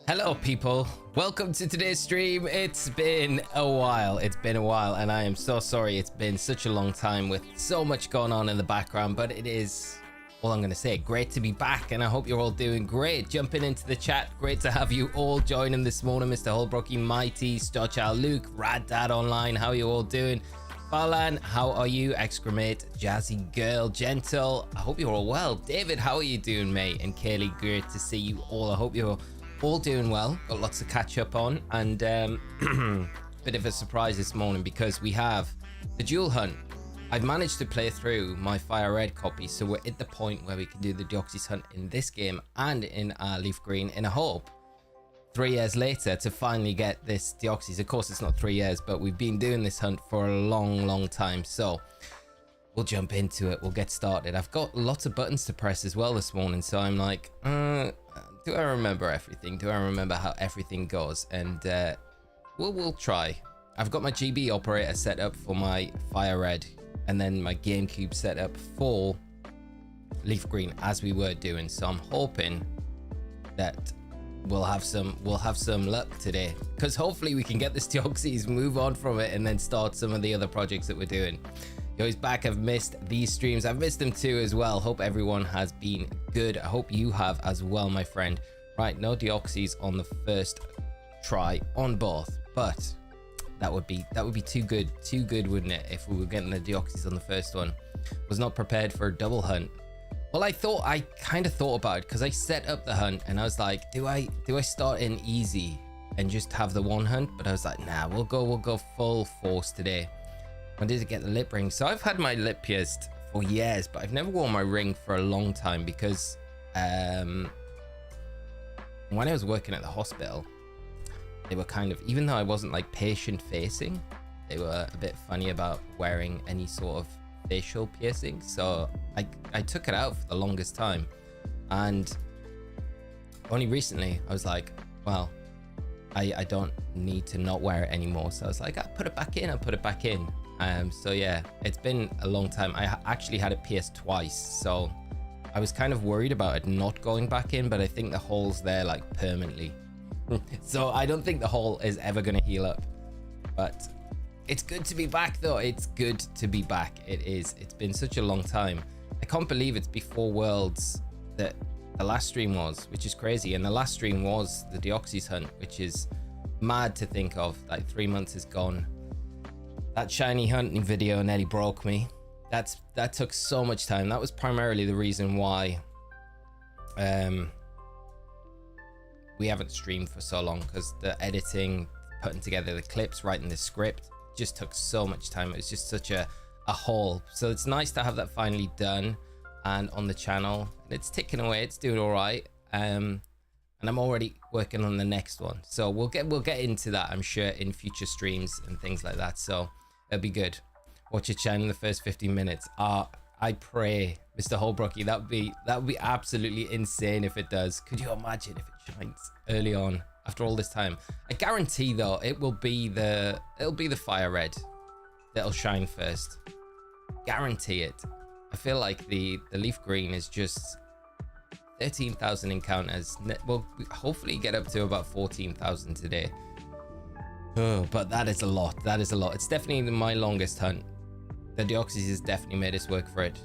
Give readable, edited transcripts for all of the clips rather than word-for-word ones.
Hello people, welcome to today's stream. It's been a while, and I am so sorry it's been such a long time with so much going on in the background, but it is, all I'm gonna say, great to be back, and I hope you're all doing great. Jumping into the chat, great to have you all joining this morning. Mr. Holbrookie, Mighty, Starchild Luke, Rad Dad Online, how are you all doing? Falan, how are you? Excremate, Jazzy Girl, Gentle, I hope you're all well. David, how are you doing, mate? And Kaylee, great to see you all. I hope you're all doing well. Got lots to catch up on, and bit of a surprise this morning because we have the dual hunt. I've managed to play through my Fire Red copy, so we're at the point where we can do the Deoxys hunt in this game and in Leaf Green, in a hope 3 years later to finally get this Deoxys. Of course it's not 3 years, but we've been doing this hunt for a long time, so we'll jump into it. We'll get started. I've got lots of buttons to press as well this morning, so I'm like, do I remember everything? Do I remember how everything goes? And we'll try. I've got my GB operator set up for my Fire Red, and then my GameCube set up for Leaf Green as we were doing. So I'm hoping that we'll have some luck today, because hopefully we can get this Deoxys, move on from it, and then start some of the other projects that we're doing. Yo's back. I've missed these streams. I've missed them too as well. Hope everyone has been good. I hope you have as well, my friend. Right, no Deoxys on the first try on both, but that would be too good, wouldn't it, if we were getting the Deoxys on the first one? Was not prepared for a double hunt. Well, I kind of thought about it, because I set up the hunt and I was like, do I start in easy and just have the one hunt? But I was like, nah, we'll go full force today. I did get the lip ring. So I've had my lip pierced for years, but I've never worn my ring for a long time, because when I was working at the hospital, they were kind of, even though I wasn't like patient facing, they were a bit funny about wearing any sort of facial piercing. So I took it out for the longest time, and only recently I was like, well, I don't need to not wear it anymore. So I was like, I'll put it back in. So yeah, it's been a long time. I actually had it pierced twice, so I was kind of worried about it not going back in, but I think the hole's there like permanently. So I don't think the hole is ever going to heal up, but it's good to be back though. It's good to be back. It is. It's been such a long time. I can't believe it's before Worlds that the last stream was, which is crazy. And the last stream was the Deoxys hunt, which is mad to think of. Like 3 months is gone. That shiny hunting video nearly broke me. That took so much time. That was primarily the reason why we haven't streamed for so long, because the editing, putting together the clips, writing the script just took so much time. It was just such a haul. So it's nice to have that finally done and on the channel. It's ticking away. It's doing all right. And I'm already working on the next one. So we'll get into that, I'm sure, in future streams and things like that. So it'll be good. Watch your channel in the first 15 minutes. I pray, Mr. Holbrookie, that would be absolutely insane if it does. Could you imagine if it shines early on after all this time? I guarantee though it'll be the Fire Red that'll shine first. Guarantee it. I feel like the Leaf Green is just 13,000 encounters. We'll hopefully get up to about 14,000 today. Oh, but that is a lot. That is a lot. It's definitely my longest hunt. The Deoxys has definitely made us work for it.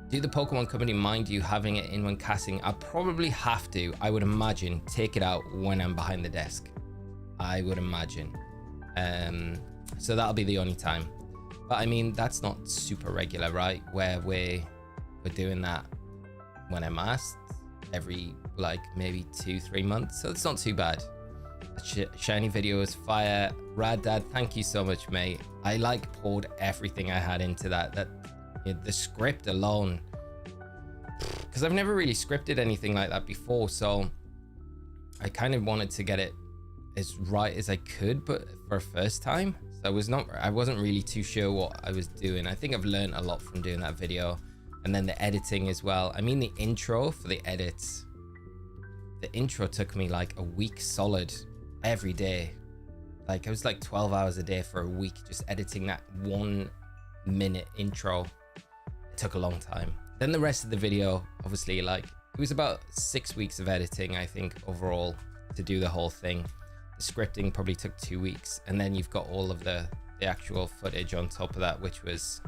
Do the Pokemon company mind you having it in when casting? I'll probably have to, I would imagine, take it out when I'm behind the desk. I would imagine. So that'll be the only time. But I mean, that's not super regular, right? Where we're doing that when I'm asked every like maybe 2-3 months. So it's not too bad. Shiny video is fire. Rad Dad, thank you so much, mate. I like poured everything I had into that the script alone, because I've never really scripted anything like that before, so I kind of wanted to get it as right as I could, but for a first time. So I wasn't really too sure what I was doing. I think I've learned a lot from doing that video, and then the editing as well. I mean, the intro for the edits, the intro took me like a week solid every day. Like, it was like 12 hours a day for a week just editing that 1 minute intro. It took a long time. Then the rest of the video, obviously, like, it was about 6 weeks of editing, I think, overall. to do the whole thing. The scripting probably took 2 weeks, and then you've got all of the actual footage on top of that, which was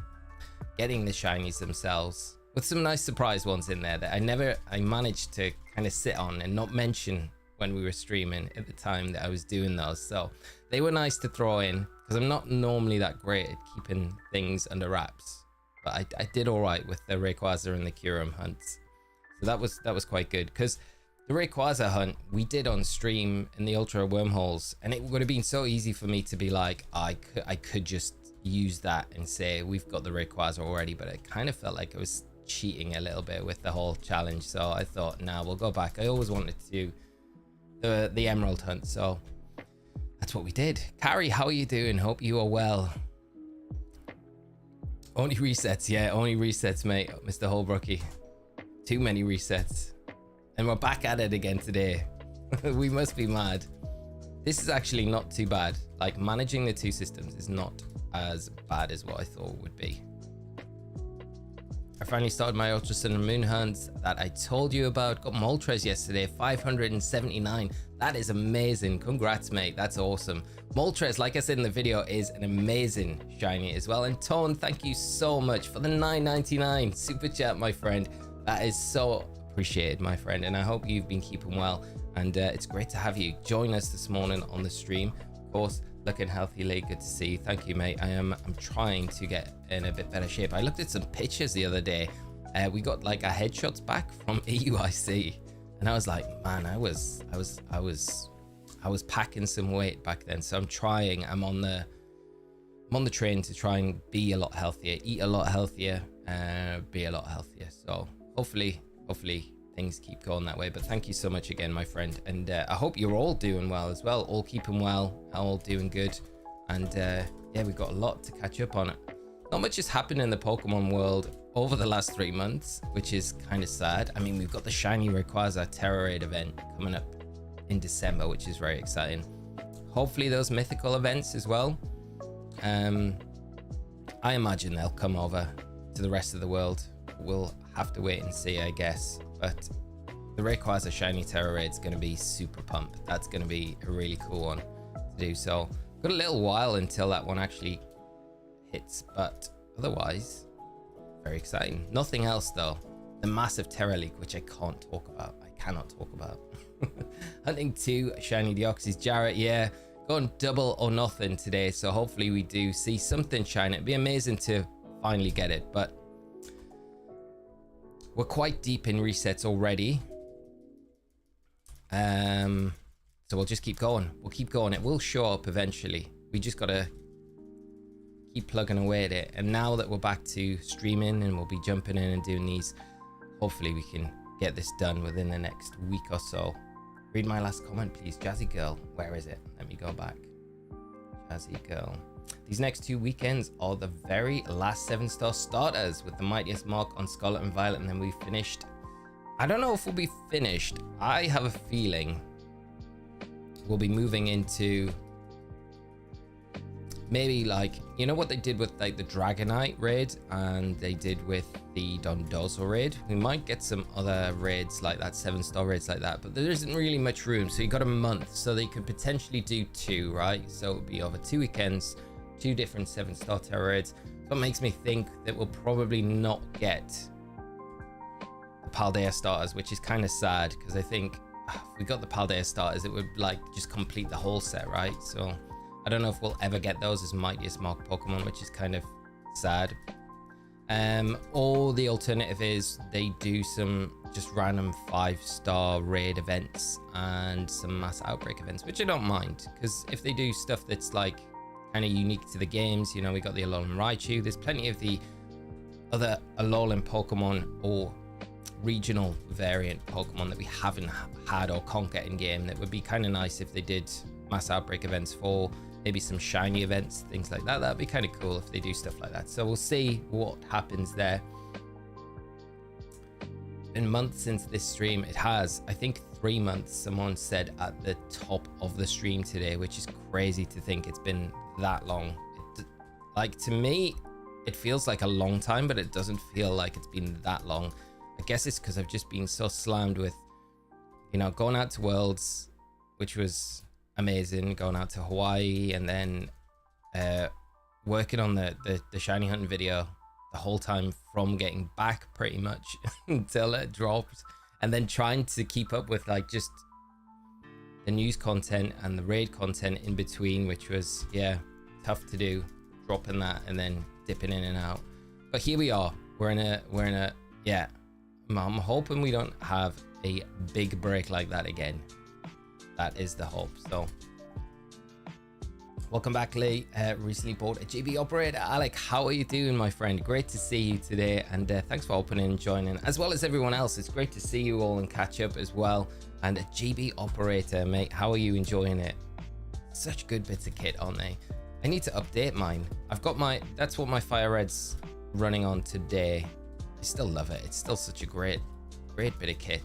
getting the shinies themselves, with some nice surprise ones in there that I managed to kind of sit on and not mention when we were streaming at the time that I was doing those. So they were nice to throw in, because I'm not normally that great at keeping things under wraps, but I did all right with the Rayquaza and the Kyurem hunts. So that was quite good, because the Rayquaza hunt we did on stream in the Ultra Wormholes, and it would have been so easy for me to be like, I could just use that and say we've got the Rayquaza already, but it kind of felt like I was cheating a little bit with the whole challenge. So I thought, nah, we'll go back. I always wanted to do the Emerald hunt, so that's what we did. Carrie, how are you doing? Hope you are well. Only resets, yeah, only resets, mate. Mr. Holbrookie, too many resets, and we're back at it again today. We must be mad. This is actually not too bad. Like, managing the two systems is not as bad as what I thought it would be. I finally started my Ultra Sun and Moon hunts that I told you about. Got Moltres yesterday, 579. That is amazing. Congrats, mate. That's awesome. Moltres, like I said in the video, is an amazing shiny as well. And Tone, thank you so much for the $9.99 super chat, my friend. That is so appreciated, my friend. And I hope you've been keeping well. And it's great to have you join us this morning on the stream. Of course, looking healthy, Lee. Good to see you. Thank you, mate. I'm trying to get in a bit better shape. I looked at some pictures the other day. We got like our headshots back from EUIC, and I was like, man, I was packing some weight back then. So I'm on the train to try and be a lot healthier, eat a lot healthier, be a lot healthier. So hopefully things keep going that way. But thank you so much again, my friend, and I hope you're all doing well as well, all keeping well, all doing good. And yeah, we've got a lot to catch up on. Not much has happened in the Pokemon world over the last 3 months, which is kind of sad. I mean, we've got the shiny Rayquaza Terra Raid event coming up in December, which is very exciting. Hopefully those mythical events as well. I imagine they'll come over to the rest of the world. We'll have to wait and see, I guess. But the Rayquaza shiny Terra Raid is going to be super pumped. That's going to be a really cool one to do. So got a little while until that one actually hits, but otherwise very exciting. Nothing else though. The massive Terra Leak, which I can't talk about. I cannot talk about. Hunting 2 shiny Deoxys. Jarrett, yeah, going double or nothing today, so hopefully we do see something shine. It'd be amazing to finally get it, but we're quite deep in resets already. So we'll just keep going. We'll keep going. It will show up eventually. We just gotta keep plugging away at it. And now that we're back to streaming and we'll be jumping in and doing these, hopefully we can get this done within the next week or so. Read my last comment, please. Jazzy Girl, where is it? Let me go back. Jazzy Girl. These next 2 weekends are the very last 7-star starters with the mightiest mark on Scarlet and Violet, and then we finished. I don't know if we'll be finished. I have a feeling we'll be moving into maybe, like, you know what they did with like the Dragonite raid and they did with the Dondozo raid? We might get some other raids like that, 7-star raids like that, but there isn't really much room. So you got a month, so they could potentially do 2, right? So it would be over 2 weekends, 2 different 7-star Terra raids. So it makes me think that we'll probably not get the Paldea starters, which is kind of sad, because I think if we got the Paldea starters, it would like just complete the whole set, right? So I don't know if we'll ever get those as mightiest mark Pokemon, which is kind of sad. Or the alternative is they do some just random 5-star raid events and some mass outbreak events, which I don't mind, because if they do stuff that's like kind of unique to the games, you know, we got the Alolan Raichu, there's plenty of the other Alolan Pokemon or regional variant Pokemon that we haven't had or conquered in game that would be kind of nice if they did mass outbreak events for. Maybe some shiny events, things like that. That'd be kind of cool if they do stuff like that. So we'll see what happens there. Been months since this stream. It has, I think, 3 months, someone said at the top of the stream today, which is crazy to think it's been that long. Like, to me, it feels like a long time, but it doesn't feel like it's been that long. I guess it's because I've just been so slammed with, you know, going out to Worlds, which was amazing, going out to Hawaii and then working on the shiny hunting video the whole time from getting back pretty much until it dropped, and then trying to keep up with like just the news content and the raid content in between, which was tough to do, dropping that and then dipping in and out. But here we are, we're in a I'm hoping we don't have a big break like that again. That is the hope. So welcome back, Lee. Recently bought a GB operator. Alec, how are you doing, my friend? Great to see you today, and thanks for opening and joining, as well as everyone else. It's great to see you all and catch up as well. And a GB operator, mate, how are you enjoying it? Such good bits of kit, aren't they? I need to update mine. I've got that's what my Fire Red's running on today. I still love it. It's still such a great bit of kit.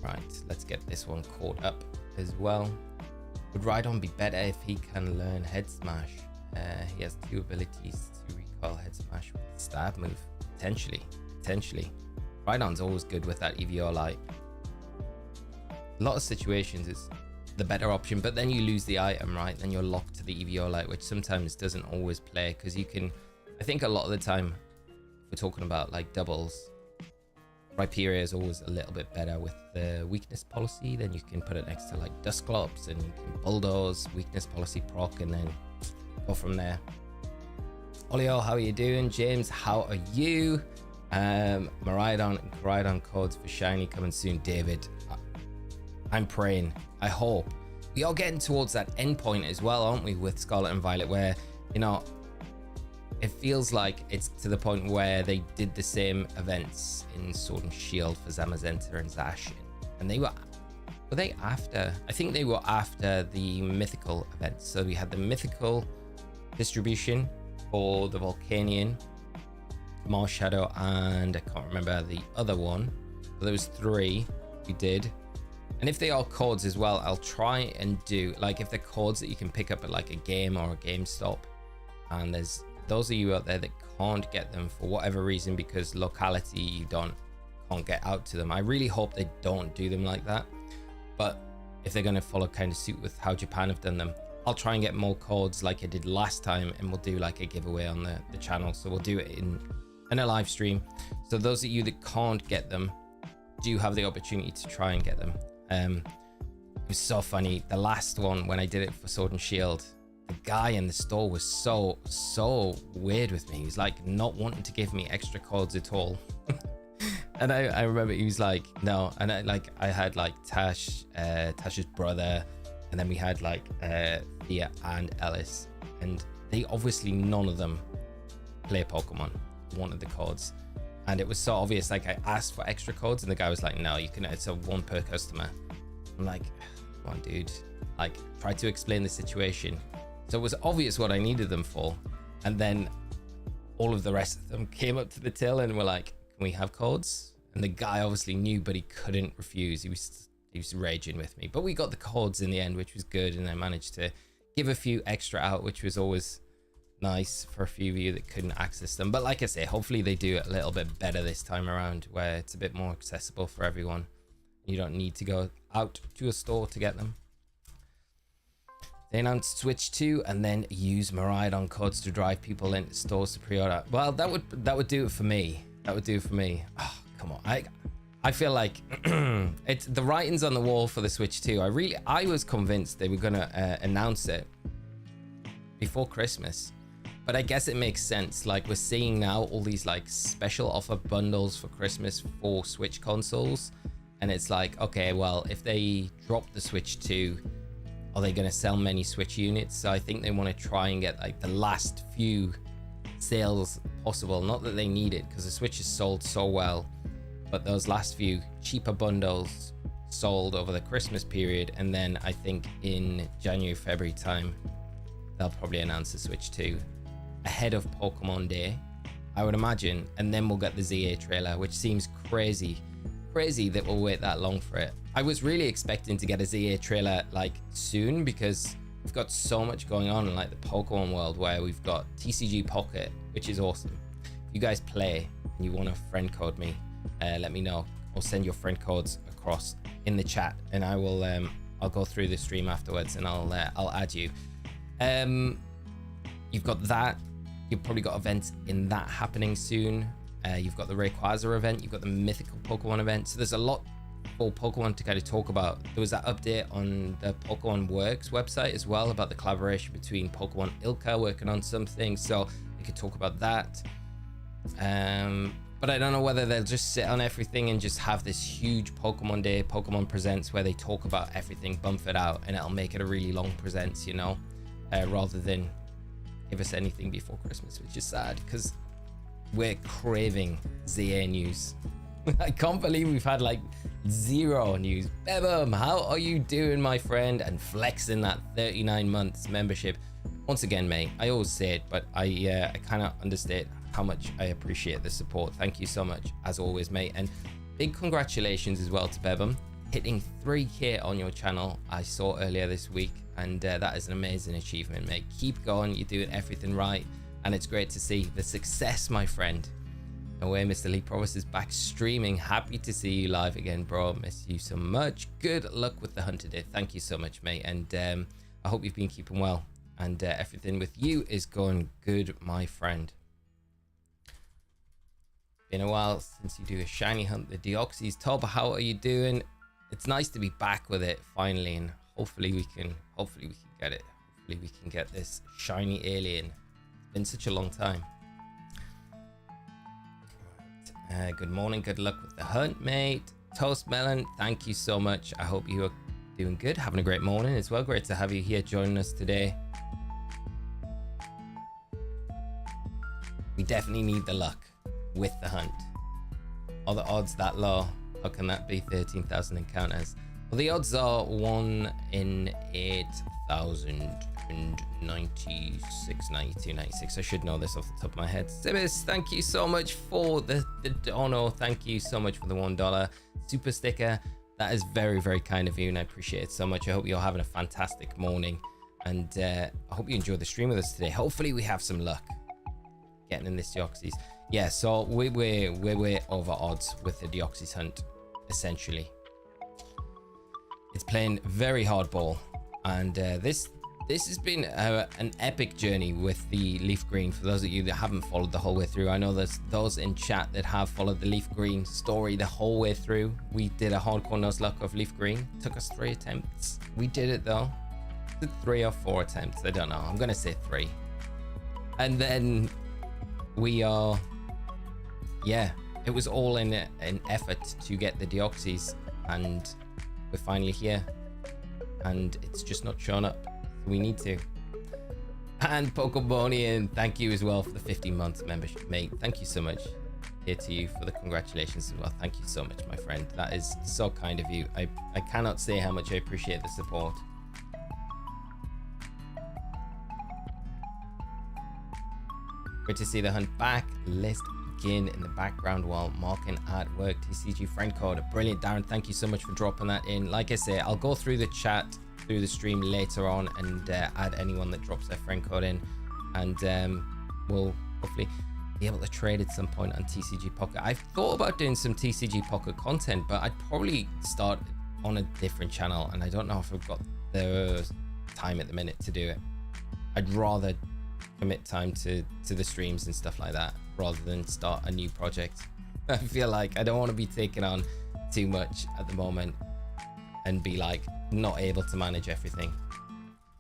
Right, let's get this one caught up as well. Would Rhydon be better if he can learn Head Smash? He has 2 abilities to recoil Head Smash with the stab move. Potentially. Rhydon's always good with that EVO light. A lot of situations it's the better option, but then you lose the item, right? Then you're locked to the EVO light, which sometimes doesn't always play, because you can, I think a lot of the time, if we're talking about like doubles, Rhyperior is always a little bit better with the weakness policy. Then you can put it next to like Dusclops and you can bulldoze, weakness policy proc, and then go from there. Olio, how are you doing? James, how are you? Maridon and Coridon codes for shiny coming soon. David, I'm praying. I hope. We are getting towards that end point as well, aren't we, with Scarlet and Violet, where, you know, it feels like it's to the point where they did the same events in Sword and Shield for Zamazenta and Zacian, and they were they after? I think they were after the mythical events. So we had the mythical distribution for the Volcanion, Mars Shadow, and I can't remember the other one. But there was 3 we did. And if they are codes as well, I'll try and do, like, if they're codes that you can pick up at like a game or a GameStop, and there's those of you out there that can't get them for whatever reason because locality you can't get out to them, I really hope they don't do them like that. But if they're going to follow kind of suit with how Japan have done them, I'll try and get more codes like I did last time, and we'll do like a giveaway on the channel. So we'll do it in a live stream, so those of you that can't get them do have the opportunity to try and get them. It was so funny, the last one when I did it for Sword and Shield, the guy in the store was so weird with me. He was like not wanting to give me extra codes at all. And I remember he was like, no. And I had like Tash's brother, and then we had like Thea and Ellis, and they obviously, none of them play Pokemon, wanted the codes. And it was so obvious, like I asked for extra codes and the guy was like, no, you can, it's a 1 per customer. I'm like, come on dude, like try to explain the situation. So it was obvious what I needed them for, and then all of the rest of them came up to the till and were like, can we have codes? And the guy obviously knew, but he couldn't refuse. He was raging with me, but we got the codes in the end, which was good, and I managed to give a few extra out, which was always nice for a few of you that couldn't access them. But like I say, hopefully they do it a little bit better this time around, where it's a bit more accessible for everyone. You don't need to go out to a store to get them. They announced Switch 2 and then use Maridon codes to drive people into stores to pre-order. Well, that would do it for me. That would do it for me. Oh, come on. I feel like it's the writing's on the wall for the Switch 2. I was convinced they were gonna announce it before Christmas, but I guess it makes sense. Like, we're seeing now all these like special offer bundles for Christmas for Switch consoles, and it's like, okay, well, if they drop the Switch 2, are they going to sell many Switch units? So I think they want to try and get like the last few sales possible. Not that they need it, because the Switch is sold so well, but those last few cheaper bundles sold over the Christmas period, and then I think in January, February time, they'll probably announce the Switch 2 ahead of Pokemon Day, I would imagine, and then we'll get the ZA trailer, which seems crazy that we'll wait that long for it. I was really expecting to get a ZA trailer like soon, because we've got so much going on in like the Pokemon world, where we've got TCG Pocket, which is awesome. If you guys play and you want to friend code me, let me know. or send your friend codes across in the chat, and I will I'll go through the stream afterwards, and I'll add you. You've got that. You've probably got events in that happening soon. You've got the Rayquaza event. You've got the mythical Pokemon event. So there's a lot for Pokemon to kind of talk about. There was that update on the Pokemon Works website as well about the collaboration between Pokemon Ilka working on something. So we could talk about that. But I don't know whether they'll just sit on everything and just have this huge Pokemon Day, Pokemon Presents, where they talk about everything, bump it out, and it'll make it a really long presents, you know, rather than give us anything before Christmas, which is sad because we're craving ZA news. I can't believe we've had like 0 news. Bebum, how are you doing, my friend? And flexing that 39 months membership. Once again, mate, I always say it, but I kind of understate how much I appreciate the support. Thank you so much, as always, mate. And big congratulations as well to Bebum, hitting 3K on your channel I saw earlier this week. And that is an amazing achievement, mate. Keep going. You're doing everything right. And it's great to see the success, my friend. Away, Mr. Lee Provost is back streaming. Happy to see you live again, bro. Miss you so much. Good luck with the hunt today. Thank you so much, mate. And I hope you've been keeping well. And everything with you is going good, my friend. Been a while since you do a shiny hunt, the Deoxys. Tob, how are you doing? It's nice to be back with it finally, and hopefully we can get it. Hopefully we can get this shiny alien. It's been such a long time. Good morning, good luck with the hunt, mate. Toast Melon, thank you so much. I hope you are doing good, having a great morning as well. Great to have you here joining us today. We definitely need the luck with the hunt. Are the odds that low? How can that be? 13,000 encounters. Well, the odds are 1 in 8,096, 92, 96. I should know this off the top of my head. Sibis, thank you so much for the dono. Thank you so much for the $1 super sticker. That is very, very kind of you, and I appreciate it so much. I hope you're having a fantastic morning, and I hope you enjoyed the stream with us today. Hopefully we have some luck getting in this Deoxys. Yeah, so we're over odds with the Deoxys hunt, essentially. It's playing very hardball, and this has been an epic journey with the leaf green. For those of you that haven't followed the whole way through, I know there's those in chat that have followed the leaf green story the whole way through. We did a hardcore Nuzlocke of leaf green. Took us 3 attempts. We did it though. Did 3 or 4 attempts, I don't know. I'm gonna say 3. And then we are, yeah, it was all in an effort to get the Deoxys, and we're finally here, and it's just not shown up. We need to. And Pokemonian, thank you as well for the 15 months membership, mate. Thank you so much. Here to you for the congratulations as well. Thank you so much, my friend. That is so kind of you. I cannot say how much I appreciate the support. Great to see the hunt back. Let's begin in the background while marking artwork. TCG friend code. Brilliant, Darren. Thank you so much for dropping that in. Like I say, I'll go through the chat through the stream later on and add anyone that drops their friend code in, and we'll hopefully be able to trade at some point on TCG Pocket. I've thought about doing some TCG Pocket content, but I'd probably start on a different channel, and I don't know if I've got the time at the minute to do it. I'd rather commit time to the streams and stuff like that rather than start a new project. I feel like I don't want to be taking on too much at the moment and be like not able to manage everything.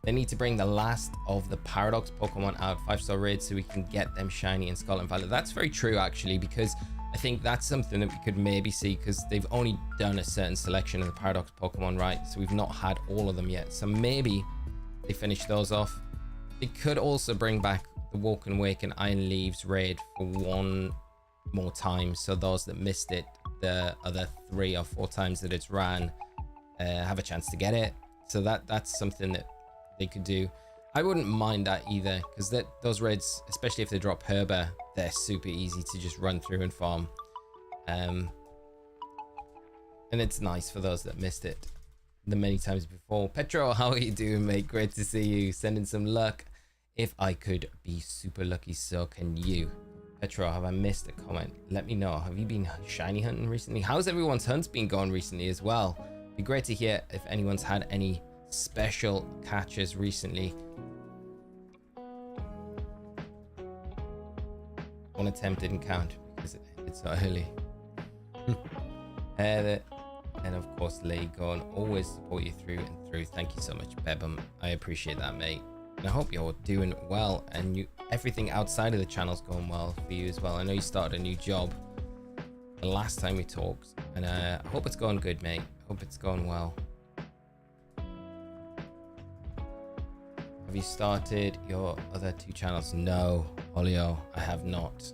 They need to bring the last of the Paradox Pokemon out 5-star raids so we can get them shiny in Scarlet and Violet. That's very true, actually, because I think that's something that we could maybe see, because they've only done a certain selection of the Paradox Pokemon, right? So we've not had all of them yet. So maybe they finish those off. They could also bring back the Walk and Wake and Iron Leaves raid for 1 more time, so those that missed it the other 3 or 4 times that it's ran have a chance to get it. So that's something that they could do. I wouldn't mind that either, because those raids, especially if they drop Herba, they're super easy to just run through and farm, and it's nice for those that missed it the many times before. Petro, how are you doing, mate? Great to see you. Sending some luck. If I could be super lucky, so can you. Petro, have I missed a comment? Let me know. Have you been shiny hunting recently? How's everyone's hunts been going recently as well? It'd be great to hear if anyone's had any special catches recently. One attempt didn't count because it's so early. And of course, Legon, always support you through and through. Thank you so much, Bebum. I appreciate that, mate. And I hope you're doing well and everything outside of the channel's going well for you as well. I know you started a new job the last time we talked, and I hope it's going good, mate. I hope it's going well. Have you started your other 2 channels? No, Olio, I have not.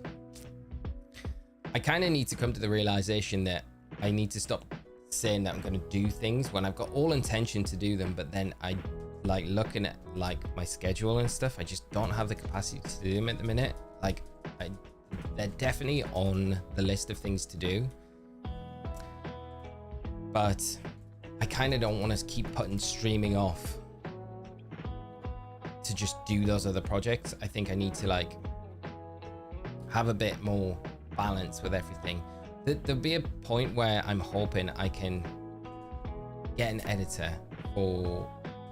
I kind of need to come to the realization that I need to stop saying that I'm going to do things when I've got all intention to do them, but then I like looking at like my schedule and stuff, I just don't have the capacity to do them at the minute. Like they're definitely on the list of things to do, but I kind of don't want to keep putting streaming off to just do those other projects. I think I need to like have a bit more balance with everything. There'll be a point where I'm hoping I can get an editor for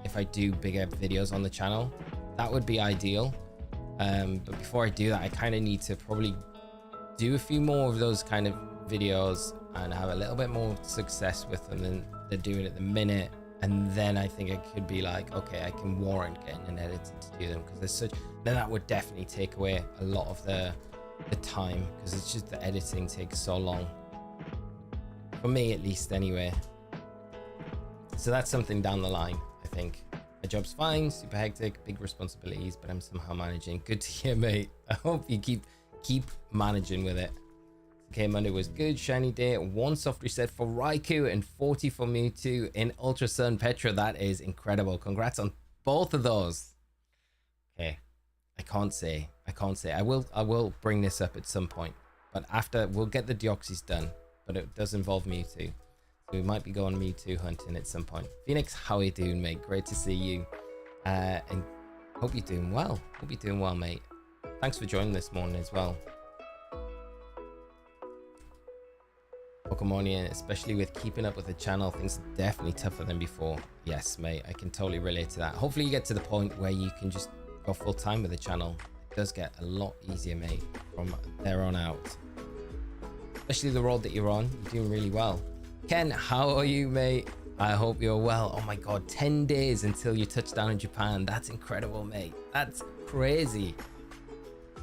if I do bigger videos on the channel. That would be ideal. But before I do that, I kind of need to probably do a few more of those kind of videos and have a little bit more success with them than they're doing at the minute. And then I think I could be like, okay, I can warrant getting an editor to do them, because there's such, then that would definitely take away a lot of the time, because it's just the editing takes so long for me, at least, anyway. So that's something down the line. I think my job's fine, super hectic, big responsibilities, but I'm somehow managing. Good to hear, mate. I hope you keep managing with it. Okay, Monday was good. Shiny day. 1 soft reset for Raikou and 40 for Mewtwo in Ultra Sun. Petra, that is incredible. Congrats on both of those. Okay, I can't say. I will bring this up at some point, but after we'll get the Deoxys done, but it does involve Mewtwo. So we might be going Mewtwo hunting at some point. Phoenix, how are you doing, mate? Great to see you. And hope you're doing well. Hope you're doing well, mate. Thanks for joining this morning as well. Pokemonian, especially with keeping up with the channel, things are definitely tougher than before. Yes, mate, I can totally relate to that. Hopefully you get to the point where you can just go full time with the channel. It does get a lot easier, mate, from there on out. Especially the road that you're on, you're doing really well. Ken, how are you, mate? I hope you're well. Oh my god, 10 days until you touch down in Japan. That's incredible, mate. That's crazy.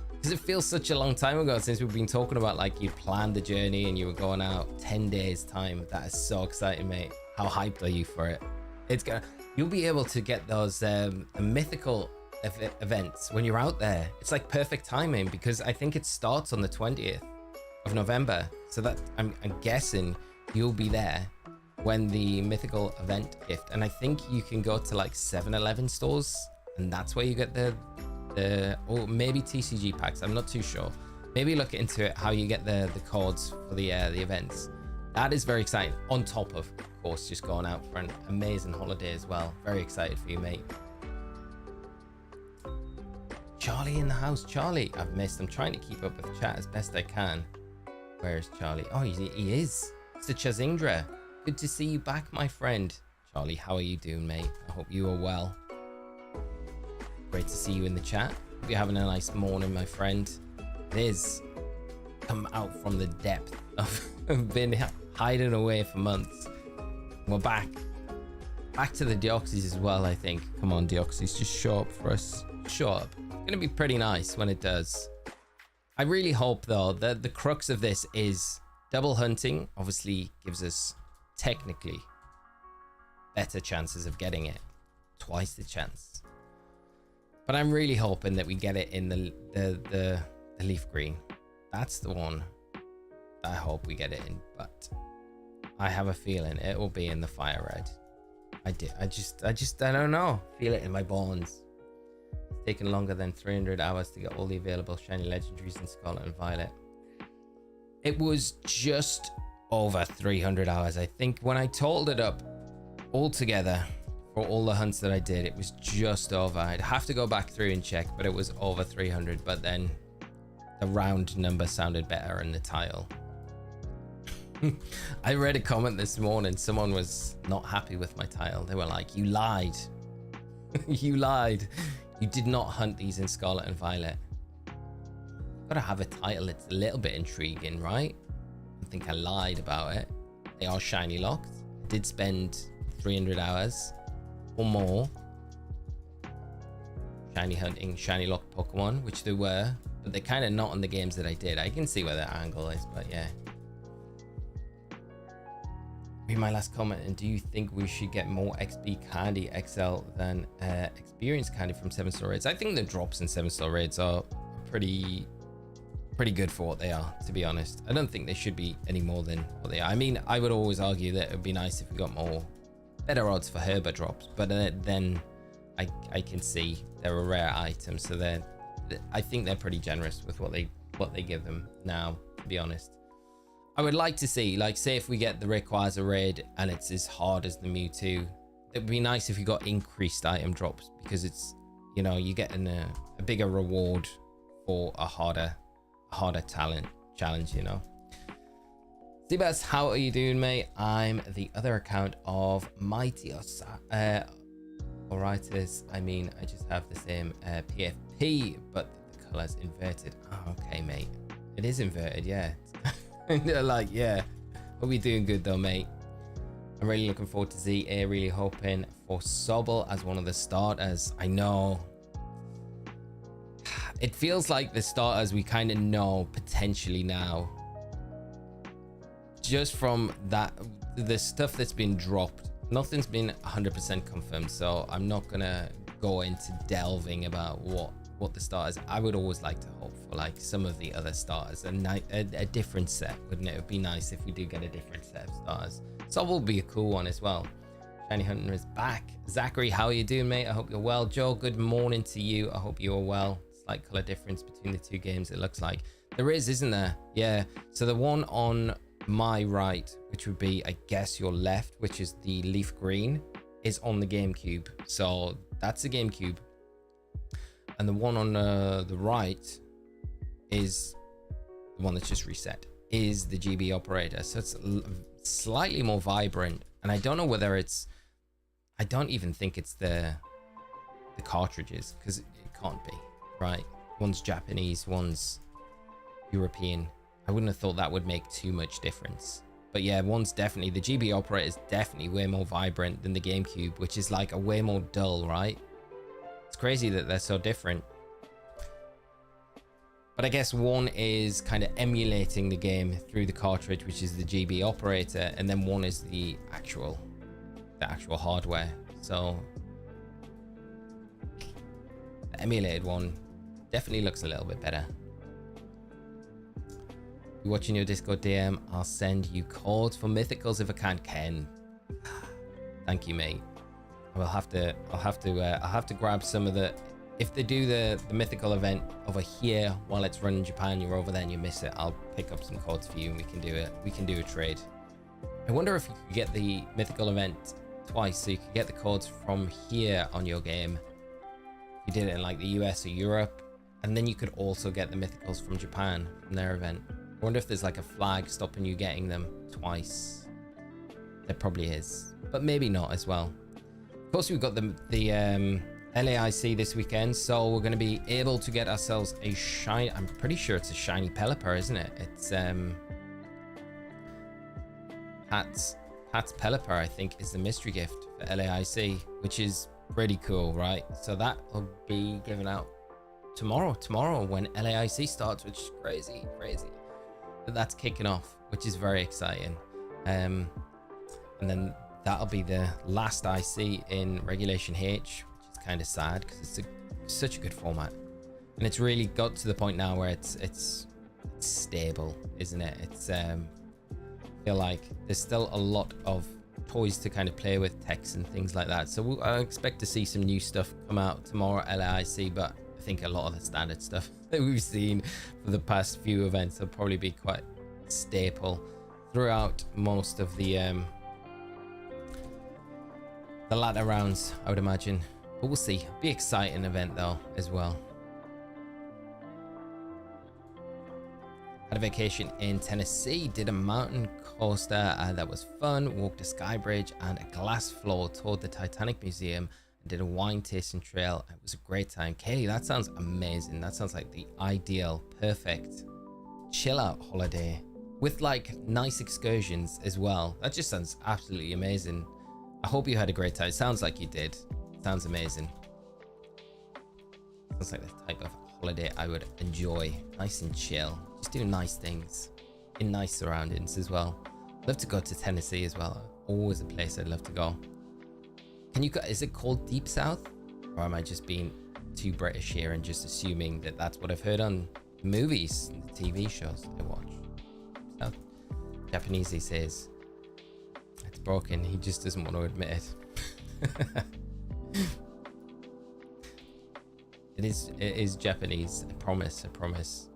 Because it feels such a long time ago since we've been talking about, like, you planned the journey and you were going out 10 days time. That is so exciting, mate. How hyped are you for it? You'll be able to get those mythical events when you're out there. It's like perfect timing, because I think it starts on the 20th of November. So that I'm guessing you'll be there when the mythical event gift, and I think you can go to like 7-Eleven stores, and that's where you get the or maybe TCG packs. I'm not too sure. Maybe look into it, how you get the codes for the events. That is very exciting, on top of course just going out for an amazing holiday as well. Very excited for you, mate. Charlie in the house. Charlie, I've missed. I'm trying to keep up with chat as best I can. Where is Charlie? Oh, he is. Mr. Chazindra, good to see you back, my friend. Charlie, how are you doing, mate? I hope you are well. Great to see you in the chat. Hope you're having a nice morning, my friend. Liz, come out from the depth of been hiding away for months. We're back to the Deoxys as well, I think. Come on, Deoxys, just show up for us. Show up. It's gonna be pretty nice when it does. I really hope, though, that the crux of this is double hunting. Obviously gives us technically better chances of getting it, twice the chance. But I'm really hoping that we get it in the leaf green. That's the one I hope we get it in, but I have a feeling it will be in the fire red. I don't know. Feel it in my bones. It's taken longer than 300 hours to get all the available shiny legendaries in Scarlet and Violet. It was just over 300 hours. I think when I totaled it up all together for all the hunts that I did, it was just over. I'd have to go back through and check, but it was over 300. But then the round number sounded better in the title. I read a comment this morning. Someone was not happy with my title. They were like, you lied. You lied. You did not hunt these in Scarlet and Violet. Gotta have a title that's a little bit intriguing, right? I think I lied about it. They are shiny locked. I did spend 300 hours or more shiny hunting, shiny locked Pokemon, which they were, but they're kind of not on the games that I did. I can see where the angle is, but yeah. Read my last comment, and do you think we should get more XP candy XL than experience candy from 7-star raids? I think the drops in 7-star raids are pretty good for what they are, to be honest. I don't think they should be any more than what they are. I mean, I would always argue that it would be nice if we got better odds for Herba drops, but then I can see they're a rare item, so I think they're pretty generous with what they give them now, to be honest. I would like to see, like, say if we get the Rayquaza raid and it's as hard as the Mewtwo, it would be nice if we got increased item drops, because it's, you know, you're getting a bigger reward for a harder challenge, you know. Seabass, how are you doing, mate? I'm the other account of Mighty Oritis. I mean, I just have the same PFP, but the color's inverted. Oh, okay, mate. It is inverted, yeah. Like, yeah. Hope you're doing good though, mate. I'm really looking forward to ZA. Really hoping for Sobble as one of the starters. I know. It feels like the starters we kind of know potentially now. Just from that, the stuff that's been dropped, nothing's been 100% confirmed, so I'm not gonna go into delving about what the starters. I would always like to hope for like some of the other starters, a different set, wouldn't it? It would be nice if we do get a different set of starters. Sobble will be a cool one as well. Shiny Hunter is back. Zachary, how are you doing, mate? I hope you're well. Joe, good morning to you. I hope you're well. Slight color difference between the two games, it looks like. There is, isn't there? Yeah. So the one on my right, which would be, I guess, your left, which is the leaf green, is on the GameCube. So that's the GameCube. And the one on the right is the one that's just reset, is the GB operator. So it's slightly more vibrant. And I don't know whether it's, I don't even think it's the cartridges, because it can't be, right? One's Japanese, one's European. I wouldn't have thought that would make too much difference. But yeah, one's definitely, the GB operator is definitely way more vibrant than the GameCube, which is like a way more dull, right? It's crazy that they're so different. But I guess one is kind of emulating the game through the cartridge, which is the GB operator, and then one is the actual hardware. So the emulated one definitely looks a little bit better. You're watching your Discord DM, I'll send you codes for mythicals if I can. Ken, thank you, mate. I'll have to grab some of the, if they do the mythical event over here while it's running in Japan, you're over there and you miss it, I'll pick up some codes for you and we can do a trade. I wonder if you could get the mythical event twice, so you could get the codes from here on your game if you did it in like the US or Europe, and then you could also get the mythicals from Japan from their event. I wonder if there's like a flag stopping you getting them twice. There probably is, but maybe not as well. Of course, we've got the LAIC this weekend, so we're going to be able to get ourselves a shiny, I'm pretty sure it's a shiny Pelipper, isn't it? It's Pat's Pelipper, I think, is the mystery gift for LAIC, which is pretty cool, right? So that will be given out tomorrow when LAIC starts, which is crazy. But that's kicking off, which is very exciting. And then that'll be the last I see in Regulation H, which is kind of sad because it's such a good format, and it's really got to the point now where it's stable, isn't it? It's I feel like there's still a lot of toys to kind of play with, text and things like that. So I expect to see some new stuff come out tomorrow at LAIC, but I think a lot of the standard stuff that we've seen for the past few events will probably be quite staple throughout most of the latter rounds, I would imagine. But we'll see. Be an exciting event though as well. Had a vacation in Tennessee, did a mountain coaster that was fun, walked a sky bridge and a glass floor, toured the Titanic Museum, and did a wine tasting trail. It was a great time. Kaylee, that sounds amazing. That sounds like the ideal, perfect chill out holiday with like nice excursions as well. That just sounds absolutely amazing. I hope you had a great time. Sounds like you did. Sounds amazing. Sounds like the type of holiday I would enjoy. Nice and chill. Just do nice things in nice surroundings as well. Love to go to Tennessee as well. Always a place I'd love to go. Can you go? Is it called Deep South? Or am I just being too British here and just assuming that that's what I've heard on movies and TV shows I watch? South. Japanese, he says. It's broken. He just doesn't want to admit it. It is Japanese. I promise.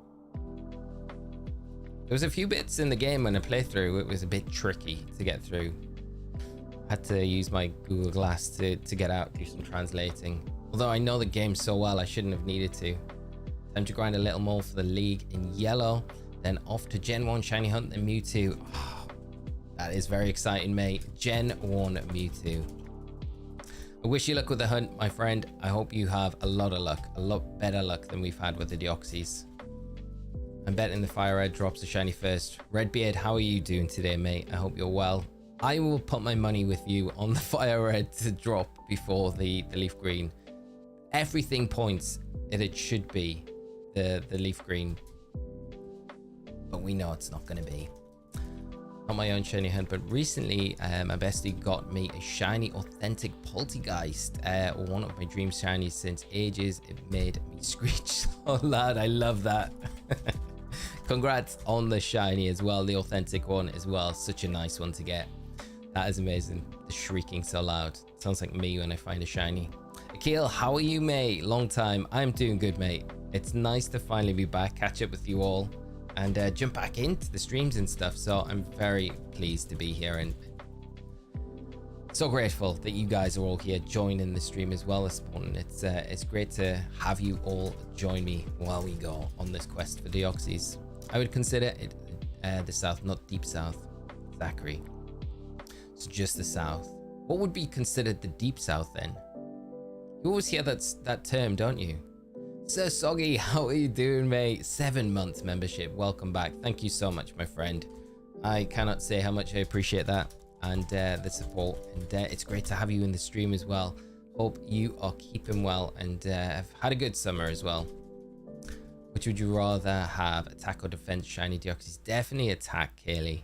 There was a few bits in the game when I played through. It was a bit tricky to get through. Had to use my Google Glass to get out, do some translating. Although I know the game so well, I shouldn't have needed to. Time to grind a little more for the league in yellow. Then off to Gen 1 Shiny Hunt and Mewtwo. Oh, that is very exciting, mate. Gen 1 Mewtwo. I wish you luck with the hunt, my friend. I hope you have a lot of luck. A lot better luck than we've had with the Deoxys. I'm betting the Fire Red drops a shiny first. Redbeard, how are you doing today, mate? I hope you're well. I will put my money with you on the Fire Red to drop before the Leaf Green. Everything points that it should be the Leaf Green. But we know it's not going to be. Not my own shiny hunt, but recently my bestie got me a shiny authentic Poltergeist. One of my dream shinies since ages. It made me screech so loud. I love that. Congrats on the shiny as well, the authentic one as well. Such a nice one to get. That is amazing. The shrieking so loud. Sounds like me when I find a shiny. Akil, how are you, mate? Long time. I'm doing good, mate. It's nice to finally be back, catch up with you all, and jump back into the streams and stuff. So I'm very pleased to be here and so grateful that you guys are all here joining the stream as well this morning. It's great to have you all join me while we go on this quest for Deoxys. I would consider it the south, not deep south. Zachary. It's just the south. What would be considered the deep south then? You always hear that term, don't you? Sir Soggy, how are you doing, mate? 7 months membership. Welcome back. Thank you so much, my friend. I cannot say how much I appreciate that and the support. And it's great to have you in the stream as well. Hope you are keeping well and have had a good summer as well. Which would you rather have, attack or defense shiny Deoxys? Definitely attack, Kaylee.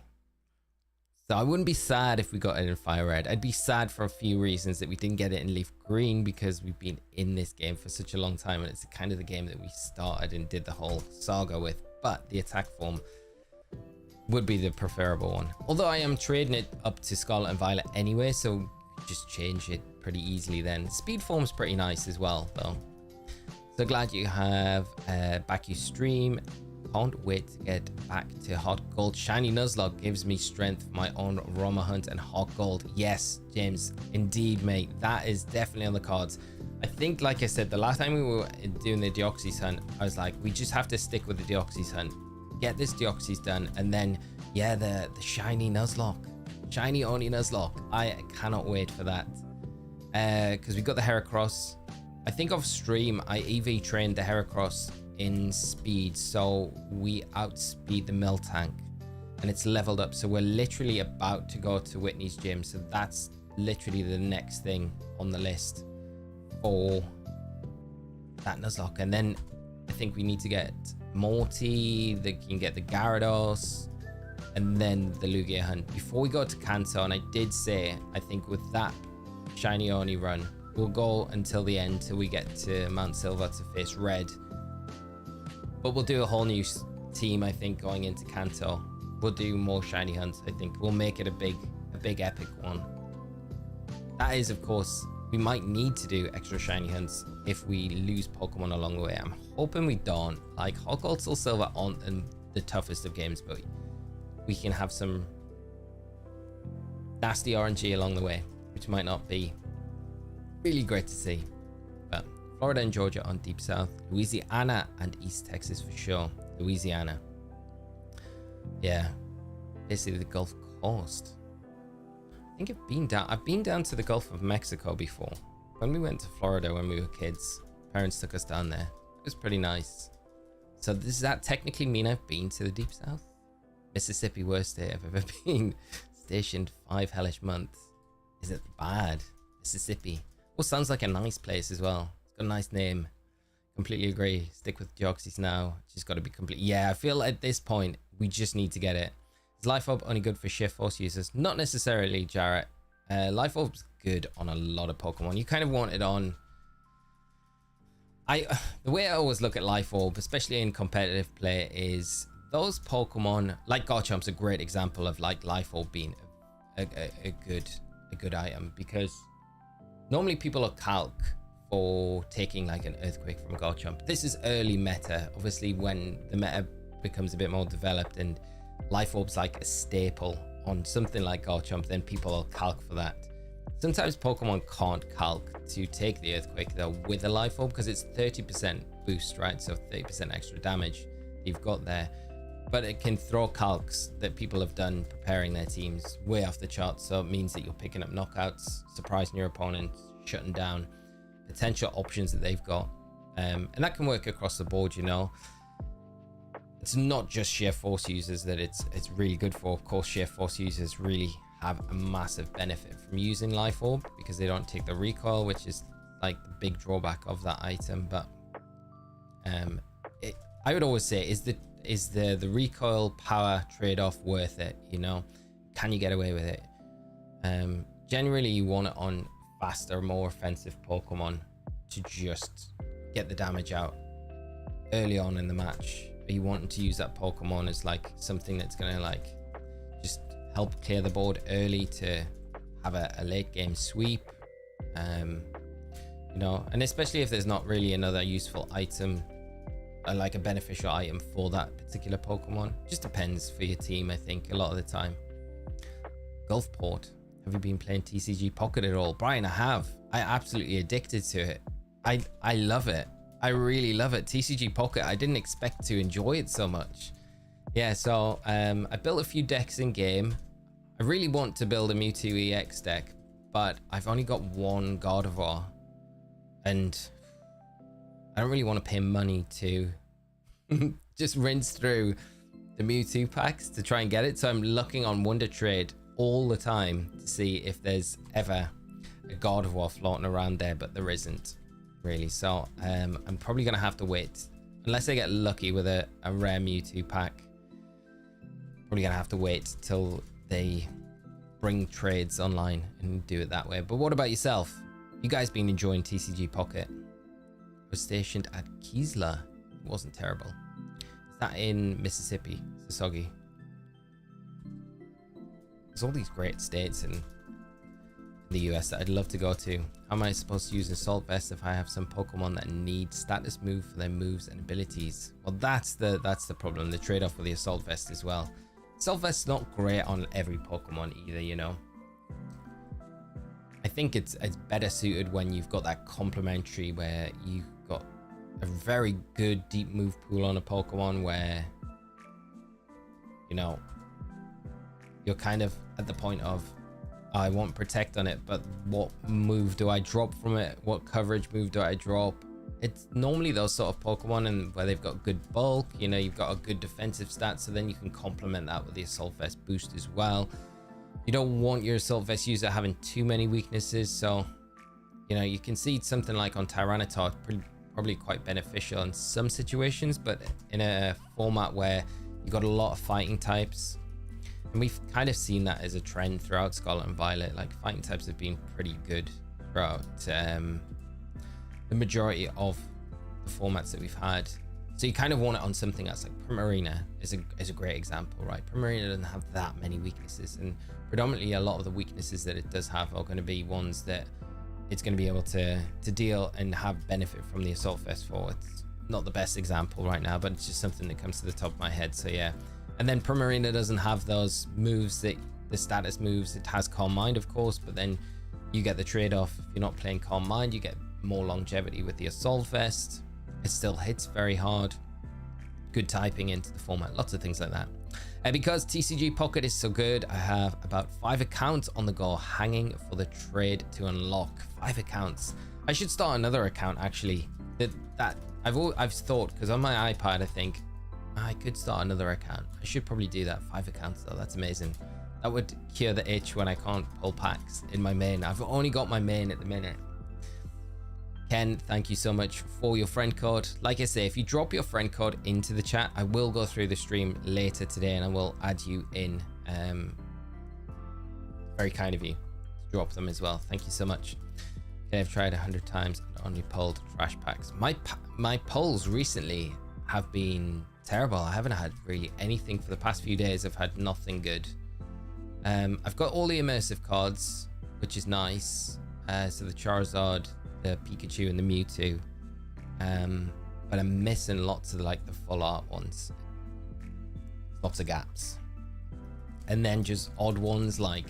So I wouldn't be sad if we got it in Fire Red. I'd be sad for a few reasons that we didn't get it in Leaf Green because we've been in this game for such a long time and it's kind of the game that we started and did the whole saga with. But the attack form would be the preferable one. Although I am trading it up to Scarlet and Violet anyway, so just change it pretty easily then. Speed form's pretty nice as well, though. So glad you have back your stream. Can't wait to get back to Hot Gold. Shiny Nuzlocke gives me strength for my own Roma hunt and Hot Gold. Yes, James, indeed, mate. That is definitely on the cards. I think, like I said, the last time we were doing the Deoxys hunt, I was like, we just have to stick with the Deoxys hunt. Get this Deoxys done, and then, yeah, the Shiny Nuzlocke. Shiny Oni Nuzlocke. I cannot wait for that. Because we got the Heracross. I think off stream, I EV trained the Heracross in speed, so we outspeed the Miltank and it's leveled up, so we're literally about to go to Whitney's gym, so that's literally the next thing on the list for that Nuzlocke. And then I think we need to get Morty, they can get the Gyarados, and then the Lugia hunt before we go to Kanto. And I did say, I think with that Shiny Oni run, we'll go until the end till we get to Mount Silver to face Red. But we'll do a whole new team, I think, going into Kanto. We'll do more shiny hunts, I think. We'll make it a big epic one. That is, of course, we might need to do extra shiny hunts if we lose Pokemon along the way. I'm hoping we don't. Like, Hot Gold, Soul Silver aren't the toughest of games, but we can have some nasty RNG along the way, which might not be really great to see. But Florida and Georgia on Deep South, Louisiana and East Texas for sure. Louisiana. Yeah, basically the Gulf Coast. I think I've been down to the Gulf of Mexico before. When we went to Florida when we were kids, parents took us down there. It was pretty nice. So does that technically mean I've been to the Deep South? Mississippi, worst state I've ever been. Stationed 5 hellish months. Is it bad? Mississippi. Well, sounds like a nice place as well. It's got a nice name. Completely agree. Stick with Deoxys now. It's just got to be complete. Yeah, I feel at this point, we just need to get it. Is Life Orb only good for Sheer Force users? Not necessarily, Jarrett. Life Orb's good on a lot of Pokemon. You kind of want it on... The way I always look at Life Orb, especially in competitive play, is those Pokemon... Like Garchomp's a great example of like Life Orb being a good item, because normally people are calc for taking like an Earthquake from Garchomp. This is early meta. Obviously, when the meta becomes a bit more developed and Life Orb's like a staple on something like Garchomp, then people will calc for that. Sometimes Pokemon can't calc to take the Earthquake though with a Life Orb, because it's 30% boost, right? So 30% extra damage you've got there. But it can throw calcs that people have done preparing their teams way off the charts. So it means that you're picking up knockouts, surprising your opponent, shutting down potential options that they've got. And that can work across the board, you know. It's not just Sheer Force users that it's really good for. Of course, Sheer Force users really have a massive benefit from using Life Orb, because they don't take the recoil, which is like the big drawback of that item. But I would always say, is the recoil power trade-off worth it? You know, can you get away with it? Generally, you want it on faster, more offensive Pokemon to just get the damage out early on in the match. Are you wanting to use that Pokemon as like something that's gonna like just help clear the board early to have a late game sweep? You know, and especially if there's not really another useful item, like a beneficial item for that particular Pokemon. Just depends for your team, I think, a lot of the time. Gulfport. Have you been playing TCG Pocket at all? Brian, I have. I absolutely addicted to it. I love it. I really love it. TCG Pocket, I didn't expect to enjoy it so much. Yeah, so I built a few decks in game. I really want to build a Mewtwo EX deck, but I've only got one Gardevoir, and I don't really want to pay money to just rinse through the Mewtwo packs to try and get it. So I'm looking on Wonder Trade all the time to see if there's ever a Gardevoir floating around there, but there isn't really. So I'm probably gonna have to wait, unless I get lucky with a rare Mewtwo pack. Probably gonna have to wait till they bring trades online and do it that way. But what about yourself? You guys been enjoying TCG Pocket? Was stationed at Keesler. It wasn't terrible. Is that in Mississippi? Sasogi. There's all these great states in the US that I'd love to go to. How am I supposed to use Assault Vest if I have some Pokemon that need status move for their moves and abilities? Well, that's the problem. The trade-off with the Assault Vest as well. Assault Vest's not great on every Pokemon either, you know. I think it's better suited when you've got that complementary, where you've got a very good deep move pool on a Pokemon where, you know, you're kind of at the point of, I want Protect on it, but what move do I drop from it? What coverage move do I drop? It's normally those sort of Pokemon, and where they've got good bulk, you know, you've got a good defensive stat, so then you can complement that with the Assault Vest boost as well. You don't want your Assault Vest user having too many weaknesses, so, you know, you can see something like on Tyranitar, probably quite beneficial in some situations, but in a format where you've got a lot of fighting types, and we've kind of seen that as a trend throughout Scarlet and Violet. Like, fighting types have been pretty good throughout the majority of the formats that we've had. So you kind of want it on something else. Like Primarina is a great example, right? Primarina doesn't have that many weaknesses, and predominantly a lot of the weaknesses that it does have are going to be ones that it's going to be able to deal and have benefit from the Assault Vest for. It's not the best example right now, but it's just something that comes to the top of my head. So yeah. And then Primarina doesn't have those moves, that the status moves. It has Calm Mind, of course, but then you get the trade-off. If you're not playing Calm Mind, you get more longevity with the Assault Vest. It still hits very hard. Good typing into the format. Lots of things like that. Because TCG Pocket is so good, I have about 5 accounts on the go hanging for the trade to unlock. 5 accounts. I should start another account actually. I've thought, because on my iPad I think I could start another account. I should probably do that. 5 accounts though, that's amazing. That would cure the itch when I can't pull packs in my main. I've only got my main at the minute. Ken, thank you so much for your friend code. Like I say, if you drop your friend code into the chat, I will go through the stream later today and I will add you in. Very kind of you to drop them as well. Thank you so much. Okay, I've tried 100 times and only pulled trash packs. My pulls recently have been terrible. I haven't had really anything for the past few days. I've had nothing good. I've got all the immersive cards, which is nice. So the Charizard, the Pikachu and the Mewtwo, but I'm missing lots of like the full art ones, lots of gaps, and then just odd ones like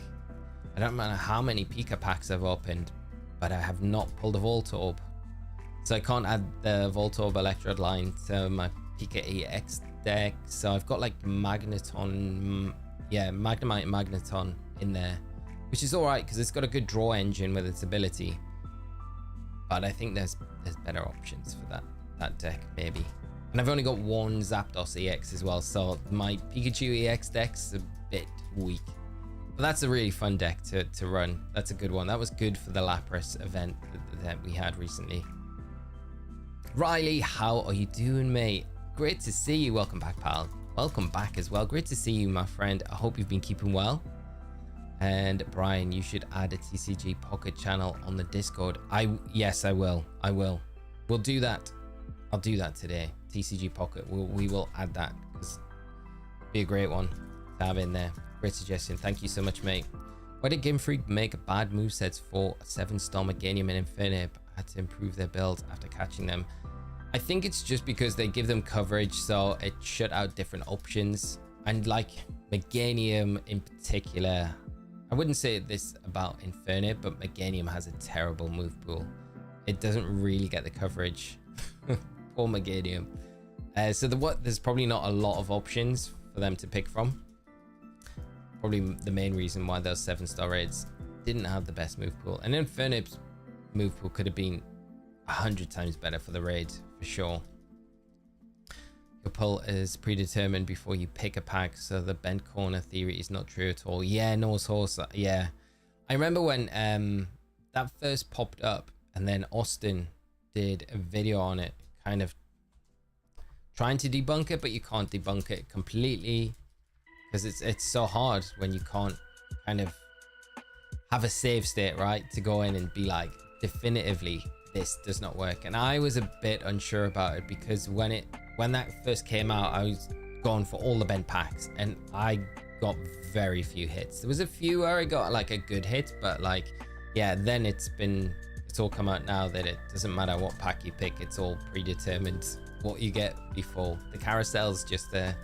I don't matter how many Pika packs I've opened, but I have not pulled a Voltorb, so I can't add the Voltorb Electrode line to my Pika EX deck. So I've got like Magneton, Magnemite Magneton in there, which is all right because it's got a good draw engine with its ability. But I think there's better options for that deck maybe. And I've only got one Zapdos EX as well, so my Pikachu EX deck's a bit weak. But that's a really fun deck to run. That's a good one. That was good for the Lapras event that we had recently. Riley, how are you doing, mate? Great to see you. Welcome back, pal. Welcome back as well. Great to see you, my friend. I hope you've been keeping well. And Brian, you should add a TCG Pocket channel on the Discord. Yes, I will. We'll do that. I'll do that today. TCG Pocket. We will add that because it'd be a great one to have in there. Great suggestion. Thank you so much, mate. Why did Game Freak make bad movesets for 7-star Meganium and Infernape? Had to improve their build after catching them. I think it's just because they give them coverage, so it shut out different options. And like Meganium in particular, I wouldn't say this about Infernape, but Meganium has a terrible move pool. It doesn't really get the coverage. Poor Meganium. So there's probably not a lot of options for them to pick from. Probably the main reason why those 7-star raids didn't have the best move pool. And Infernape's move pool could have been 100 times better for the raid, for sure. Your pull is predetermined before you pick a pack, so the bent corner theory is not true at all. Yeah, Norse Horse. Yeah, I remember when that first popped up, and then Austin did a video on it, kind of trying to debunk it, but you can't debunk it completely because it's so hard when you can't kind of have a save state, right, to go in and be like, definitively this does not work. And I was a bit unsure about it because when that first came out, I was going for all the bent packs and I got very few hits. There was a few where I got like a good hit, but like, yeah, then it's all come out now that it doesn't matter what pack you pick, it's all predetermined what you get before. The carousel's just a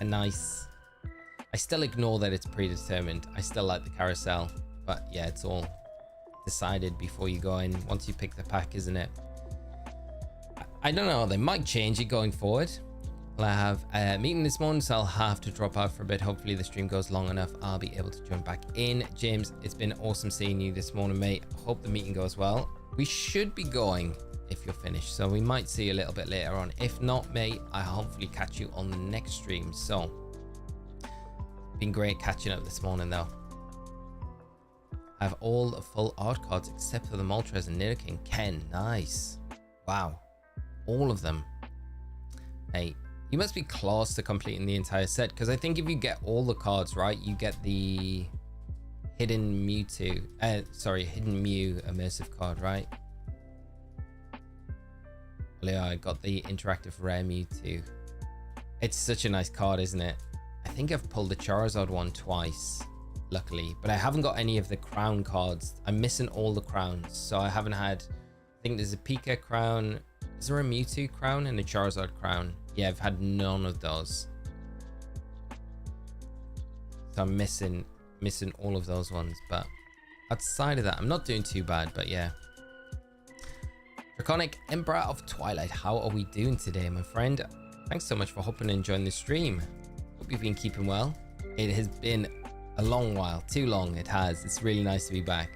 nice, I still ignore that it's predetermined. I still like the carousel, but yeah, it's all decided before you go in once you pick the pack, isn't it? I don't know, they might change it going forward. Well, I have a meeting this morning, so I'll have to drop out for a bit. Hopefully the stream goes long enough, I'll be able to jump back in. James, it's been awesome seeing you this morning, mate. Hope the meeting goes well. We should be going if you're finished, so we might see you a little bit later on. If not, mate, I'll hopefully catch you on the next stream. So been great catching up this morning though. I have all the full art cards except for the Moltres and Nidoking. Ken, nice. Wow, all of them. Hey, you must be close to completing the entire set, because I think if you get all the cards right, you get the hidden Mewtwo, hidden Mew immersive card, right? Well, yeah, I got the interactive rare Mewtwo. It's such a nice card, isn't it? I think I've pulled the Charizard one twice, luckily, but I haven't got any of the crown cards. I'm missing all the crowns, so I haven't had, I think there's a Pika crown. Is there a Mewtwo crown and a Charizard crown? Yeah, I've had none of those. So I'm missing all of those ones, but outside of that, I'm not doing too bad, but yeah. Draconic Emperor of Twilight, how are we doing today, my friend? Thanks so much for hopping and joining the stream. Hope you've been keeping well. It has been a long while, too long. It has. It's really nice to be back.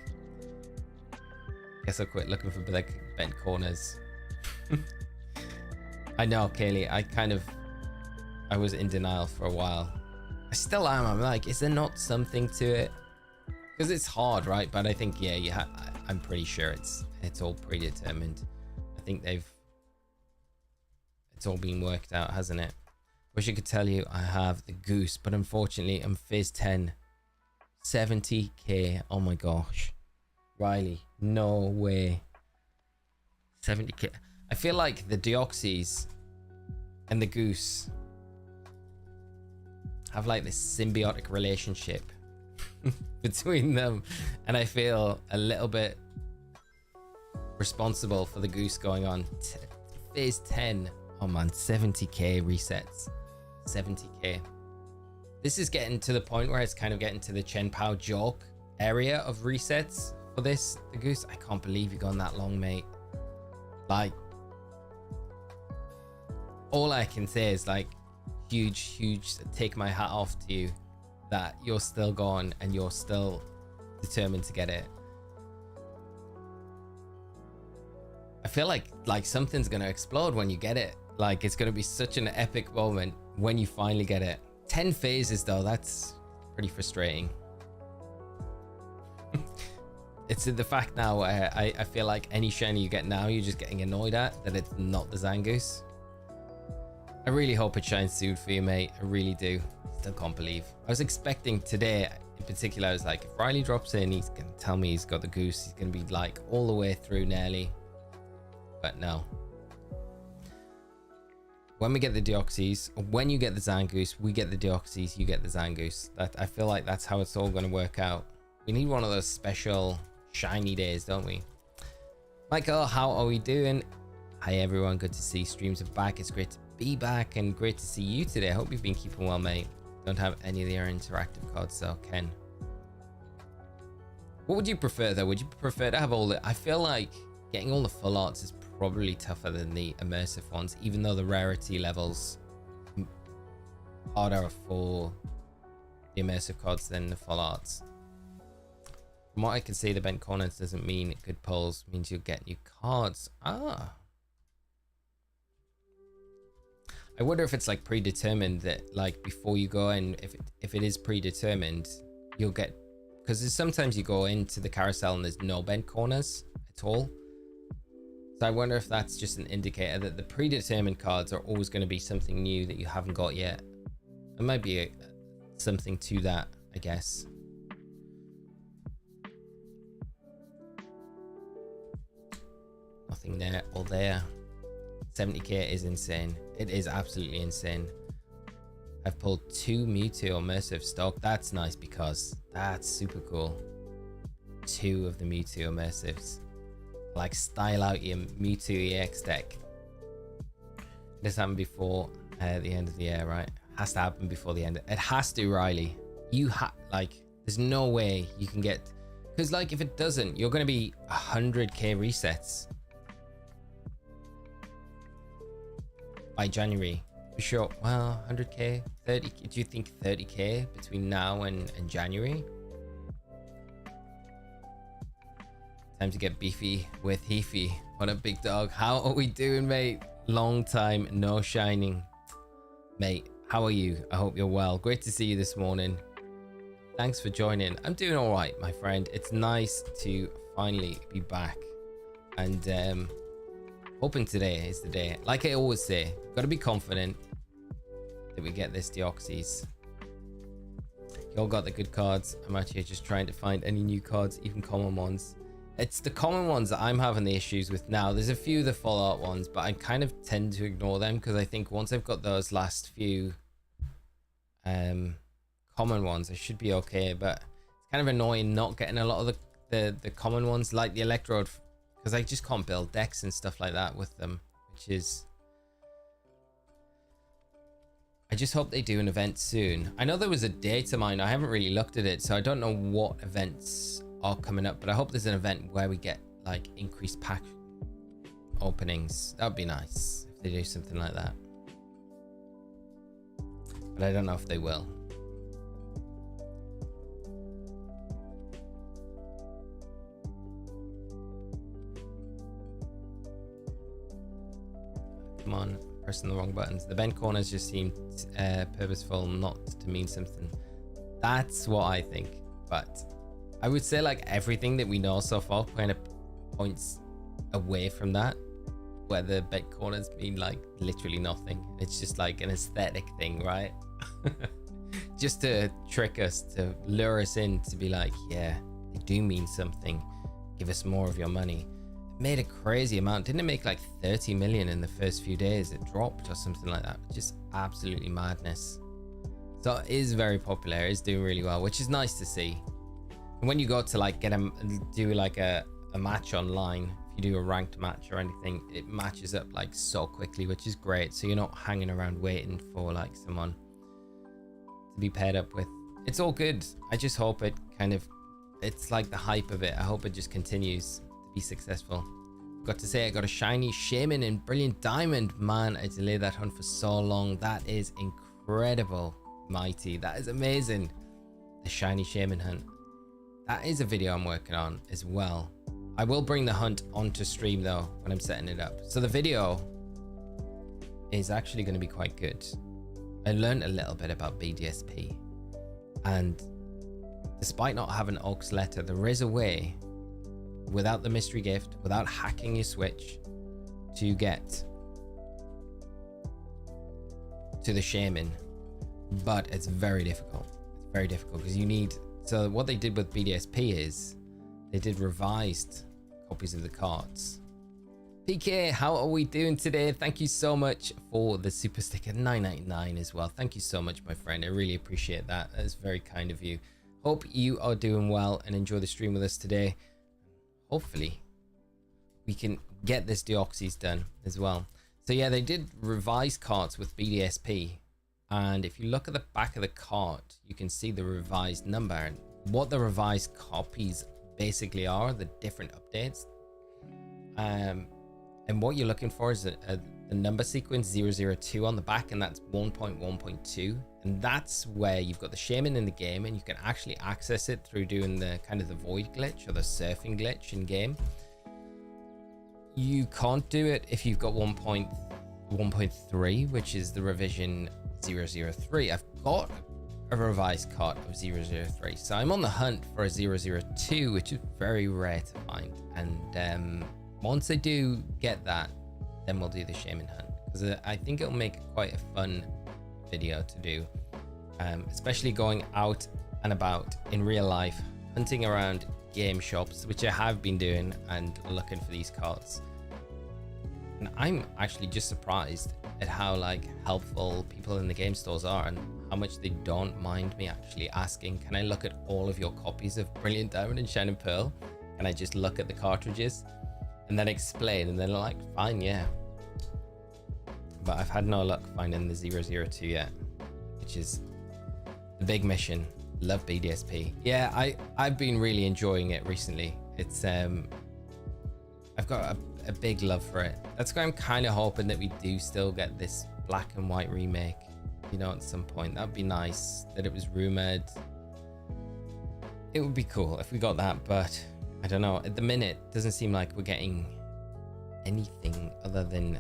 Guess I'll quit looking for bent corners. I know, Kaylee. I was in denial for a while. I still am. I'm like, is there not something to it? Because it's hard, right? But I think, yeah, I'm pretty sure it's all predetermined. I think it's all been worked out, hasn't it? Wish I could tell you I have the goose, but unfortunately I'm phase 10. 70k. Oh my gosh. Riley, no way. 70k. I feel like the Deoxys and the goose have like this symbiotic relationship between them, and I feel a little bit responsible for the goose going on. Phase 10. Oh man, 70k resets. 70k. This is getting to the point where it's kind of getting to the Chen Pao joke area of resets for this. The goose, I can't believe you've gone that long, mate. Like, all I can say is like, huge take my hat off to you that you're still gone and you're still determined to get it. I feel like something's gonna explode when you get it. Like, it's gonna be such an epic moment when you finally get it. 10 phases though, that's pretty frustrating. It's the fact now where I feel like any shiny you get now, you're just getting annoyed at that it's not the Zangoose. I really hope it shines soon for you, mate. I really do. Still can't believe. I was expecting today in particular, I was like, if Riley drops in, he's gonna tell me he's got the goose. He's gonna be like all the way through nearly. But no. When we get the Deoxys, when you get the Zangoose, we get the Deoxys, you get the Zangoose. I feel like that's how it's all going to work out. We need one of those special shiny days, don't we? Michael, how are we doing? Hi everyone, good to see streams are back. It's great to be back and great to see you today. I hope you've been keeping well, mate. Don't have any of the interactive cards, so Ken. What would you prefer though? Would you prefer to have all the... I feel like getting all the full arts is probably tougher than the immersive ones, even though the rarity levels harder for the immersive cards than the full arts. From what I can see, the bent corners doesn't mean good pulls, means you'll get new cards. Ah. I wonder if it's like predetermined that like before you go in, if it is predetermined, you'll get, because sometimes you go into the carousel and there's no bent corners at all. So I wonder if that's just an indicator that the predetermined cards are always going to be something new that you haven't got yet. There might be something to that, I guess. Nothing there or there. 70k is insane. It is absolutely insane. I've pulled 2 Mewtwo immersive stock. That's nice because that's super cool. 2 of the Mewtwo immersives. Like, style out your Mewtwo EX deck. This happened before the end of the year, right? Has to happen before the end. It has to, Riley. You like, there's no way you can get, because like if it doesn't, you're going to be 100k resets by January for sure. Well, 100k, 30. Do you think 30k between now and January? Time to get beefy with Heafy. What a big dog. How are we doing, mate? Long time no shining. Mate, how are you? I hope you're well. Great to see you this morning. Thanks for joining. I'm doing all right, my friend. It's nice to finally be back. And hoping today is the day. Like I always say, got to be confident that we get this Deoxys. You all got the good cards. I'm actually just trying to find any new cards, even common ones. It's the common ones that I'm having the issues with now. There's a few of the full art ones, but I kind of tend to ignore them because I think once I've got those last few common ones, I should be okay. But it's kind of annoying not getting a lot of the common ones like the Electrode, because I just can't build decks and stuff like that with them, which is... I just hope they do an event soon. I know there was a data mine. I haven't really looked at it, so I don't know what events are coming up, but I hope there's an event where we get like increased pack openings. That would be nice if they do something like that. but I don't know if they will. Come on, pressing the wrong buttons. The bent corners just seem purposeful, not to mean something. That's what I think. But I would say like everything that we know so far kind of points away from that, where the bent corners mean like literally nothing. It's just like an aesthetic thing, right? Just to trick us, to lure us in, to be like, yeah, they do mean something. Give us more of your money. Made a crazy amount. Didn't it make like 30 million in the first few days? It dropped or something like that. Just absolutely madness. So it is very popular. It's doing really well, which is nice to see. And when you go to like do like a match online, if you do a ranked match or anything, it matches up like so quickly, which is great. So you're not hanging around waiting for like someone to be paired up with. It's all good. I just hope it kind of, it's like the hype of it. I hope it just continues be successful. Got to say, I got a shiny shaman in brilliant diamond. Man, I delayed that hunt for so long. That is incredible, Mighty. That is amazing. The shiny shaman hunt. That is a video I'm working on as well. I will bring the hunt onto stream though when I'm setting it up. So the video is actually going to be quite good. I learned a little bit about BDSP, and despite not having Oak's letter, there is a way, without the mystery gift, without hacking your Switch, to get to the shaman, but it's very difficult. It's very difficult because you need, so what they did with BDSP is they did revised copies of the cards. PK, how are we doing today? Thank you so much for the super sticker 999 as well. Thank you so much, my friend. I really appreciate that. That is very kind of you. Hope you are doing well and enjoy the stream with us today. Hopefully we can get this Deoxys done as well. So yeah, they did revise cards with BDSP, and if you look at the back of the card, you can see the revised number, and what the revised copies basically are, the different updates. And what you're looking for is the number sequence 002 on the back, and that's 1.1.2, and that's where you've got the shaman in the game, and you can actually access it through doing the kind of the void glitch or the surfing glitch in game. You can't do it if you've got 1.1.3, which is the revision 003. I've got a revised card of 003, so I'm on the hunt for a 002, which is very rare to find. And once I do get that, then we'll do the shaman hunt, because I think it'll make quite a fun video to do, especially going out and about in real life, hunting around game shops, which I have been doing, and looking for these cards. And I'm actually just surprised at how like helpful people in the game stores are, and how much they don't mind me actually asking, can I look at all of your copies of Brilliant Diamond and Shining Pearl? Can I just look at the cartridges and then explain? And they're like, fine, yeah. But I've had no luck finding the 002 yet, which is the big mission. Love BDSP. Yeah, I've been really enjoying it recently. It's I've got a big love for it. That's why I'm kind of hoping that we do still get this black and white remake, you know, at some point. That'd be nice. That it was rumored. It would be cool if we got that, but I don't know. At the minute, it doesn't seem like we're getting anything other than,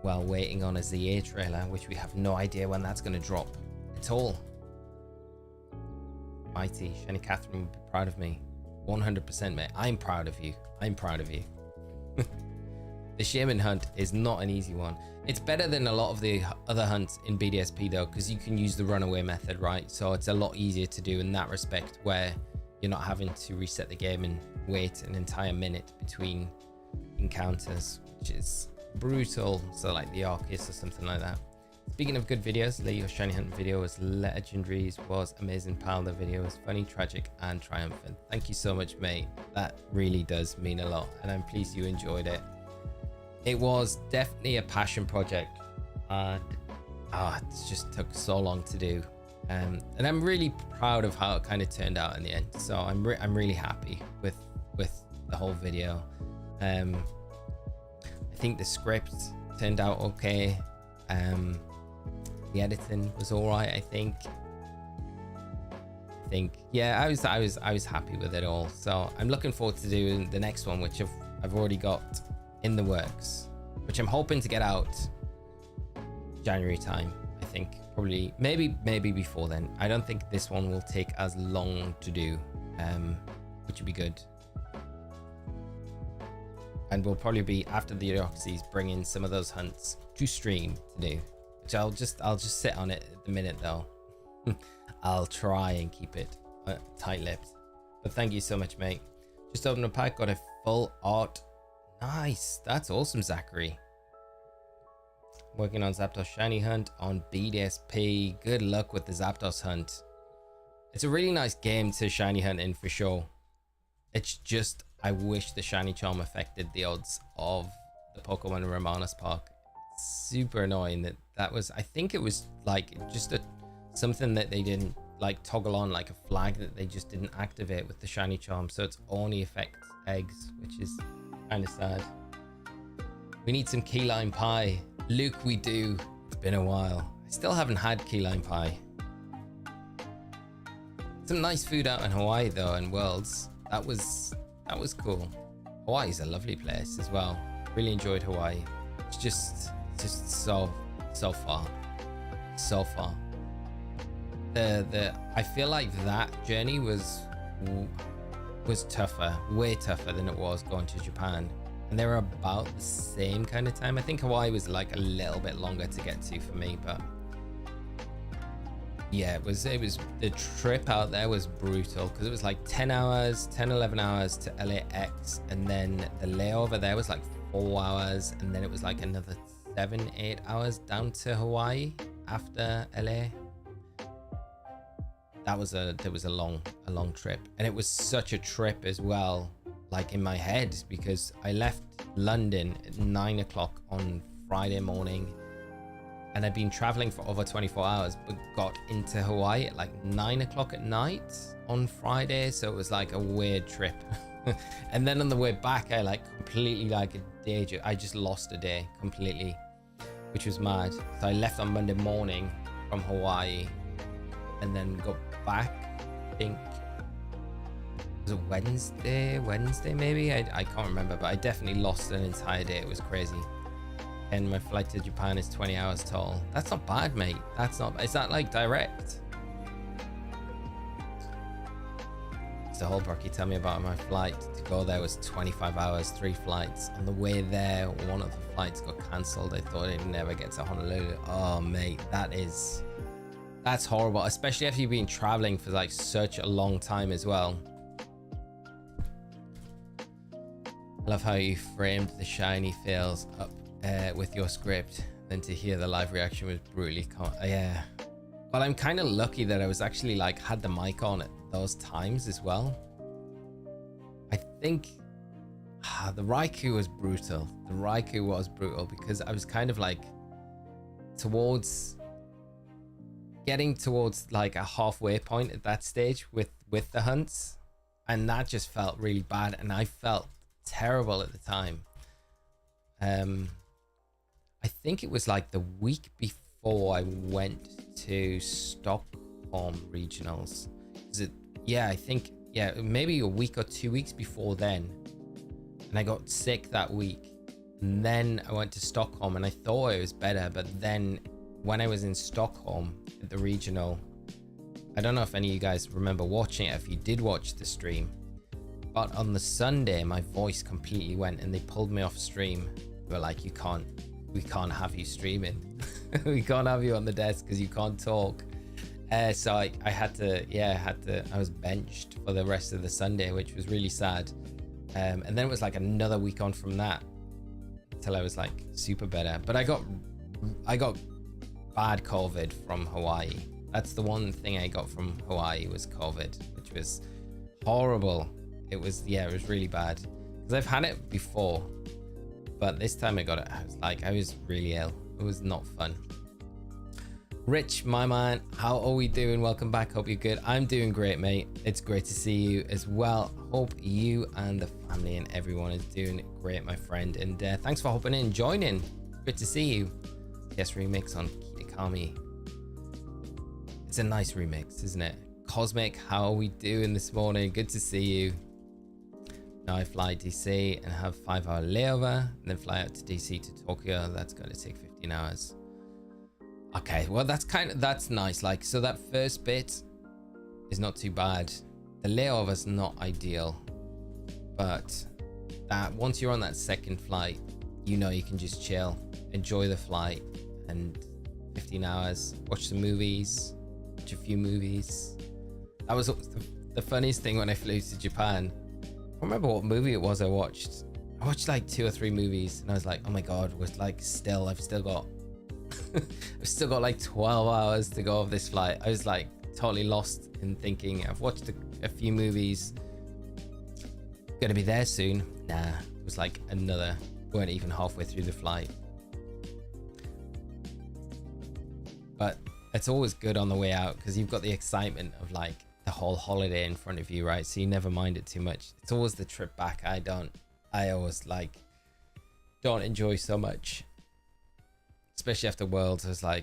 well, waiting on a ZA trailer, which we have no idea when that's going to drop at all. Mighty, Shani Catherine would be proud of me. 100%, mate. I'm proud of you. I'm proud of you. The shaman hunt is not an easy one. It's better than a lot of the other hunts in BDSP though, because you can use the runaway method, right? So it's a lot easier to do in that respect, where you're not having to reset the game and wait an entire minute between encounters, which is brutal. So like the Arceus or something like that. Speaking of good videos, Leo Shiny Hunt video was legendary, was amazing, pal. The video was funny, tragic, and triumphant. Thank you so much, mate. That really does mean a lot, and I'm pleased you enjoyed it. It was definitely a passion project, and it just took so long to do. And I'm really proud of how it kind of turned out in the end. So I'm really happy with the whole video. I think the script turned out okay. The editing was all right, I think. Yeah, I was happy with it all. So I'm looking forward to doing the next one, which I've already got in the works, which I'm hoping to get out January time. I think probably maybe before then. I don't think this one will take as long to do, which would be good. And we'll probably be, after the Deoxys, bringing some of those hunts to stream to do, which I'll just sit on it at the minute though. I'll try and keep it tight-lipped. But thank you so much, mate. Just opened a pack, got a full art. Nice, that's awesome, Zachary. Working on Zapdos shiny hunt on BDSP. Good luck with the Zapdos hunt. It's a really nice game to shiny hunt in for sure. It's just, I wish the shiny charm affected the odds of the Pokemon in Romana's Park. It's super annoying that was, I think it was like just something that they didn't like toggle on, like a flag that they just didn't activate with the shiny charm, so it's only affects eggs, which is kind of sad. We need some key lime pie. Luke, we do. It's been a while. I still haven't had key lime pie. Some nice food out in Hawaii though, and Worlds. That was cool. Hawaii's a lovely place as well. Really enjoyed Hawaii. It's just so far. So far. I feel like that journey was tougher, way tougher than it was going to Japan. And they were about the same kind of time. I think Hawaii was like a little bit longer to get to for me, but yeah, it was the trip out there was brutal because it was like 10 hours, 11 hours to LAX, and then the layover there was like 4 hours, and then it was like another 7-8 hours down to Hawaii after LA. That was a long trip, and it was such a trip as well, like in my head, because I left London at 9 o'clock on Friday morning, and I'd been traveling for over 24 hours, but got into Hawaii at like 9 o'clock at night on Friday, so it was like a weird trip. And then on the way back, I like completely like a day, I just lost a day completely, which was mad. So I left on Monday morning from Hawaii, and then got back, I think was it Wednesday maybe, I can't remember, but I definitely lost an entire day. It was crazy. And my flight to Japan is 20 hours tall. That's not bad, mate. That's not, is that like direct? So Holbrook, tell me about my flight to go there was 25 hours, 3 flights. On the way there, one of the flights got cancelled. I thought I'd never get to Honolulu. Oh mate, that's horrible, especially after you've been traveling for like such a long time as well. I love how you framed the shiny fails up with your script, then to hear the live reaction was brutally yeah. Well, I'm kind of lucky that I was actually like had the mic on at those times as well. I think the Raikou was brutal. The Raikou was brutal because I was kind of like getting towards like a halfway point at that stage with the hunts, and that just felt really bad, and I felt terrible at the time. I think it was like the week before I went to Stockholm regionals. I think maybe a week or 2 weeks before then, and I got sick that week, and then I went to Stockholm and I thought it was better, but then when I was in Stockholm at the regional, I don't know if any of you guys remember watching it, if you did watch the stream, but on the Sunday my voice completely went and they pulled me off stream. They were like, we can't have you streaming. We can't have you on the desk because you can't talk. So I was benched for the rest of the Sunday, which was really sad. And then it was like another week on from that until I was like super better. But I got bad COVID from Hawaii. That's the one thing I got from Hawaii was COVID, which was horrible. It was really bad because I've had it before, but this time I got it, I was really ill. It was not fun. Rich, my man, how are we doing? Welcome back. Hope you're good. I'm doing great, mate. It's great to see you as well. Hope you and the family and everyone is doing great, my friend. And thanks for hopping in and joining. Good to see you. Yes, remix on Kitakami. It's a nice remix, isn't it? Cosmic, how are we doing this morning? Good to see you. Now I fly DC and have 5-hour layover, and then fly out to DC to Tokyo. That's going to take 15 hours. Okay, well that's nice. Like, so that first bit is not too bad. The layover's not ideal, but that once you're on that second flight, you know you can just chill, enjoy the flight, and 15 hours, watch some movies, watch a few movies. That was the funniest thing when I flew to Japan. I don't remember what movie it was I watched. I watched like 2 or 3 movies, and I was like, oh my god, I've still got like 12 hours to go of this flight. I was like totally lost in thinking I've watched a few movies, gonna be there soon. Nah, it was like weren't even halfway through the flight. But it's always good on the way out because you've got the excitement of like the whole holiday in front of you, right? So you never mind it too much. It's always the trip back I always like don't enjoy so much, especially after Worlds. I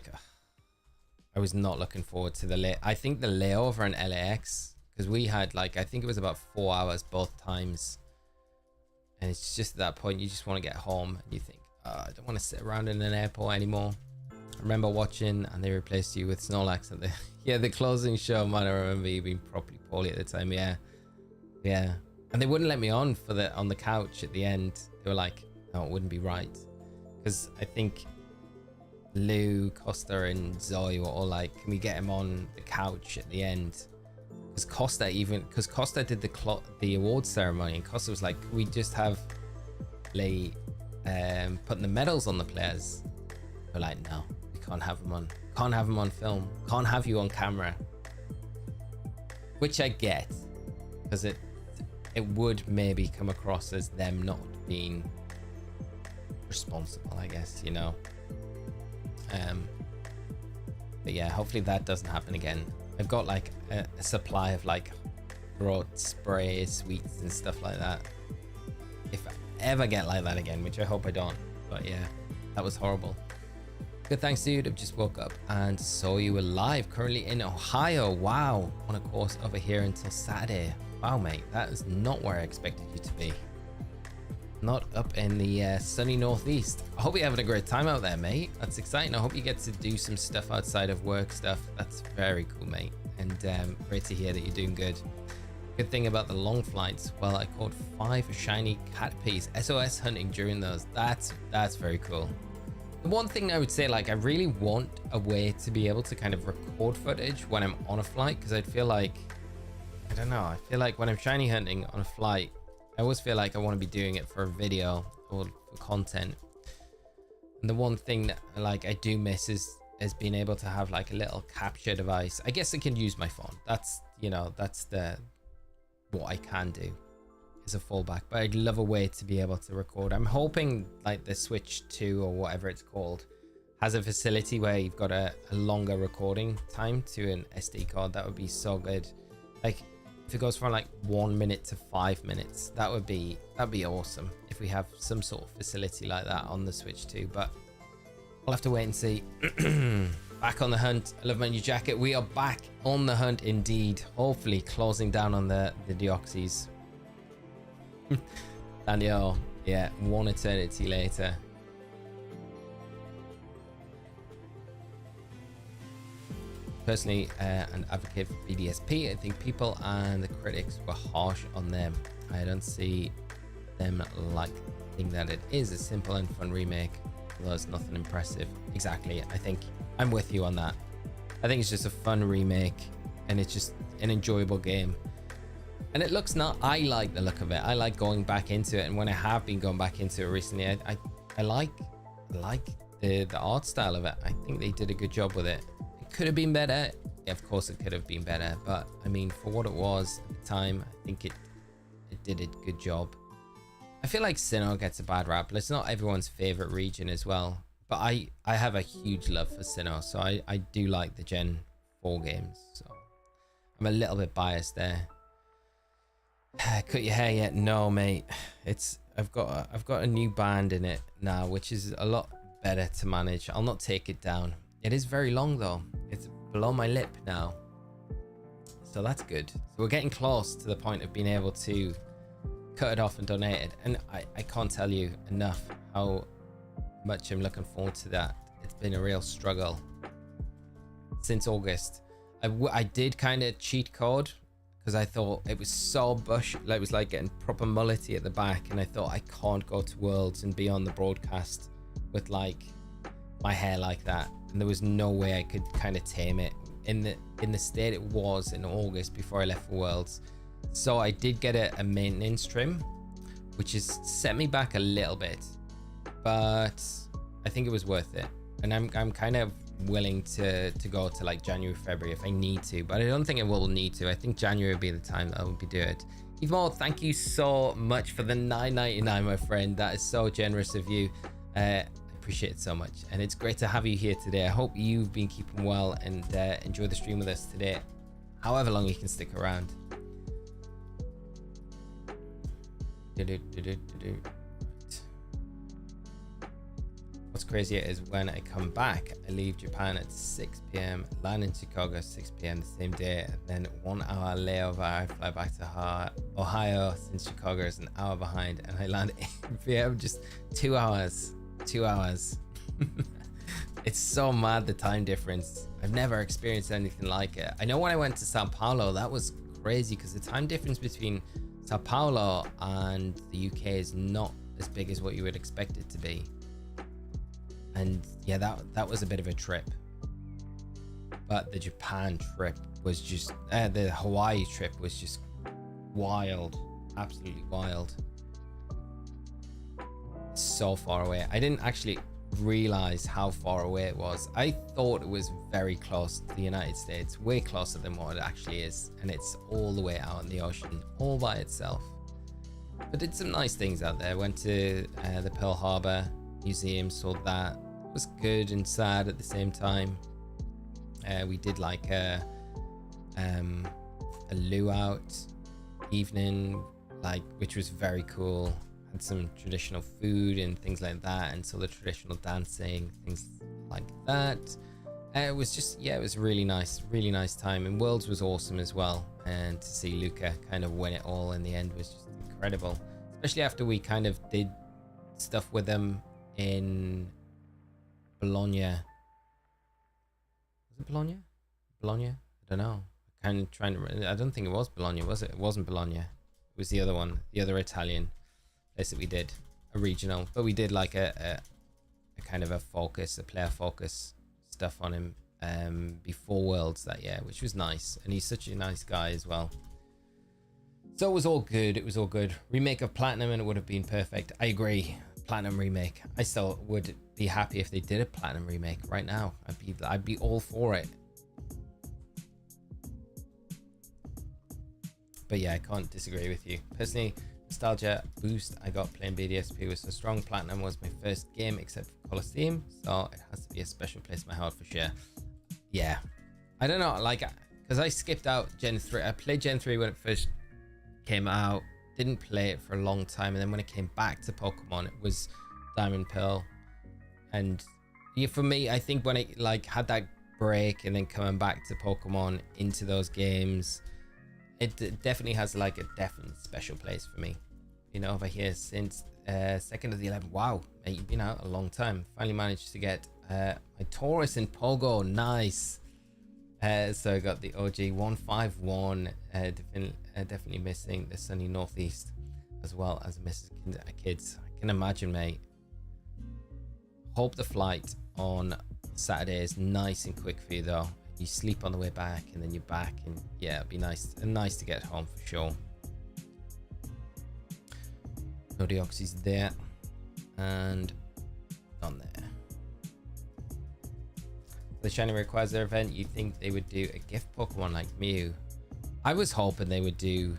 was not looking forward to I think the layover in LAX, because we had like, I think it was about 4 hours both times, and it's just at that point you just want to get home and you think, oh, I don't want to sit around in an airport anymore. I remember watching, and they replaced you with Snorlax at the closing show, man. I remember you being properly poorly at the time. Yeah, and they wouldn't let me on on the couch at the end. They were like, no, it wouldn't be right, because I think Lou, Costa, and Zoe were all like, can we get him on the couch at the end? Because Costa did the award ceremony, and Costa was like, can we just have Lee putting the medals on the players? They're like, no, we can't have them on film, can't have you on camera. Which I get, because it would maybe come across as them not being responsible, I guess, you know. But yeah, hopefully that doesn't happen again. I've got like a supply of like throat spray, sweets and stuff like that, if I ever get like that again, which I hope I don't. But yeah, that was horrible. Good, thanks dude. I've just woke up and saw you were live, currently in Ohio. Wow, on a course over here until Saturday. Wow mate, that is not where I expected you to be. Not up in the sunny northeast. I hope you're having a great time out there, mate. That's exciting. I hope you get to do some stuff outside of work stuff. That's very cool, mate. And great to hear that you're doing good. Good thing about the long flights, well, I caught 5 shiny Caterpies SOS hunting during those. That's very cool. The one thing I would say, like, I really want a way to be able to kind of record footage when I'm on a flight, because I'd feel like, I don't know, I feel like when I'm shiny hunting on a flight, I always feel like I want to be doing it for a video or for content. And the one thing that like I do miss is being able to have like a little capture device. I guess I can use my phone. That's, you know, that's what I can do as a fallback. But I'd love a way to be able to record. I'm hoping like the Switch 2 or whatever it's called has a facility where you've got a longer recording time to an SD card. That would be so good. Like, if it goes from like 1 minute to 5 minutes, that'd be awesome if we have some sort of facility like that on the Switch 2. But I'll have to wait and see. Back on the hunt. I love my new jacket. We are back on the hunt indeed. Hopefully closing down on the Deoxys. Daniel, yeah, 1 eternity later. Personally, an advocate for BDSP. I think people and the critics were harsh on them. I don't see them like the thing that it is, a simple and fun remake, although it's nothing impressive. Exactly, I think I'm with you on that. I think it's just a fun remake, and it's just an enjoyable game. And it looks I like the look of it. I like going back into it, and when I have been going back into it recently, I like the art style of it. I think they did a good job with it. Could have been better. Yeah, of course it could have been better, but I mean, for what it was at the time, I think it did a good job. I feel like Sinnoh gets a bad rap, but it's not everyone's favorite region as well. But I have a huge love for Sinnoh, so I do like the Gen 4 games. So I'm a little bit biased there. Cut your hair yet? No, mate. I've got a new band in it now, which is a lot better to manage. I'll not take it down. It is very long though. It's below my lip now. So that's good. So we're getting close to the point of being able to cut it off and donate it. And I can't tell you enough how much I'm looking forward to that. It's been a real struggle since August. I did kind of cheat code because I thought it was so bush, like it was like getting proper mullety at the back, and I thought I can't go to Worlds and be on the broadcast with like my hair like that, and there was no way I could kind of tame it in the state it was in August before I left for Worlds. So I did get a maintenance trim, which has set me back a little bit, but I think it was worth it, and I'm kind of willing to go to like January, February if I need to, but I don't think I will need to. I think January will be the time that I will be doing it. Evo, thank you so much for the $9.99, my friend. That is so generous of you. I appreciate it so much, and it's great to have you here today. I hope you've been keeping well and enjoy the stream with us today, however long you can stick around. What's crazier is when I come back, I leave Japan at 6 p.m, land in Chicago at 6 p.m. the same day, and then 1 hour layover, I fly back to Ohio since Chicago is an hour behind, and I land 8 p.m, just 2 hours. 2 hours. It's so mad, the time difference. I've never experienced anything like it. I know when I went to Sao Paulo, that was crazy because the time difference between Sao Paulo and the UK is not as big as what you would expect it to be. And yeah, that was a bit of a trip. But the Japan trip was just, the Hawaii trip was just wild, absolutely wild. So far away. I didn't actually realize how far away it was. I thought it was very close to the United States, way closer than what it actually is, and it's all the way out in the ocean all by itself. But did some nice things out there. Went to the Pearl Harbor Museum, saw that. It was good and sad at the same time. We did like a luau evening, like, which was very cool. Had some traditional food and things like that, and saw the traditional dancing, things like that. It was just, yeah, it was really nice time. And Worlds was awesome as well, and to see Luca kind of win it all in the end was just incredible, especially after we kind of did stuff with them in Bologna. Was it Bologna? I don't know. Kind of trying to, I don't think it was Bologna, was it? It wasn't Bologna. It was the other one, the other Italian place that we did, a regional. But we did like a kind of a player focus stuff on him before Worlds that year, which was nice. And he's such a nice guy as well. So it was all good. It was all good. Remake of Platinum, and it would have been perfect. I agree. Platinum remake. I still would be happy if they did a Platinum remake right now. I'd be all for it. But yeah, I can't disagree with you. Personally, nostalgia boost I got playing BDSP was so strong. Platinum was my first game except for Colosseum, so it has to be a special place in my heart for sure. Yeah, I don't know, like, because I skipped out Gen 3. I played Gen 3 when it first came out, didn't play it for a long time, and then when it came back to Pokemon, it was Diamond Pearl. And yeah, for me, I think when it like had that break and then coming back to Pokemon into those games, it definitely has like a definite special place for me. You know, over here since 2nd of the 11th. Wow, mate, you've been out a long time. Finally managed to get my Taurus in Pogo. Nice. So I got the OG 151. Definitely missing the sunny northeast, as well as Mrs. Kids. I can imagine, mate. Hope the flight on Saturday is nice and quick for you though. You sleep on the way back and then you're back, and yeah, it'd be nice to get home for sure. No Deoxys there, and on there. The Shiny Rayquaza event, you think they would do a gift Pokemon like Mew? I was hoping they would do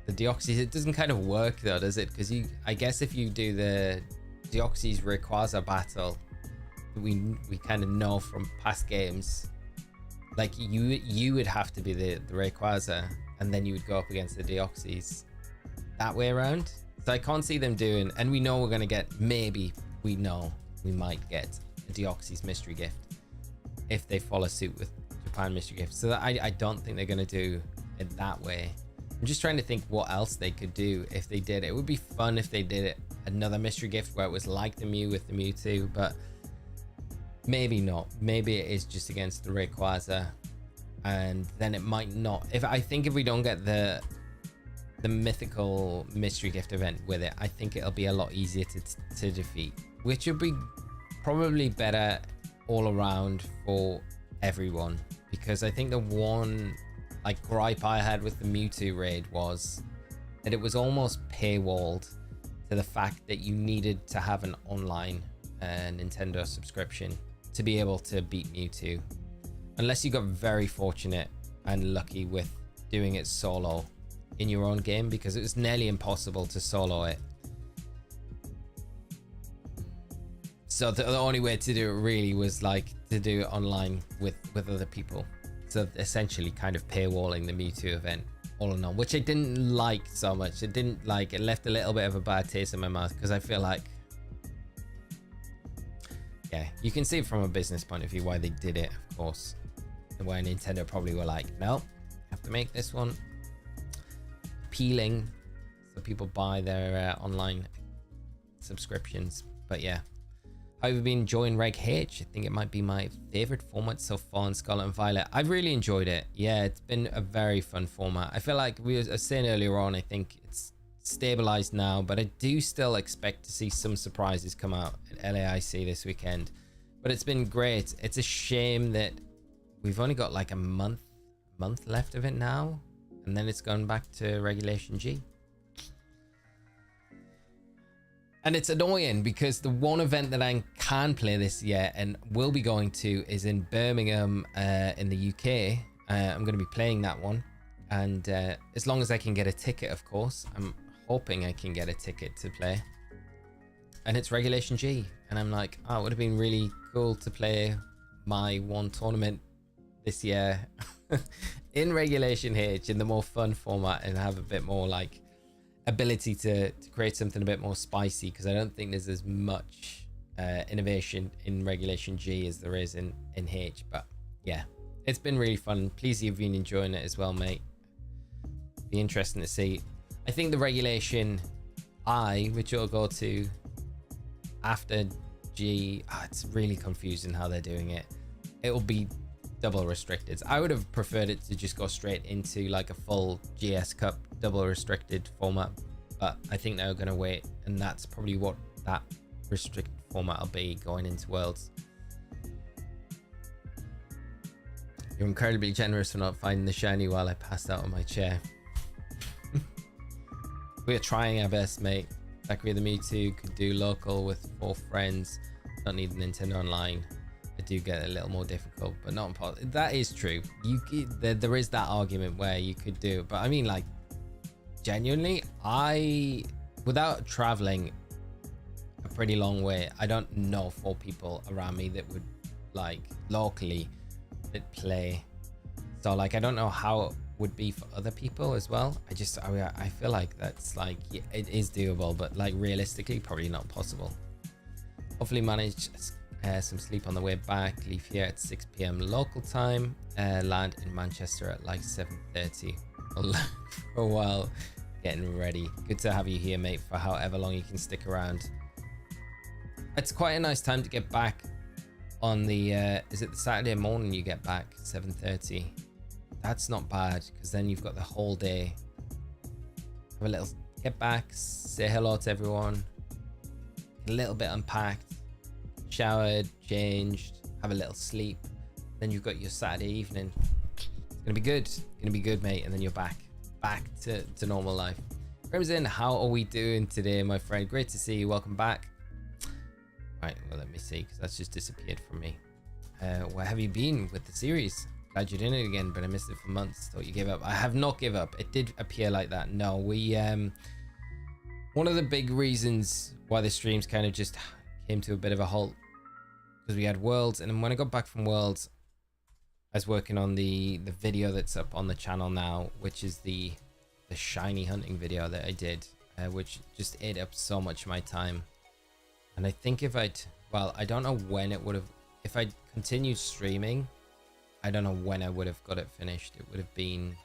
the Deoxys. It doesn't kind of work though, does it? Because I guess if you do the Deoxys Rayquaza battle, we kind of know from past games, like you would have to be the Rayquaza, and then you would go up against the Deoxys that way around. So I can't see them doing, and we know we're gonna get, maybe we know we might get a Deoxys mystery gift. if they follow suit with Japan mystery gifts. So I don't think they're going to do it that way. I'm just trying to think what else they could do if they did it. It would be fun if they did it another mystery gift where it was like the Mew with the Mewtwo, but maybe not. Maybe it is just against the Rayquaza, and then it might not. If we don't get the mythical mystery gift event with it, I think it'll be a lot easier to defeat, which would be probably better all around for everyone, because I think the one like gripe I had with the Mewtwo raid was that it was almost paywalled to the fact that you needed to have an online Nintendo subscription to be able to beat Mewtwo, unless you got very fortunate and lucky with doing it solo in your own game, because it was nearly impossible to solo it. So the only way to do it really was like to do it online with other people. So essentially kind of paywalling the Mewtwo event all in all, which I didn't like so much. It left a little bit of a bad taste in my mouth, because I feel like, yeah, you can see from a business point of view why they did it, of course, and why Nintendo probably were like, no, have to make this one appealing so people buy their online subscriptions. But yeah, how have you been enjoying Reg H? I think it might be my favorite format so far in Scarlet and Violet. I've really enjoyed it. Yeah, it's been a very fun format. I feel like we were saying earlier on, I think it's stabilized now, but I do still expect to see some surprises come out at LAIC this weekend. But it's been great. It's a shame that we've only got like a month left of it now, and then it's gone back to Regulation G. And it's annoying because the one event that I can play this year and will be going to is in Birmingham in the UK. I'm going to be playing that one. And as long as I can get a ticket, of course. I'm hoping I can get a ticket to play. And it's Regulation G. And I'm like, oh, it would have been really cool to play my one tournament this year in Regulation H in the more fun format and have a bit more like ability to create something a bit more spicy, because I don't think there's as much innovation in Regulation G as there is in H. But yeah, it's been really fun. Please, you've been enjoying it as well, mate. Be interesting to see. I think the Regulation I, which will go to after G, it's really confusing how they're doing it. It will be double restricted. I would have preferred it to just go straight into like a full GS Cup double restricted format, but I think they're going to wait, and that's probably what that restricted format will be going into Worlds. You're incredibly generous for not finding the shiny while I passed out on my chair. We're trying our best, mate. Zachary the Mewtwo could do local with 4 friends. Don't need Nintendo Online. I do get a little more difficult, but not impossible. That is true. There is that argument where you could do it, but I mean, like, genuinely, without traveling a pretty long way, I don't know 4 people around me that would like locally that play. So like, I don't know how it would be for other people as well. I feel like that's like, yeah, it is doable, but like realistically, probably not possible. Hopefully manage some sleep on the way back. Leave here at 6 p.m. local time. Land in Manchester at like 7:30. For a while, getting ready. Good to have you here, mate, for however long you can stick around. It's quite a nice time to get back on the is it the Saturday morning you get back, 7:30? That's not bad, because then you've got the whole day. Have a little get back, say hello to everyone, a little bit unpacked, showered, changed, have a little sleep, then you've got your Saturday evening. It's gonna be good. It's gonna be good, mate. And then you're back to normal life. Crimson, how are we doing today, my friend? Great to see you. Welcome back. Right, well, let me see, because that's just disappeared from me. Where have you been with the series? Glad you're doing it again, but I missed it for months. Thought you gave up. I have not given up. It did appear like that. No, we one of the big reasons why the streams kind of just came to a bit of a halt, because we had Worlds, and then when I got back from Worlds, I was working on the video that's up on the channel now, which is the shiny hunting video that I did, which just ate up so much of my time. And I think if I don't know when it would have, if I continued streaming, I don't know when I would have got it finished. It would have been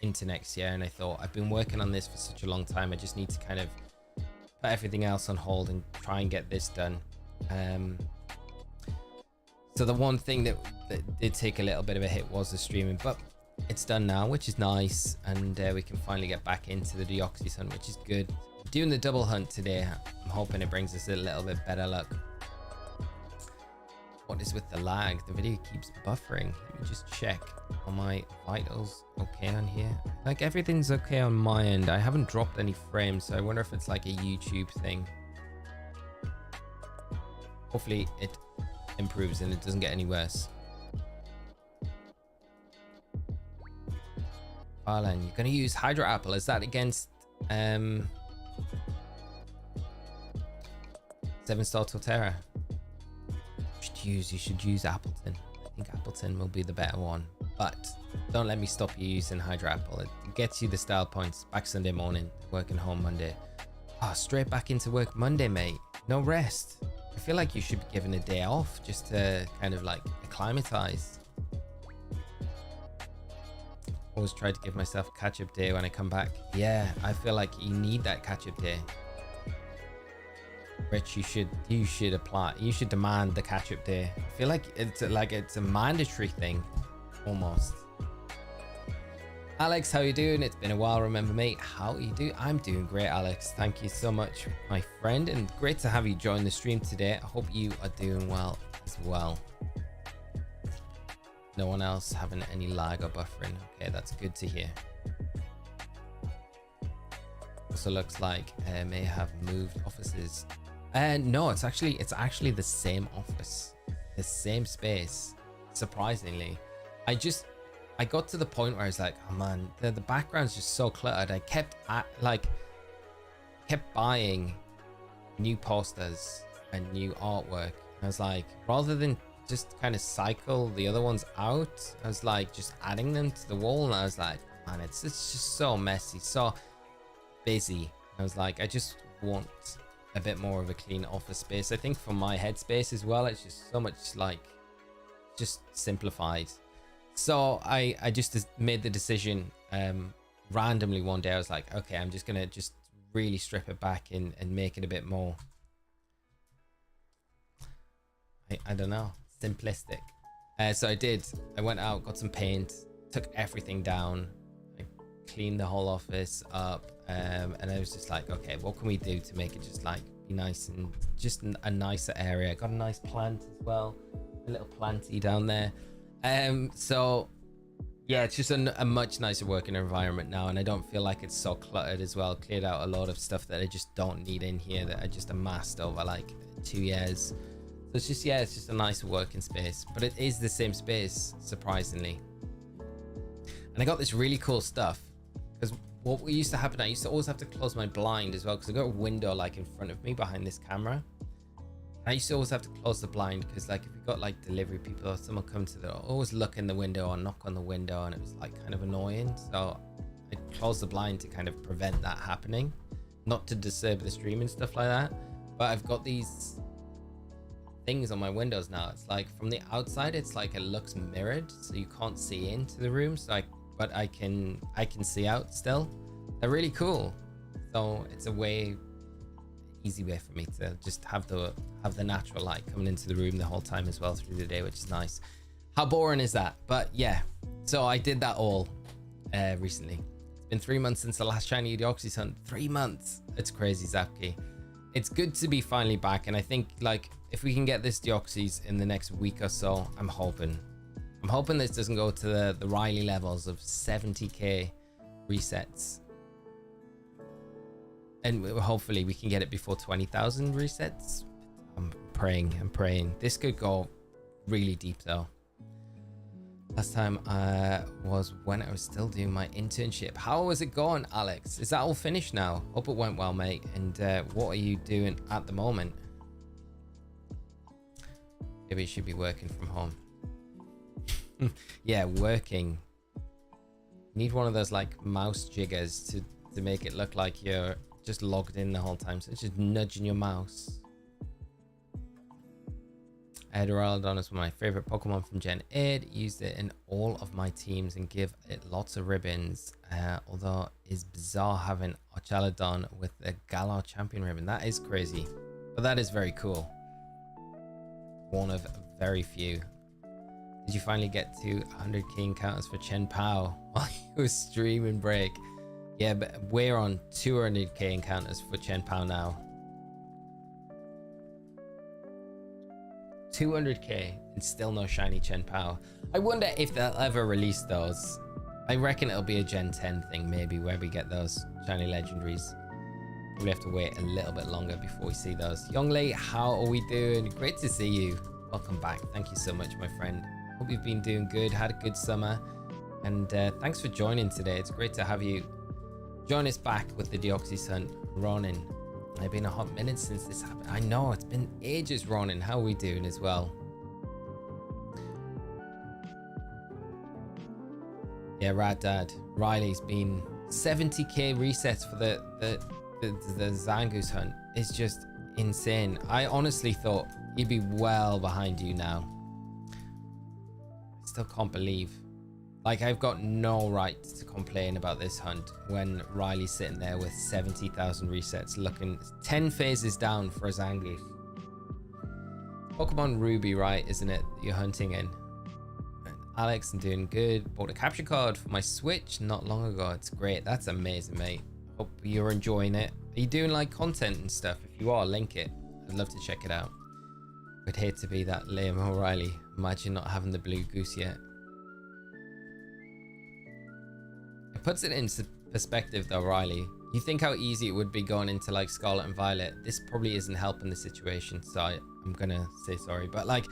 into next year, and I thought, I've been working on this for such a long time, I just need to kind of put everything else on hold and try and get this done. So the one thing that did take a little bit of a hit was the streaming, but it's done now, which is nice, and we can finally get back into the Deoxys hunt, which is good. Doing the double hunt today, I'm hoping it brings us a little bit better luck. What is with the lag? The video keeps buffering. Let me just check. Are my vitals okay on here? Like, everything's okay on my end. I haven't dropped any frames, so I wonder if it's like a YouTube thing. Hopefully it improves and it doesn't get any worse. Alan, you're gonna use Hydra Apple. Is that against 7-star Torterra? You should use Appleton. I think Appleton will be the better one, but don't let me stop you using Hydra Apple. It gets you the style points. Back Sunday morning, working home Monday. Oh, straight back into work Monday, mate. No rest. I feel like you should be given a day off just to kind of like acclimatize. Always try to give myself a catch-up day when I come back. Yeah, I feel like you need that catch-up day. Rich, you should apply. You should demand the catch-up day. I feel like it's a mandatory thing, almost. Alex, how you doing? It's been a while. Remember me? How you do? I'm doing great, Alex. Thank you so much, my friend, and great to have you join the stream today. I hope you are doing well as well. No one else having any lag or buffering. Okay, that's good to hear. Also looks like may have moved offices. No, it's actually the same office, the same space. Surprisingly, I got to the point where I was like, oh man, the background's just so cluttered. I kept buying new posters and new artwork. I was like, rather than just kind of cycle the other ones out, I was like just adding them to the wall, and I was like, man, it's just so messy, so busy. I was like, I just want a bit more of a clean office space. I think for my headspace as well, it's just so much like just simplified. So I just made the decision randomly one day. I was like, okay, I'm just gonna just really strip it back and make it a bit more, I don't know, simplistic. So I did. I went out, got some paint, took everything down, I cleaned the whole office up, and I was just like, okay, what can we do to make it just like be nice and just a nicer area. I got a nice plant as well, a little planty down there. So yeah, it's just a much nicer working environment now, and I don't feel like it's so cluttered as well. Cleared out a lot of stuff that I just don't need in here that I just amassed over like 2 years. So it's just, yeah, it's just a nicer working space, but it is the same space, surprisingly. And I got this really cool stuff, because what used to happen, I used to always have to close my blind as well, because I got a window like in front of me behind this camera. I used to always have to close the blind, because like if we got like delivery people or someone come to the door, always look in the window or knock on the window, and it was like kind of annoying. So I closed the blind to kind of prevent that happening, not to disturb the stream and stuff like that. But I've got these things on my windows now. It's like from the outside, it's like it looks mirrored, so you can't see into the room. So but I can see out still. They're really cool. So it's a easy way for me to just have the natural light coming into the room the whole time as well through the day, which is nice. How boring is that? But yeah, so I did that all recently. It's been 3 months since the last shiny Deoxys hunt. 3 months. It's crazy, Zapki. It's good to be finally back, and I think like if we can get this Deoxys in the next week or so, I'm hoping this doesn't go to the Riley levels of 70k resets, and hopefully we can get it before 20,000 resets. I'm praying. This could go really deep though. Last time was when I was still doing my internship. How was it going, Alex? Is that all finished now? Hope it went well, mate. And what are you doing at the moment? Maybe you should be working from home. Yeah, working. You need one of those like mouse jiggers to make it look like you're just logged in the whole time. So it's just nudging your mouse. Duraludon is one of my favorite Pokemon from Gen 8. Used it in all of my teams and give it lots of ribbons. Although it's bizarre having Ochaludon with the Galar champion ribbon. That is crazy. But that is very cool. One of very few. Did you finally get to 100k encounters for Chen Pao while you were streaming break? Yeah, but we're on 200k encounters for Chen Pao now. 200k and still no shiny Chen Pao. I wonder if they'll ever release those. I reckon it'll be a Gen 10 thing maybe, where we get those shiny legendaries. We have to wait a little bit longer before we see those. Younglei, how are we doing? Great to see you. Welcome back. Thank you so much, my friend. Hope you've been doing good, had a good summer, and thanks for joining today. It's great to have you join us back with the Deoxys hunt. Ronin, it's been a hot minute since this happened. I know, it's been ages. Ronin, how are we doing as well? Yeah, Rad Dad. Riley's been 70k resets for the Zangoose hunt. It's just insane. I honestly thought he'd be well behind you now. Still can't believe, like, I've got no right to complain about this hunt when Riley's sitting there with 70,000 resets, looking 10 phases down for a Zangoose. Pokemon Ruby, right, isn't it, that you're hunting in? Alex, I'm doing good. Bought a capture card for my Switch not long ago. It's great. That's amazing, mate. Hope you're enjoying it. Are you doing like content and stuff? If you are, link it. I'd love to check it out. I'd hate to be that Liam O'Reilly. Imagine not having the blue goose yet. It puts it into perspective though, Riley. You think how easy it would be going into like Scarlet and Violet. This probably isn't helping the situation, so I'm gonna say sorry. But like,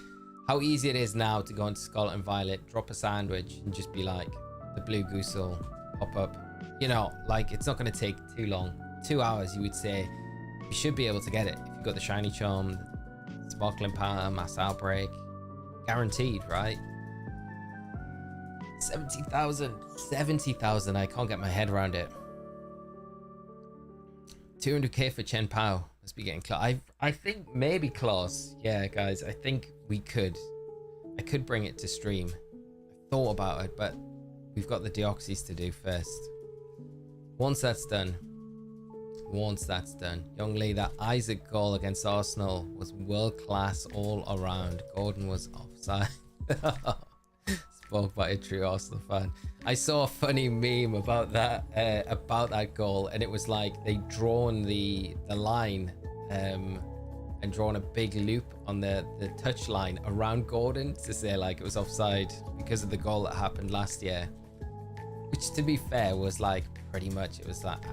how easy it is now to go into Scarlet and Violet, drop a sandwich, and just be like, the blue goose will pop up. You know, like, it's not gonna take too long. 2 hours, you would say. You should be able to get it. If you've got the Shiny Charm, Sparkling Power, Mass Outbreak. Guaranteed, right? 70,000. 70,000. I can't get my head around it. 200k for Chen Pao. Must be getting close. I think maybe close. Yeah, guys. I think we could. I could bring it to stream. I thought about it, but we've got the Deoxys to do first. Once that's done. Young Lee, that Isaac goal against Arsenal was world class all around. Gordon was offside. Spoke by a true Arsenal fan. I saw a funny meme about that goal, and it was like they drawn the line and drawn a big loop on the touch line around Gordon to say like it was offside because of the goal that happened last year. Which, to be fair, was like pretty much, it was like,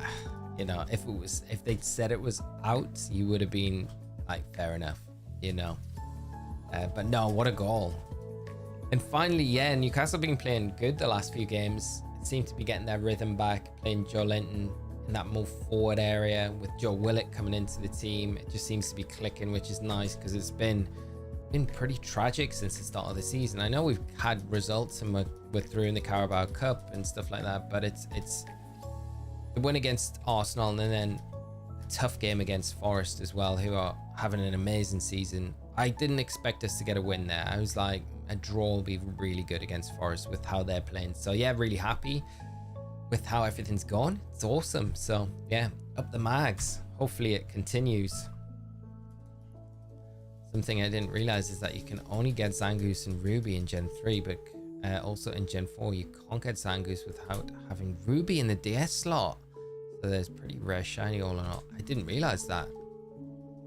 you know, if they'd said it was out, you would have been like, fair enough, you know. But no, what a goal. And finally, yeah, Newcastle been playing good the last few games. It seemed to be getting their rhythm back, playing Joe Linton in that more forward area with Joe Willett coming into the team. It just seems to be clicking, which is nice because it's been pretty tragic since the start of the season. I know we've had results and we're through in the Carabao Cup and stuff like that, but it's the win against Arsenal and then a tough game against Forest as well, who are having an amazing season. I didn't expect us to get a win there. I was like, a draw will be really good against Forest with how they're playing. So yeah, really happy with how everything's gone. It's awesome. So yeah, up the mags. Hopefully it continues. Something I didn't realize is that you can only get Zangoose and Ruby in Gen 3, but also in Gen 4 you can't get Zangoose without having Ruby in the DS slot. So there's pretty rare shiny all in all. I didn't realize that.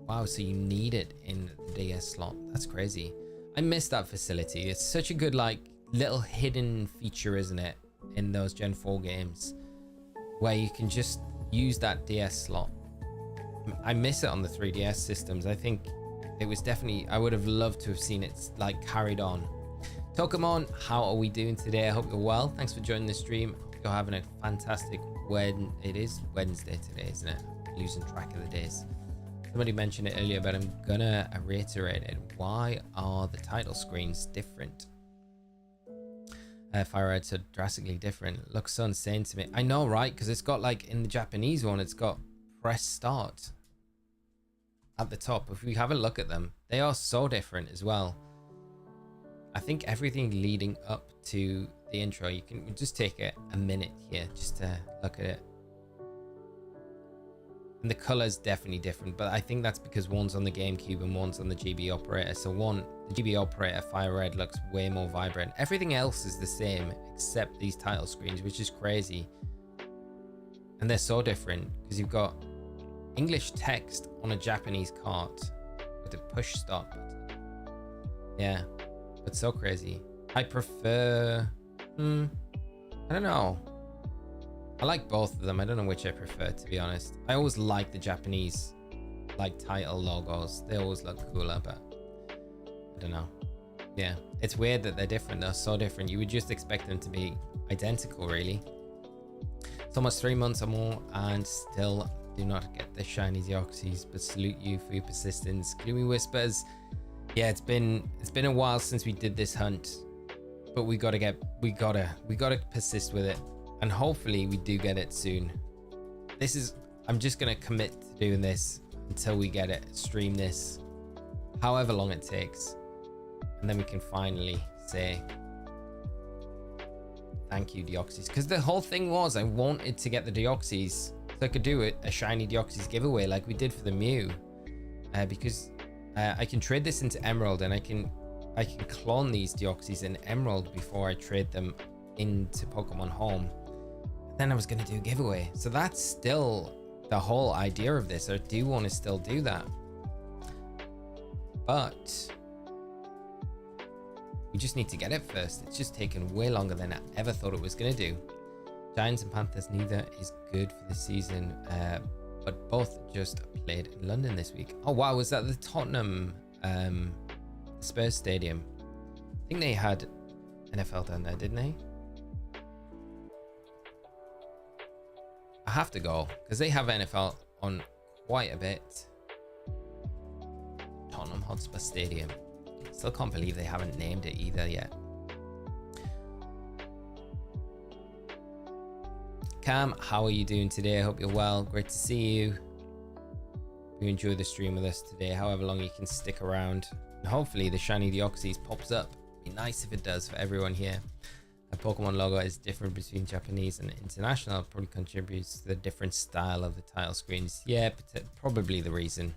Wow, so you need it in the DS slot. That's crazy. I miss that facility. It's such a good like little hidden feature, isn't it, in those Gen 4 games where you can just use that DS slot. I miss it on the 3DS systems. I think it was definitely, I would have loved to have seen it like carried on. Pokemon, how are we doing today? I hope you're well. Thanks for joining the stream. Hope you're having a fantastic it is Wednesday today, isn't it? Losing track of the days. Somebody mentioned it earlier, but I'm gonna reiterate it. Why are the title screens different? Fire Red's so drastically different. It looks so insane to me. I know, right? Because it's got like in the Japanese one, it's got press start at the top. If we have a look at them, they are so different as well. I think everything leading up to the intro, you can just take a minute here just to look at it. And the color's definitely different, but I think that's because one's on the GameCube and one's on the GB operator. So the GB operator Fire Red looks way more vibrant. Everything else is the same except these title screens, which is crazy. And they're so different because you've got English text on a Japanese cart with a push stop. Yeah, it's so crazy. I prefer, I don't know. I like both of them. I don't know which I prefer, to be honest. I always like the Japanese like title logos. They always look cooler, but I don't know. Yeah, it's weird that they're different. They're so different. You would just expect them to be identical, really. It's almost 3 months or more and still do not get the shiny Deoxys, but salute you for your persistence. Gloomy Whispers. Yeah, it's been a while since we did this hunt, but we gotta persist with it. And hopefully we do get it soon. I'm just gonna commit to doing this until we get it, stream this, however long it takes. And then we can finally say, thank you, Deoxys. Because the whole thing was I wanted to get the Deoxys so I could do a shiny Deoxys giveaway like we did for the Mew. Because I can trade this into Emerald and I can clone these Deoxys in Emerald before I trade them into Pokemon Home. Then I was going to do a giveaway. So that's still the whole idea of this. I do want to still do that. But we just need to get it first. It's just taken way longer than I ever thought it was going to do. Giants and Panthers, neither is good for the season. But both just played in London this week. Oh, wow. Was that the Tottenham Spurs Stadium? I think they had NFL down there, didn't they? I have to go because they have NFL on quite a bit. Tottenham Hotspur Stadium. Still can't believe they haven't named it either yet. Cam, how are you doing today? I hope you're well. Great to see you. You enjoy the stream with us today, however long you can stick around. And hopefully the shiny Deoxys pops up. It'd be nice if it does for everyone here. A Pokemon logo is different between Japanese and international. Probably contributes to the different style of the title screens. Yeah, probably the reason.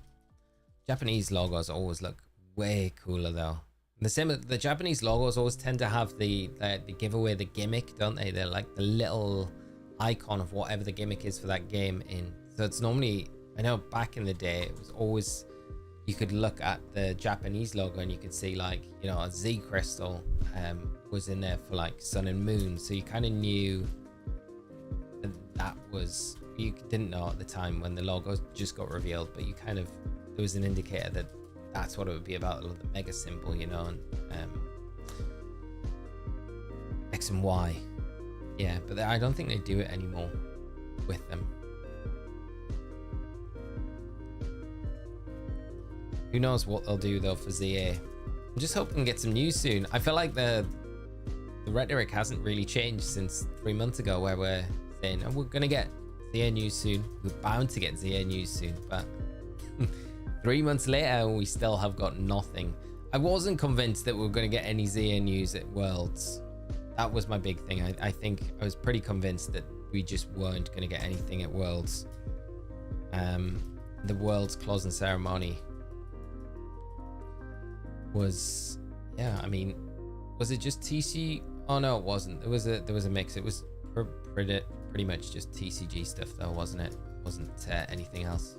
Japanese logos always look way cooler though. The same, the Japanese logos always tend to have the giveaway, the gimmick, don't they? They're like the little icon of whatever the gimmick is for that game in. So it's normally, I know back in the day, it was always, you could look at the Japanese logo and you could see like, you know, a Z crystal was in there for like Sun and Moon. So you kind of knew that was, you didn't know at the time when the logo just got revealed, but you kind of, there was an indicator that that's what it would be about, the mega symbol, you know, and X and Y. Yeah, but I don't think they do it anymore with them. Who knows what they'll do though for ZA. I'm just hoping to get some news soon. I feel like the rhetoric hasn't really changed since 3 months ago, where we're saying, oh, we're gonna get ZA news soon. We're bound to get ZA news soon, but 3 months later, we still have got nothing. I wasn't convinced that we were going to get any ZA news at Worlds. That was my big thing. I think I was pretty convinced that we just weren't going to get anything at Worlds. The Worlds closing ceremony was, yeah, I mean, was it just TC? Oh no, it wasn't. There was a mix. It was pretty much just TCG stuff though, wasn't it? Wasn't anything else.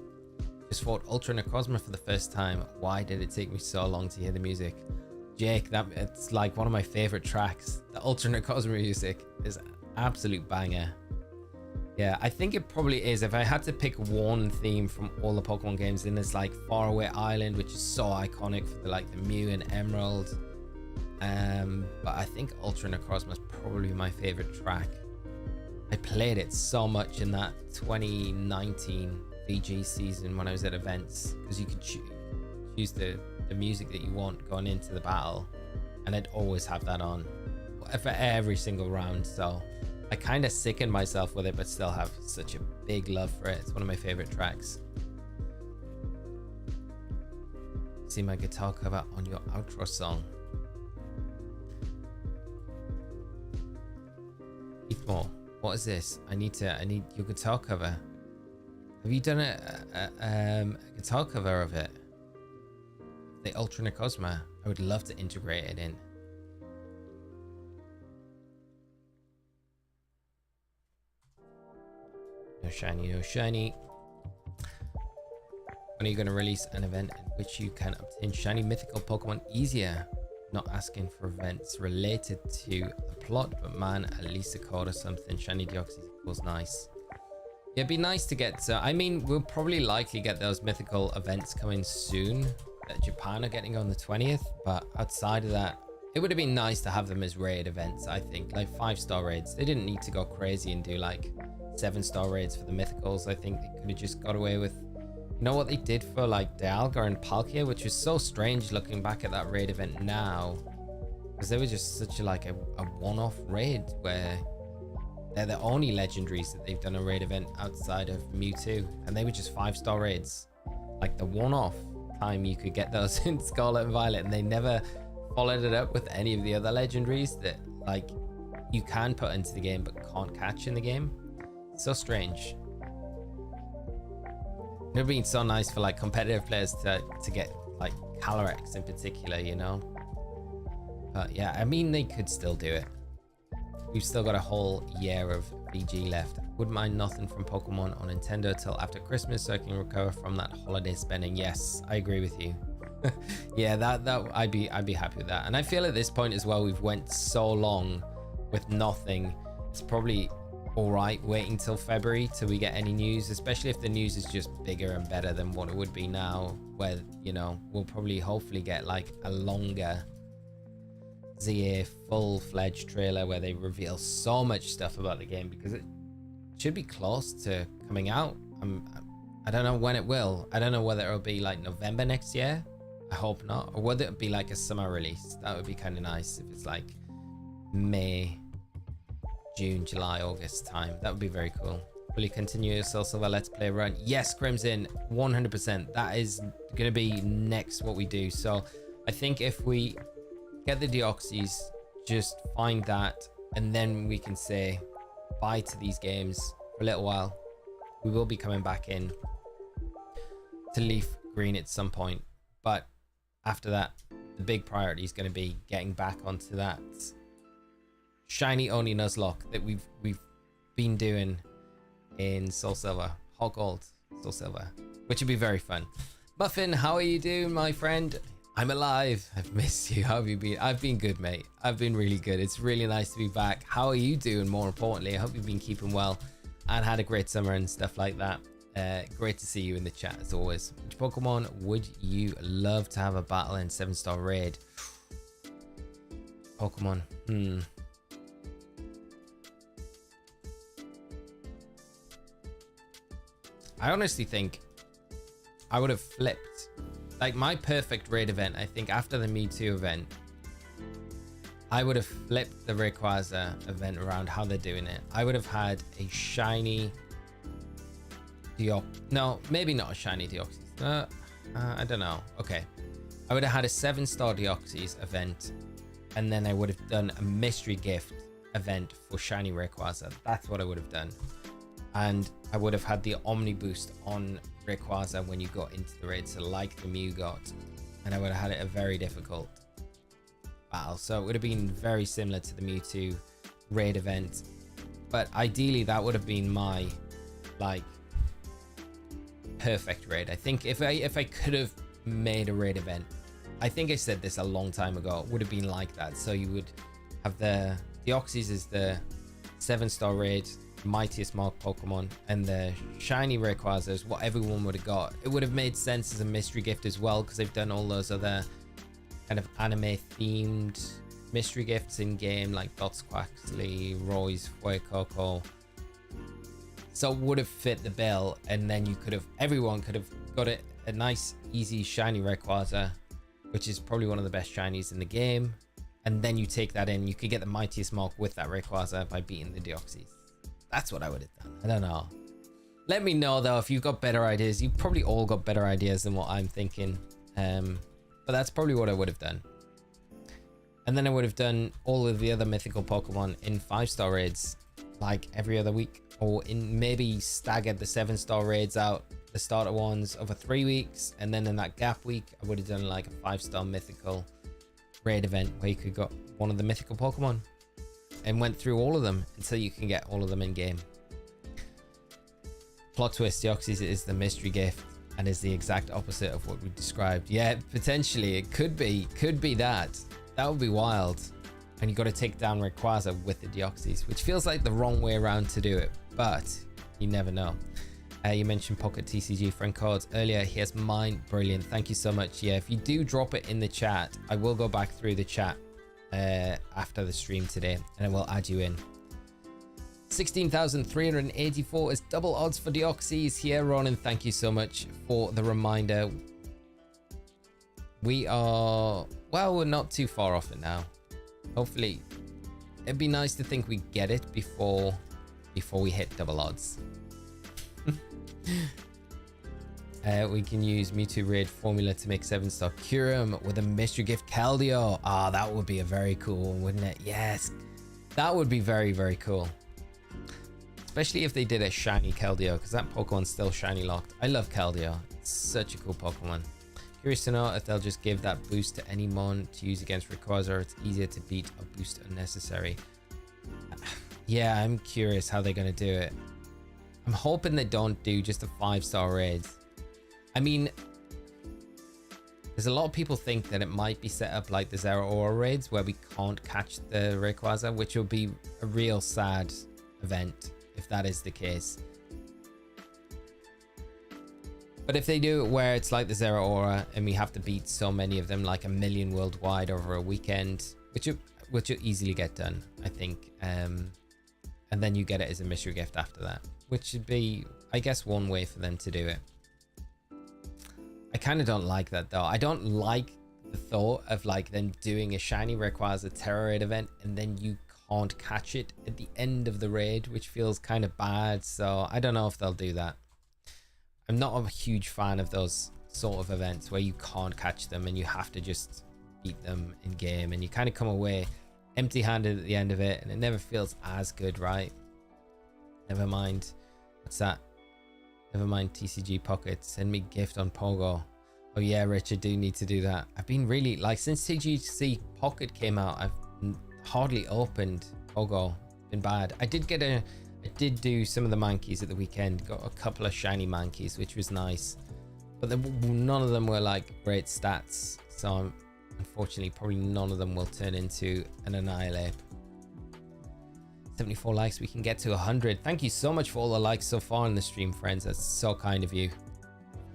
Just fought Ultra Necrozma for the first time. Why did it take me so long to hear the music? Jake, it's like one of my favorite tracks. The Ultra Necrozma music is absolute banger. Yeah, I think it probably is. If I had to pick one theme from all the Pokemon games, then there's like Faraway Island, which is so iconic for the Mew and Emerald. But I think Ultra Necrozma is probably my favorite track. I played it so much in that 2019 VG season when I was at events, because you could choose the music that you want going into the battle, and I'd always have that on for every single round. So I kind of sickened myself with it, but still have such a big love for it. It's one of my favorite tracks. See my guitar cover on your outro song. What is this? I need your guitar cover. Have you done a guitar cover of it? The Ultra Necrozma. I would love to integrate it in. No shiny, no shiny. When are you going to release an event in which you can obtain shiny mythical Pokemon easier? Not asking for events related to the plot, but man, at least a code or something. Shiny Deoxys was nice. Yeah, it'd be nice to get. I mean, we'll probably likely get those mythical events coming soon. That Japan are getting on the 20th, but outside of that, it would have been nice to have them as raid events. I think like 5-star raids. They didn't need to go crazy and do like 7-star raids for the mythicals. I think they could have just got away with, you know, what they did for like Dialga and Palkia, which was so strange looking back at that raid event now, because they were just such a one-off raid where they're the only legendaries that they've done a raid event outside of Mewtwo, and they were just 5-star raids. Like the one-off time you could get those in Scarlet and Violet, and they never followed it up with any of the other legendaries that like you can put into the game but can't catch in the game. It's so strange. It would have been so nice for like competitive players to get like Calyrex in particular, you know. But yeah, I mean, they could still do it. We've still got a whole year of VG left. Wouldn't mind nothing from Pokemon on Nintendo till after Christmas so I can recover from that holiday spending. Yes, I agree with you. Yeah, that I'd be happy with that. And I feel at this point as well, we've went so long with nothing. It's probably all right waiting till February till we get any news, especially if the news is just bigger and better than what it would be now, where, you know, we'll probably hopefully get like a longer ZA full-fledged trailer where they reveal so much stuff about the game, because it should be close to coming out. I don't know when it will. I don't know whether it'll be like November next year. I hope not. Or whether it be like a summer release. That would be kind of nice if it's like May, June, July, August time. That would be very cool. Will you continue your Soul Silver Let's Play run? Yes, Crimson, 100%. That is going to be next what we do. So I think if we get the Deoxys, just find that, and then we can say bye to these games for a little while. We will be coming back in to Leaf Green at some point, but after that, the big priority is going to be getting back onto that shiny only Nuzlocke that we've been doing in Soul Silver, Hot Gold, Soul Silver, which would be very fun. Muffin, how are you doing, my friend? I'm alive. I've missed you. How have you been? I've been good, mate. I've been really good. It's really nice to be back. How are you doing? More importantly, I hope you've been keeping well and had a great summer and stuff like that. Great to see you in the chat as always. Which Pokemon would you love to have a battle in 7-star raid? Pokemon. I honestly think I would have flipped. Like my perfect raid event, I think after the Mewtwo event, I would have flipped the Rayquaza event around how they're doing it. I would have had a shiny no, maybe not a shiny Deoxys. I don't know. Okay. I would have had a 7-star Deoxys event, and then I would have done a mystery gift event for shiny Rayquaza. That's what I would have done. And I would have had the Omni boost on Rayquaza when you got into the raid, so like the Mew got, and I would have had it a very difficult battle. So it would have been very similar to the Mewtwo raid event, but ideally that would have been my like perfect raid. I think if I could have made a raid event, I think I said this a long time ago, it would have been like that. So you would have the Deoxys as the 7-star raid, mightiest mark Pokemon, and the shiny Rayquaza is what everyone would have got. It would have made sense as a mystery gift as well, because they've done all those other kind of anime themed mystery gifts in game, like Dots Quaxley, Roy's Fuecoco. So it would have fit the bill, and then you could have, everyone could have got it a nice easy shiny Rayquaza, which is probably one of the best shinies in the game, and then you take that in, you could get the mightiest mark with that Rayquaza by beating the Deoxys. That's what I would have done. I don't know. Let me know though if you've got better ideas. You've probably all got better ideas than what I'm thinking. But that's probably what I would have done. And then I would have done all of the other mythical Pokemon in 5-star raids. like every other week, or in maybe staggered the 7-star raids out, the starter ones, over 3 weeks, and then in that gap week I would have done like a 5-star mythical raid event where you could got one of the mythical Pokemon and went through all of them until you can get all of them in game. Plot twist, Deoxys is the mystery gift and is the exact opposite of what we described. Yeah, potentially it could be that would be wild. And you got to take down Rayquaza with the Deoxys, which feels like the wrong way around to do it, but you never know. You mentioned Pocket TCG friend codes earlier. Here's mine. Brilliant. Thank you so much. Yeah, if you do drop it in the chat, I will go back through the chat after the stream today, and I will add you in. 16,384 is double odds for Deoxys here. Ronan, thank you so much for the reminder. We are, well, we're not too far off it now. Hopefully, it'd be nice to think we get it before we hit double odds. We can use Mewtwo Raid formula to make 7-star Kyurem with a mystery gift Keldeo. Ah, that would be a very cool one, wouldn't it? Yes, that would be very, very cool. Especially if they did a shiny Keldeo, because that Pokemon's still shiny locked. I love Keldeo. It's such a cool Pokemon. Curious to know if they'll just give that boost to any mon to use against Rayquaza, or it's easier to beat or boost unnecessary. Yeah, I'm curious how they're going to do it. I'm hoping they don't do just a 5-star raids. I mean, there's a lot of people think that it might be set up like the Zero Aura raids where we can't catch the Rayquaza, which will be a real sad event if that is the case. But if they do it where it's like the Zero Aura and we have to beat so many of them, like 1 million worldwide over a weekend, which will easily get done, I think. And then you get it as a mystery gift after that, which should be, I guess, one way for them to do it. I kind of don't like that though. I don't like the thought of like them doing a shiny Rayquaza Terra Raid event and then you can't catch it at the end of the raid, which feels kind of bad. So I don't know if they'll do that. I'm not a huge fan of those sort of events where you can't catch them and you have to just beat them in game and you kind of come away empty-handed at the end of it and it never feels as good, right? Never mind. What's that? Never mind TCG Pocket. Send me gift on Pogo. Oh yeah, Rich, I do need to do that. I've been really, like, since TCG Pocket came out, I've hardly opened Pogo. Been bad. I did do some of the Mankeys at the weekend. Got a couple of shiny Mankeys, which was nice. But none of them were like great stats. So unfortunately, probably none of them will turn into an Annihilate. 74 likes, we can get to 100. Thank you so much for all the likes so far in the stream, friends. That's so kind of you.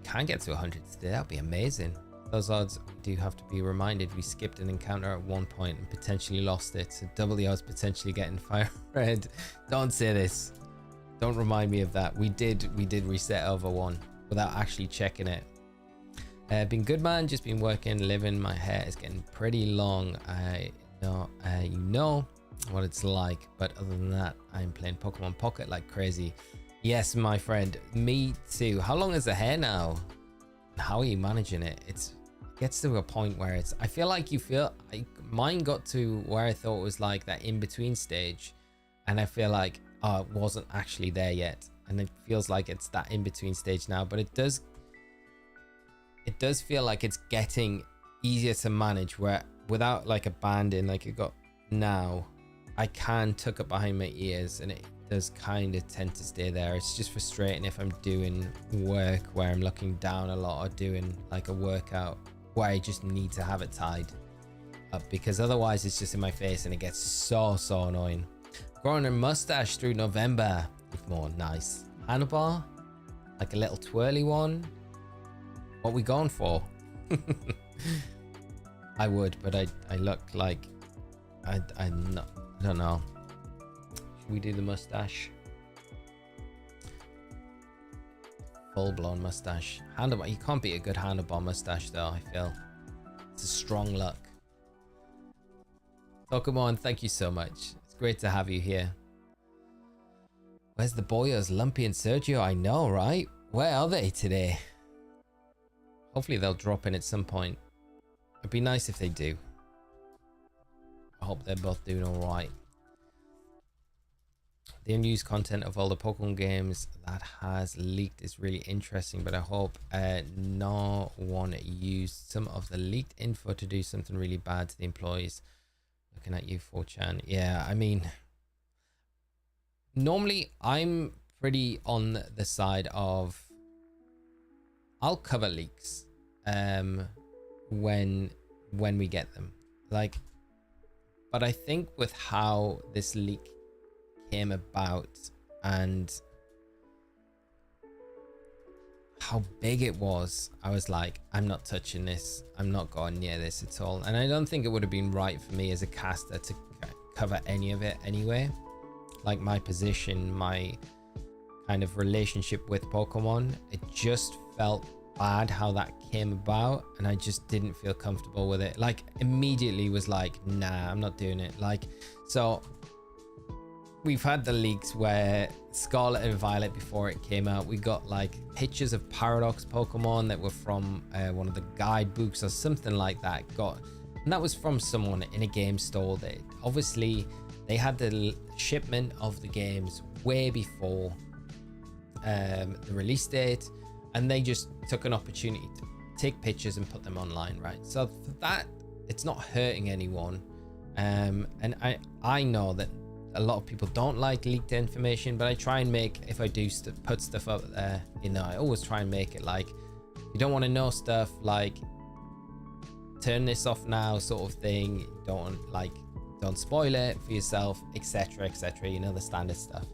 Can get to 100 today, that'd be amazing. Those odds, we do have to be reminded we skipped an encounter at one point and potentially lost it. So double the odds potentially getting fire red. Don't say this. Don't remind me of that. We did reset over one without actually checking it. Been good, man. Just been working, living. My hair is getting pretty long. I know, you know what it's like, but other than that, I'm playing Pokemon Pocket like crazy. Yes, my friend, me too. How long is the hair now? How are you managing it? It gets to a point where it's, I feel like mine got to where I thought it was like that in between stage, and I feel like it wasn't actually there yet, and it feels like it's that in between stage now. But it does feel like it's getting easier to manage, where without like a band in like it got now, I can tuck it behind my ears and it does kind of tend to stay there. It's just frustrating if I'm doing work where I'm looking down a lot, or doing like a workout where I just need to have it tied up, because otherwise it's just in my face and it gets so annoying. Growing a mustache through November. More nice. Handlebar? Like a little twirly one? What we going for? I would, but I look like I don't know. Should we do the mustache? Full-blown mustache. Handlebar. You can't beat a good handlebar mustache though, I feel. It's a strong look. Pokemon, thank you so much. It's great to have you here. Where's the boyos? Lumpy and Sergio? I know, right? Where are they today? Hopefully they'll drop in at some point. It'd be nice if they do. I hope they're both doing all right. The unused content of all the Pokemon games that has leaked is really interesting, but I hope no one used some of the leaked info to do something really bad to the employees. Looking at you, 4chan. Yeah, I mean, normally I'm pretty on the side of I'll cover leaks when we get them. Like, but I think with how this leak came about and how big it was, I was like, I'm not touching this. I'm not going near this at all. And I don't think it would have been right for me as a caster to cover any of it anyway. Like my position, my kind of relationship with Pokemon, it just felt bad how that came about, and I just didn't feel comfortable with it. Like immediately was like, nah, I'm not doing it. Like, so we've had the leaks where Scarlet and Violet, before it came out, we got like pictures of Paradox Pokemon that were from one of the guidebooks or something like that. And that was from someone in a game store. That obviously they had the shipment of the games way before the release date, and they just took an opportunity to take pictures and put them online, right? So for that, it's not hurting anyone. And I know that a lot of people don't like leaked information, but I try and make, if I do put stuff up there, you know, I always try and make it like, you don't want to know stuff, like turn this off now sort of thing. Don't spoil it for yourself, etc, etc, you know, the standard stuff.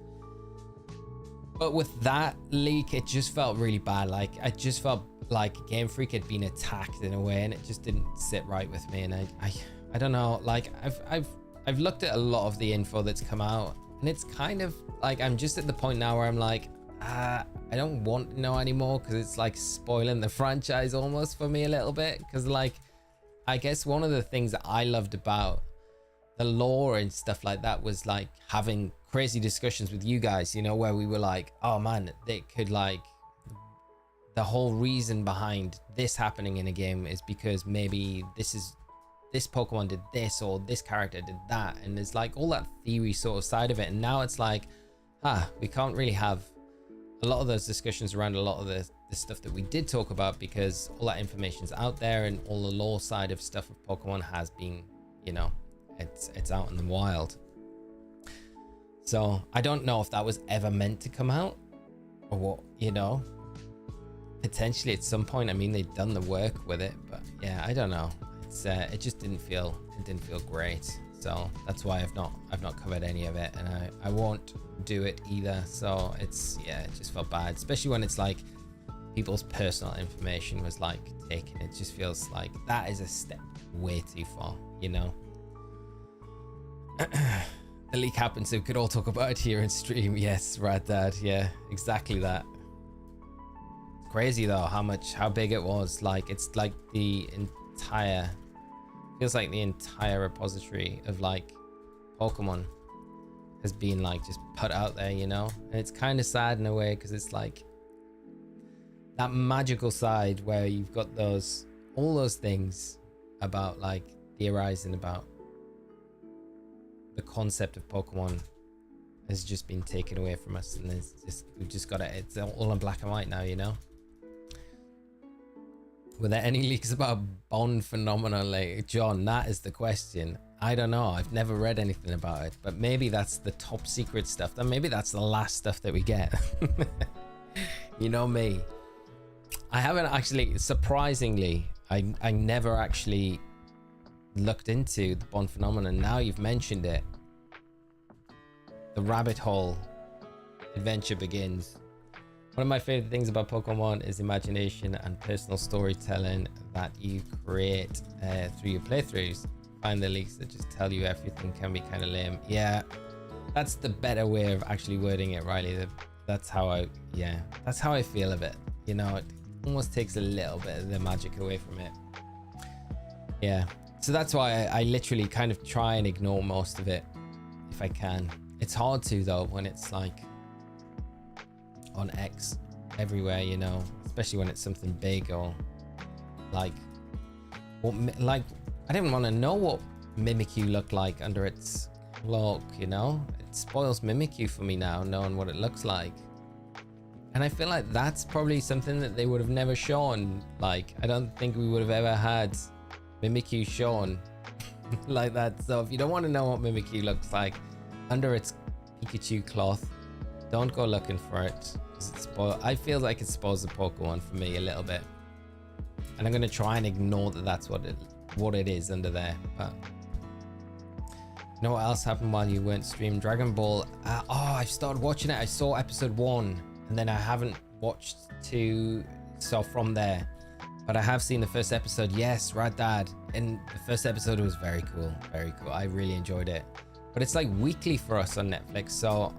But with that leak, it just felt really bad. Like I just felt like Game Freak had been attacked in a way, and it just didn't sit right with me. And I don't know, like I've looked at a lot of the info that's come out, and it's kind of like I'm just at the point now where I'm like, I don't want to know anymore, because it's like spoiling the franchise almost for me a little bit. Because like, I guess one of the things that I loved about the lore and stuff like that was like having crazy discussions with you guys, you know, where we were like, oh man, they could like, the whole reason behind this happening in a game is because maybe this Pokemon did this, or this character did that, and there's like all that theory sort of side of it. And now it's like, we can't really have a lot of those discussions around a lot of the stuff that we did talk about, because all that information's out there, and all the lore side of stuff of Pokemon has been, you know, it's out in the wild. So I don't know if that was ever meant to come out, or what, you know, potentially at some point. I mean, they've done the work with it, but yeah, I don't know. It just didn't feel great. So that's why I've not covered any of it, and I won't do it either. So it's, yeah, it just felt bad, especially when it's like people's personal information was like taken. It just feels like that is a step way too far, you know. The leak happened so we could all talk about it here in stream. Yes, Rad Dad. Yeah, exactly that. It's crazy though how big it was. Like it's like the entire, feels like the entire repository of like Pokemon has been like just put out there, you know. And it's kind of sad in a way, because it's like that magical side where you've got all those things about like theorizing about the concept of Pokemon has just been taken away from us, and we've just got it. It's all in black and white now, you know. Were there any leaks about Bond phenomenon, like John? That is the question. I don't know. I've never read anything about it, but maybe that's the top secret stuff. Then maybe that's the last stuff that we get. You know me. I haven't actually, surprisingly, I never actually looked into the Bond phenomenon. Now you've mentioned it, the rabbit hole adventure begins. One of my favorite things about Pokemon is imagination and personal storytelling that you create through your playthroughs. Find the leaks that just tell you everything can be kind of lame. Yeah, that's the better way of actually wording it, Riley. That's how I feel of it. You know, it almost takes a little bit of the magic away from it. Yeah. So that's why I literally kind of try and ignore most of it if I can. It's hard to though when it's like on X everywhere, you know, especially when it's something big, or like I didn't want to know what Mimikyu looked like under its look, you know, it spoils Mimikyu for me now, knowing what it looks like. And I feel like that's probably something that they would have never shown. Like, I don't think we would have ever had Mimikyu shown like that. So if you don't want to know what Mimikyu looks like under its Pikachu cloth, don't go looking for it. I feel like it spoils the Pokemon for me a little bit. And I'm going to try and ignore that that's what it is under there. But you know what else happened while you weren't streaming? Dragon Ball. I started watching it. I saw episode 1 and then I haven't watched 2. So from there, but I have seen the first episode. Yes, Rad Dad. And the first episode was very cool. Very cool. I really enjoyed it. But it's like weekly for us on Netflix. So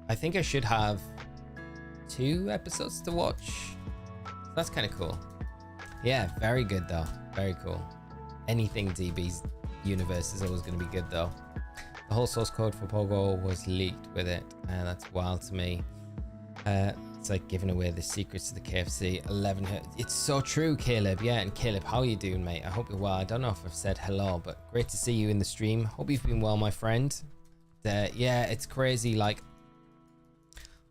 I think I should have 2 episodes to watch. That's kind of cool. Yeah, very good though. Very cool. Anything DB's universe is always going to be good though. The whole source code for Pogo was leaked with it, and that's wild to me. It's like giving away the secrets to the KFC 11. It's so true, Caleb. Yeah, and Caleb, how are you doing, mate? I hope you're well. I don't know if I've said hello, but great to see you in the stream. Hope you've been well, my friend. Yeah, it's crazy. Like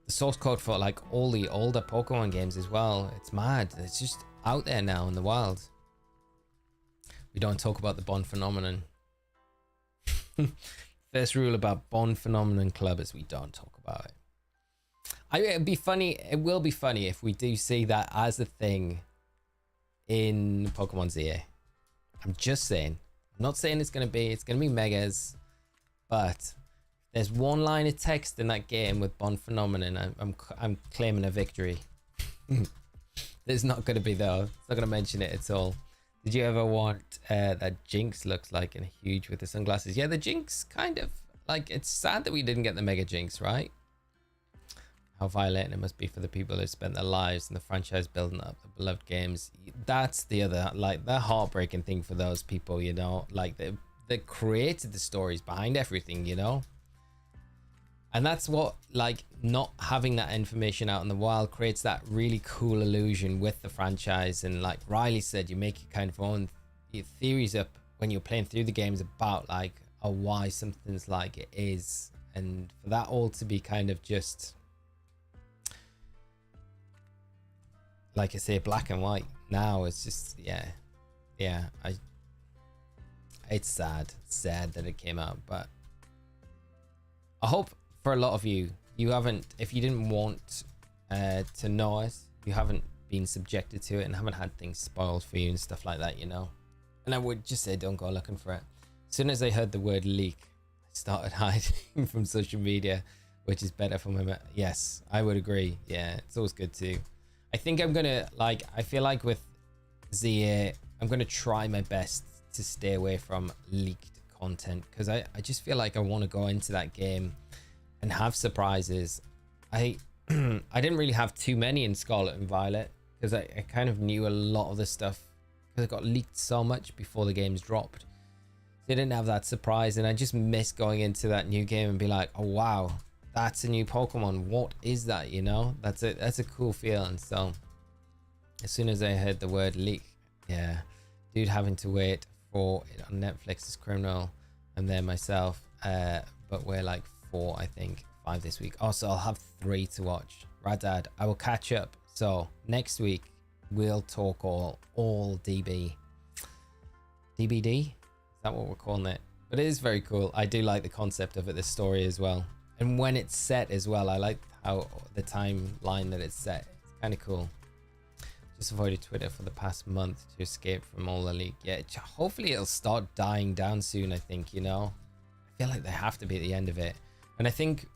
the source code for like all the older Pokemon games as well. It's mad. It's just out there now in the wild. We don't talk about the Bond phenomenon. First rule about Bond phenomenon club is we don't talk about it. It'd be funny. It will be funny if we do see that as a thing in Pokemon ZA. I'm just saying. I'm not saying it's gonna be megas, but there's one line of text in that game with Bond phenomenon. I'm claiming a victory. There's not gonna be though. It's not gonna mention it at all. Did you ever want that Jinx looks like and huge with the sunglasses? Yeah, the Jinx kind of like, it's sad that we didn't get the Mega Jinx, right? How violating it must be for the people who spent their lives in the franchise building up the beloved games. That's the other, like, the heartbreaking thing for those people, you know, like they created the stories behind everything, you know. And that's what, like, not having that information out in the wild creates that really cool illusion with the franchise. And like Riley said, you make your kind of own theories up when you're playing through the games about like, oh, why something's like it is. And for that all to be kind of just, like I say, black and white now, it's just, yeah, it's sad that it came out. But I hope for a lot of you, if you didn't want to know it, you haven't been subjected to it and haven't had things spoiled for you and stuff like that, you know. And I would just say don't go looking for it. As soon as I heard the word leak, I started hiding from social media, which is better for my yes, I would agree. Yeah, it's always good to. I think I'm gonna, like, I feel like with ZA, I'm gonna try my best to stay away from leaked content, because I just feel like I want to go into that game and have surprises. I didn't really have too many in Scarlet and Violet, because I kind of knew a lot of the stuff because it got leaked so much before the games dropped. So I didn't have that surprise, and I just miss going into that new game and be like, oh wow, that's a new Pokemon. What is that? You know, that's a cool feeling. So as soon as I heard the word leak, yeah, dude, having to wait for it on Netflix is criminal. I'm there myself, but we're like 4, I think 5 this week. Also, I'll have 3 to watch. Right, Dad, I will catch up. So next week we'll talk all DBD. Is that what we're calling it? But it is very cool. I do like the concept of it, the story as well. And when it's set as well, I like how the timeline that it's set. It's kind of cool. Just avoided Twitter for the past month to escape from all the leak. Yeah, hopefully it'll start dying down soon, I think, you know. I feel like they have to be at the end of it. And I think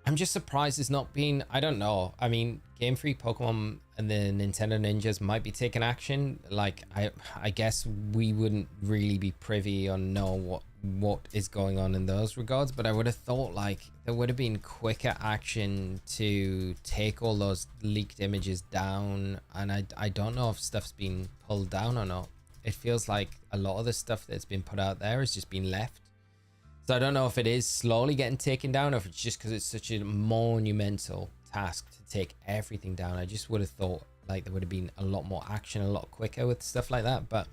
I'm just surprised it's not been, I don't know. I mean, Game Freak, Pokemon, and the Nintendo Ninjas might be taking action. Like, I guess we wouldn't really be privy or know what is going on in those regards, but I would have thought like there would have been quicker action to take all those leaked images down. And I don't know if stuff's been pulled down or not. It feels like a lot of the stuff that's been put out there has just been left. So I don't know if it is slowly getting taken down, or if it's just because it's such a monumental task to take everything down. I just would have thought like there would have been a lot more action a lot quicker with stuff like that. But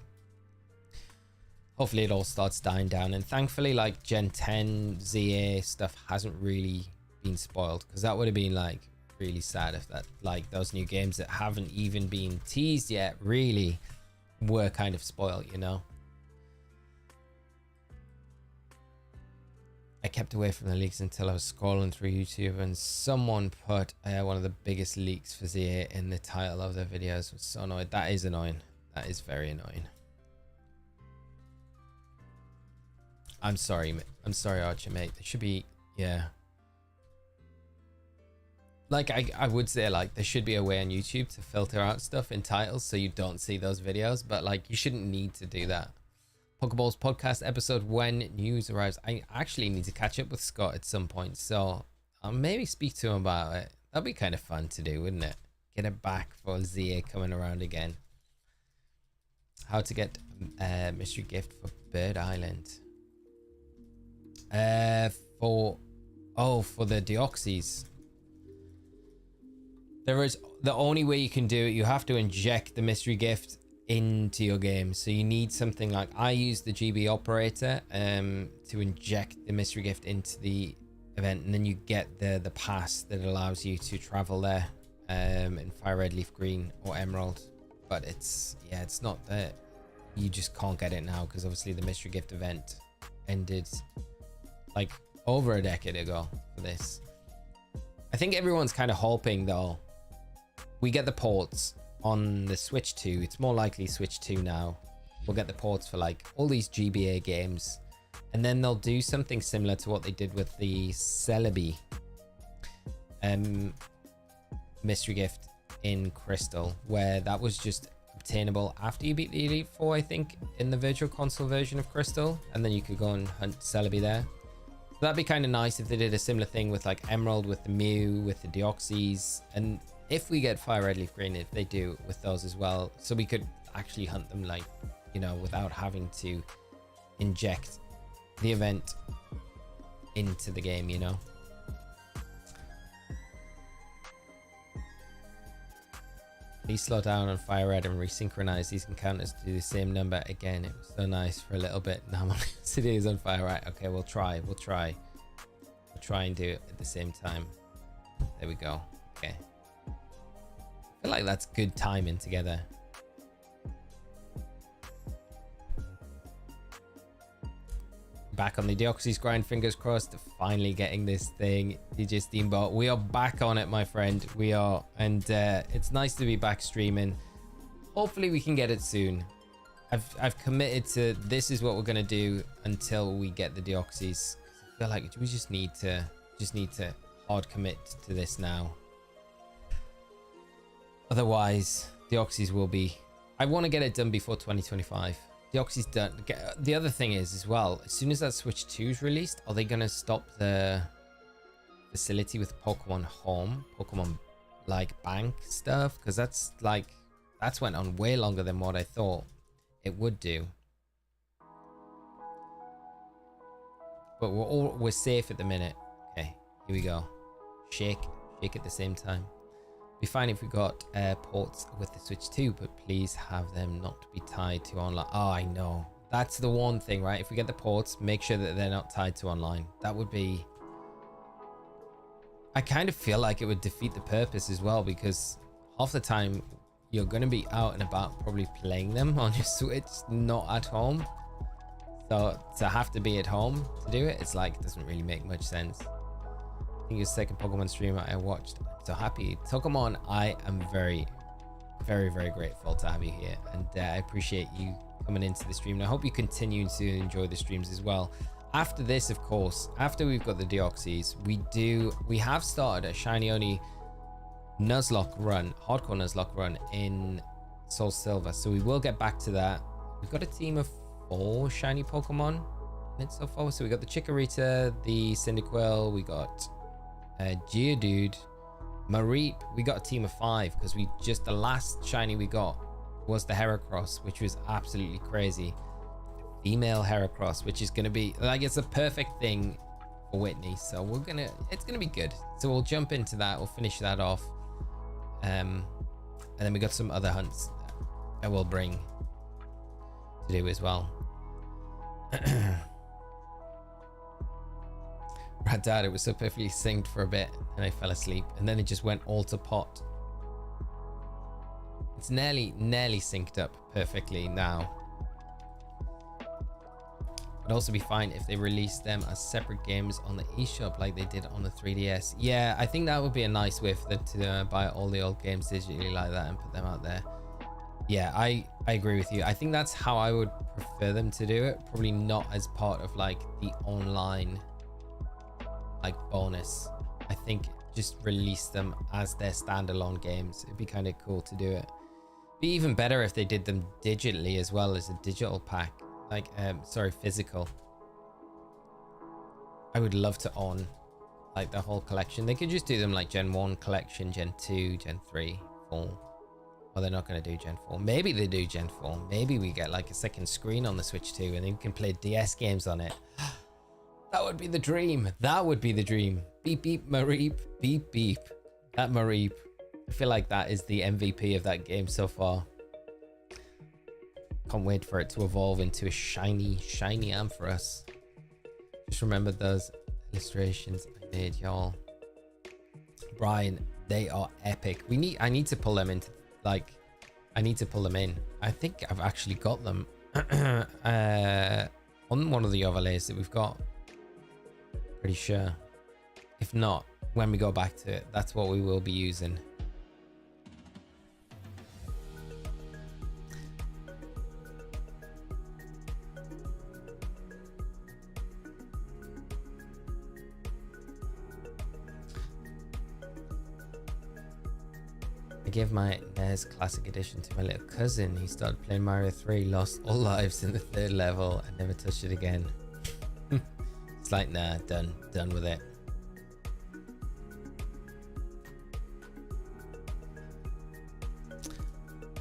hopefully it all starts dying down. And thankfully, like Gen 10 ZA stuff hasn't really been spoiled, because that would have been like really sad if that, like, those new games that haven't even been teased yet really were kind of spoiled, you know. I kept away from the leaks until I was scrolling through YouTube and someone put one of the biggest leaks for ZA in the title of their videos. Was so annoying. That is annoying. That is very annoying. I'm sorry. I'm sorry, Archer, mate. There should be, yeah. Like, I would say, like, there should be a way on YouTube to filter out stuff in titles so you don't see those videos, but, like, you shouldn't need to do that. Pokeballs podcast episode when news arrives. I actually need to catch up with Scott at some point, so I'll maybe speak to him about it. That'd be kind of fun to do, wouldn't it? Get it back for ZA coming around again. How to get a mystery gift for Bird Island. For the Deoxys. There is the only way you can do it. You have to inject the mystery gift into your game, so you need something like, I use the GB operator to inject the mystery gift into the event, and then you get the pass that allows you to travel there in Fire Red, Leaf Green, or Emerald. But it's not that you just can't get it now, because obviously the mystery gift event ended like over a decade ago for this. I think everyone's kind of hoping though we get the ports on the Switch 2. It's more likely Switch 2 now. We'll get the ports for like all these GBA games, and then they'll do something similar to what they did with the Celebi mystery gift in Crystal, where that was just obtainable after you beat the Elite Four, I think, in the Virtual Console version of Crystal, and then you could go and hunt Celebi there. So that'd be kind of nice if they did a similar thing with like Emerald, with the Mew, with the Deoxys, and if we get Fire Red, Leaf Green, if they do with those as well, so we could actually hunt them, like, you know, without having to inject the event into the game, you know. Please slow down on Fire Red and resynchronize these encounters to do the same number again. It was so nice for a little bit. Now I'm on Cities on Fire Red. Okay, we'll try and do it at the same time. There we go. Okay. I feel like that's good timing together. Back on the Deoxys grind, fingers crossed, finally getting this thing. DJ Steamboat, we are back on it, my friend. We are, and it's nice to be back streaming. Hopefully we can get it soon. I've committed to, this is what we're gonna do until we get the Deoxys. I feel like we just need to hard commit to this now. Otherwise, Deoxys will be... I want to get it done before 2025. Deoxys done. The other thing is as well, as soon as that Switch 2 is released, are they going to stop the facility with Pokemon Home? Pokemon, like, bank stuff? Because that's went on way longer than what I thought it would do. But we're safe at the minute. Okay, here we go. Shake at the same time. Be fine if we got ports with the Switch 2, but please have them not be tied to online. Oh, I know. That's the one thing, right? If we get the ports, make sure that they're not tied to online. That would be... I kind of feel like it would defeat the purpose as well, because half the time you're going to be out and about probably playing them on your Switch, not at home. So to have to be at home to do it, it's like, it doesn't really make much sense. I think you're the second Pokemon streamer I watched. I'm so happy. Pokemon, I am very, very, very grateful to have you here, and I appreciate you coming into the stream. And I hope you continue to enjoy the streams as well. After this, of course, after we've got the Deoxys, we have started a shiny only Nuzlocke run, hardcore Nuzlocke run in Soul Silver, so we will get back to that. We've got a team of 4 shiny Pokemon in it so far. So we got the Chikorita, the Cyndaquil, we got Geodude, Mareep. We got a team of 5 because the last shiny we got was the Heracross, which was absolutely crazy. Female Heracross, which is going to be like, it's a perfect thing for Whitney, so it's gonna be good. So we'll jump into that, we'll finish that off, and then we got some other hunts that we'll bring to do as well. Dad, it was so perfectly synced for a bit and I fell asleep and then it just went all to pot. It's nearly synced up perfectly now. It'd also be fine if they released them as separate games on the eShop like they did on the 3DS. Yeah, I think that would be a nice way for them to buy all the old games digitally like that and put them out there. Yeah, I agree with you. I think that's how I would prefer them to do it. Probably not as part of like the online like bonus. I think just release them as their standalone games. It'd be kind of cool to do it. Be even better if they did them digitally as well as a digital pack. Like sorry, physical. I would love to own like the whole collection. They could just do them like Gen 1 collection, Gen 2, Gen 3, 4. Well, they're not going to do Gen 4. Maybe they do Gen 4. Maybe we get like a second screen on the Switch too and then we can play DS games on it. That would be the dream. That would be the dream. Beep, beep, Mareep. Beep, beep. That Mareep. I feel like that is the MVP of that game so far. Can't wait for it to evolve into a shiny Ampharos. Just remember those illustrations I made, y'all. Brian, they are epic. I need to pull them into, like, I need to pull them in. I think I've actually got them on one of the overlays that we've got. Pretty sure. If not, when we go back to it, that's what we will be using. I gave my NES Classic Edition to my little cousin. He started playing Mario 3, lost all lives in the 3rd level, and never touched it again. It's like, nah, done with it.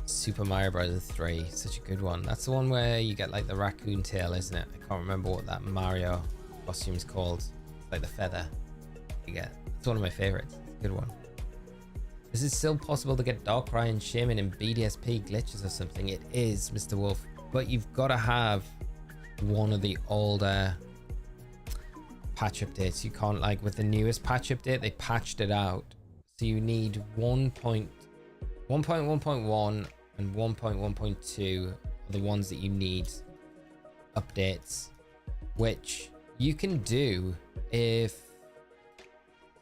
Super Mario Bros. 3, such a good one. That's the one where you get like the raccoon tail, isn't it? I can't remember what that Mario costume is called. It's like the feather you get. It's one of my favorites. It's a good one. Is it still possible to get Darkrai and Shaman in BDSP glitches or something? It is, Mr. Wolf, but you've got to have one of the older patch updates. You can't, like with the newest patch update, they patched it out. So you need 1.1.1 and 1.1.2 are the ones that you need updates, which you can do if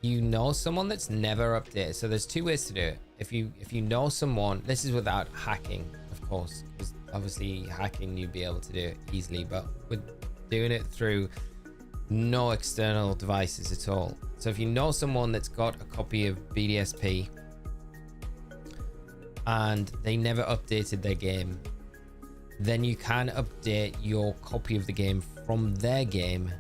you know someone that's never updated. So there's 2 ways to do it. If you know someone, this is without hacking, of course, because obviously hacking you'd be able to do it easily, but with doing it through no external devices at all. So if you know someone that's got a copy of BDSP and they never updated their game, then you can update your copy of the game from their game,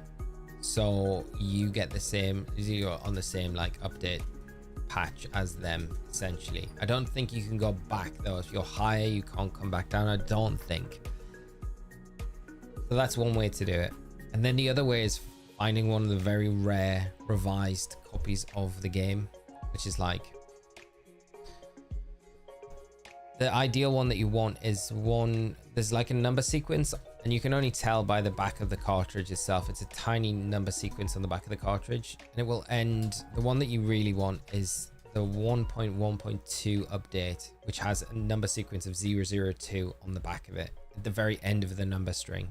so you get the same, you're on the same like update patch as them essentially. I don't think you can go back though. If you're higher, you can't come back down, I don't think. So that's one way to do it. And then the other way is finding one of the very rare revised copies of the game, which is like the ideal one that you want is one, there's like a number sequence and you can only tell by the back of the cartridge itself. It's a tiny number sequence on the back of the cartridge and it will end. The one that you really want is the 1.1.2 update, which has a number sequence of 002 on the back of it at the very end of the number string,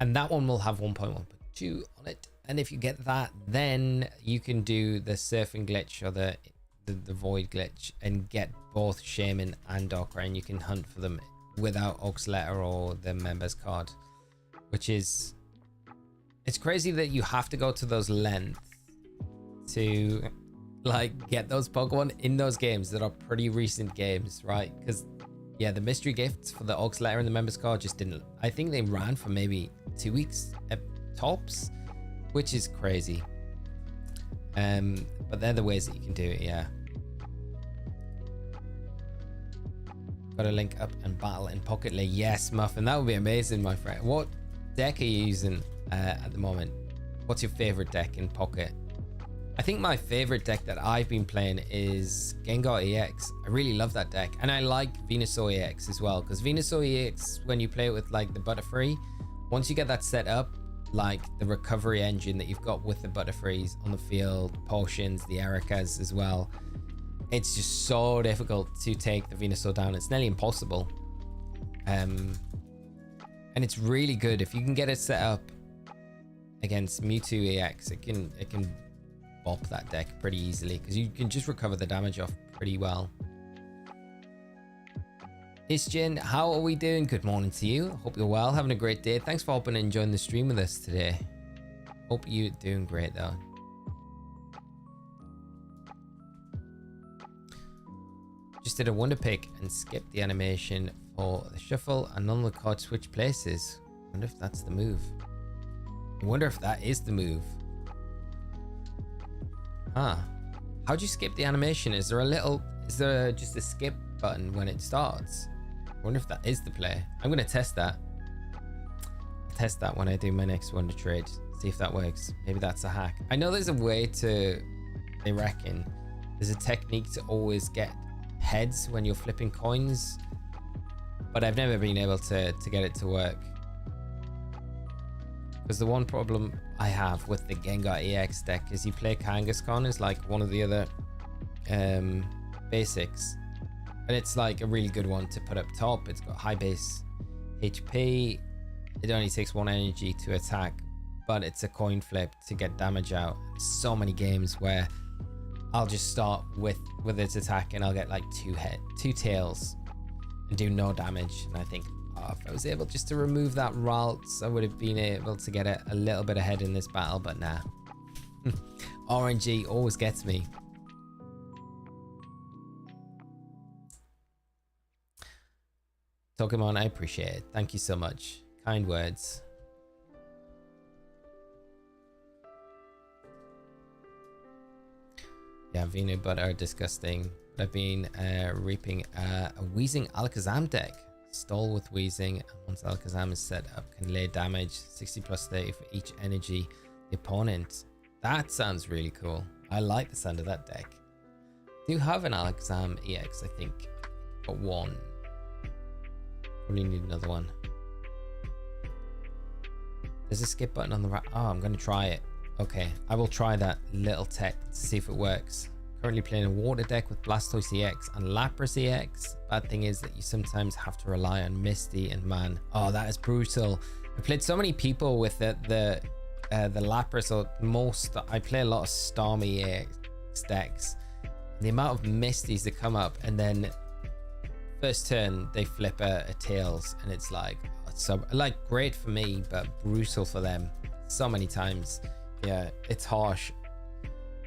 and that one will have 1.1.2 on it. And if you get that, then you can do the surfing glitch or the void glitch and get both Shaman and Darkrai, and you can hunt for them without Oak's letter or the members card, which is, it's crazy that you have to go to those lengths to like get those Pokemon in those games that are pretty recent games, right? Because yeah, the mystery gifts for the Oak's letter and the members card just didn't, I think they ran for maybe 2 weeks at tops, which is crazy. But they're the ways that you can do it. Yeah, got a link up and battle in Pocket League. Yes, Muffin, that would be amazing, my friend. What deck are you using at the moment? What's your favorite deck in Pocket? I think my favorite deck that I've been playing is Gengar EX. I really love that deck, and I like Venusaur EX as well, because Venusaur EX, when you play it with like the Butterfree, once you get that set up, like the recovery engine that you've got with the Butterfrees on the field, potions, the Ericas as well, it's just so difficult to take the Venusaur down. It's nearly impossible. And it's really good if you can get it set up against Mewtwo EX. It can bop that deck pretty easily because you can just recover the damage off pretty well. Isjin, how are we doing? Good morning to you. Hope you're well, having a great day. Thanks for hopping and joining the stream with us today. Hope you're doing great though. Just did a wonder pick and skipped the animation for the shuffle, and none of the cards switch places. I wonder if that's the move. I wonder if that is the move. Huh. How'd you skip the animation? Is there just a skip button when it starts? I wonder if that is the play. I'm gonna test that. Test that when I do my next wonder trade. See if that works. Maybe that's a hack. I know there's a way to, they reckon, there's a technique to always get heads when you're flipping coins, but I've never been able to get it to work. Because the one problem I have with the Gengar EX deck is you play Kangaskhan as like one of the other basics, and it's like a really good one to put up top. It's got high base HP, it only takes 1 energy to attack, but it's a coin flip to get damage out. So many games where I'll just start with its attack and I'll get like two tails and do no damage, and I think, oh, if I was able just to remove that Ralts, I would have been able to get a little bit ahead in this battle, but nah. RNG always gets me. Pokemon, I appreciate it. Thank you so much. Kind words. Yeah, Venu Butter are disgusting. I've been reaping a Weezing Alakazam deck. Stall with Weezing, and once Alakazam is set up, can lay damage 60 plus 30 for each energy the opponent. That sounds really cool. I like the sound of that deck. Do you have an Alakazam EX? I think got one. Probably need another one. There's a skip button on the right. Oh, I'm going to try it. Okay, I will try that little tech to see if it works. Currently playing a water deck with Blastoise EX and Lapras EX. Bad thing is that you sometimes have to rely on Misty and Man. Oh, that is brutal. I played so many people with the Lapras, or most. I play a lot of Stormy EX decks. The amount of Misties that come up, and then first turn they flip a Tails, and it's like, so like great for me, but brutal for them so many times. Yeah, it's harsh.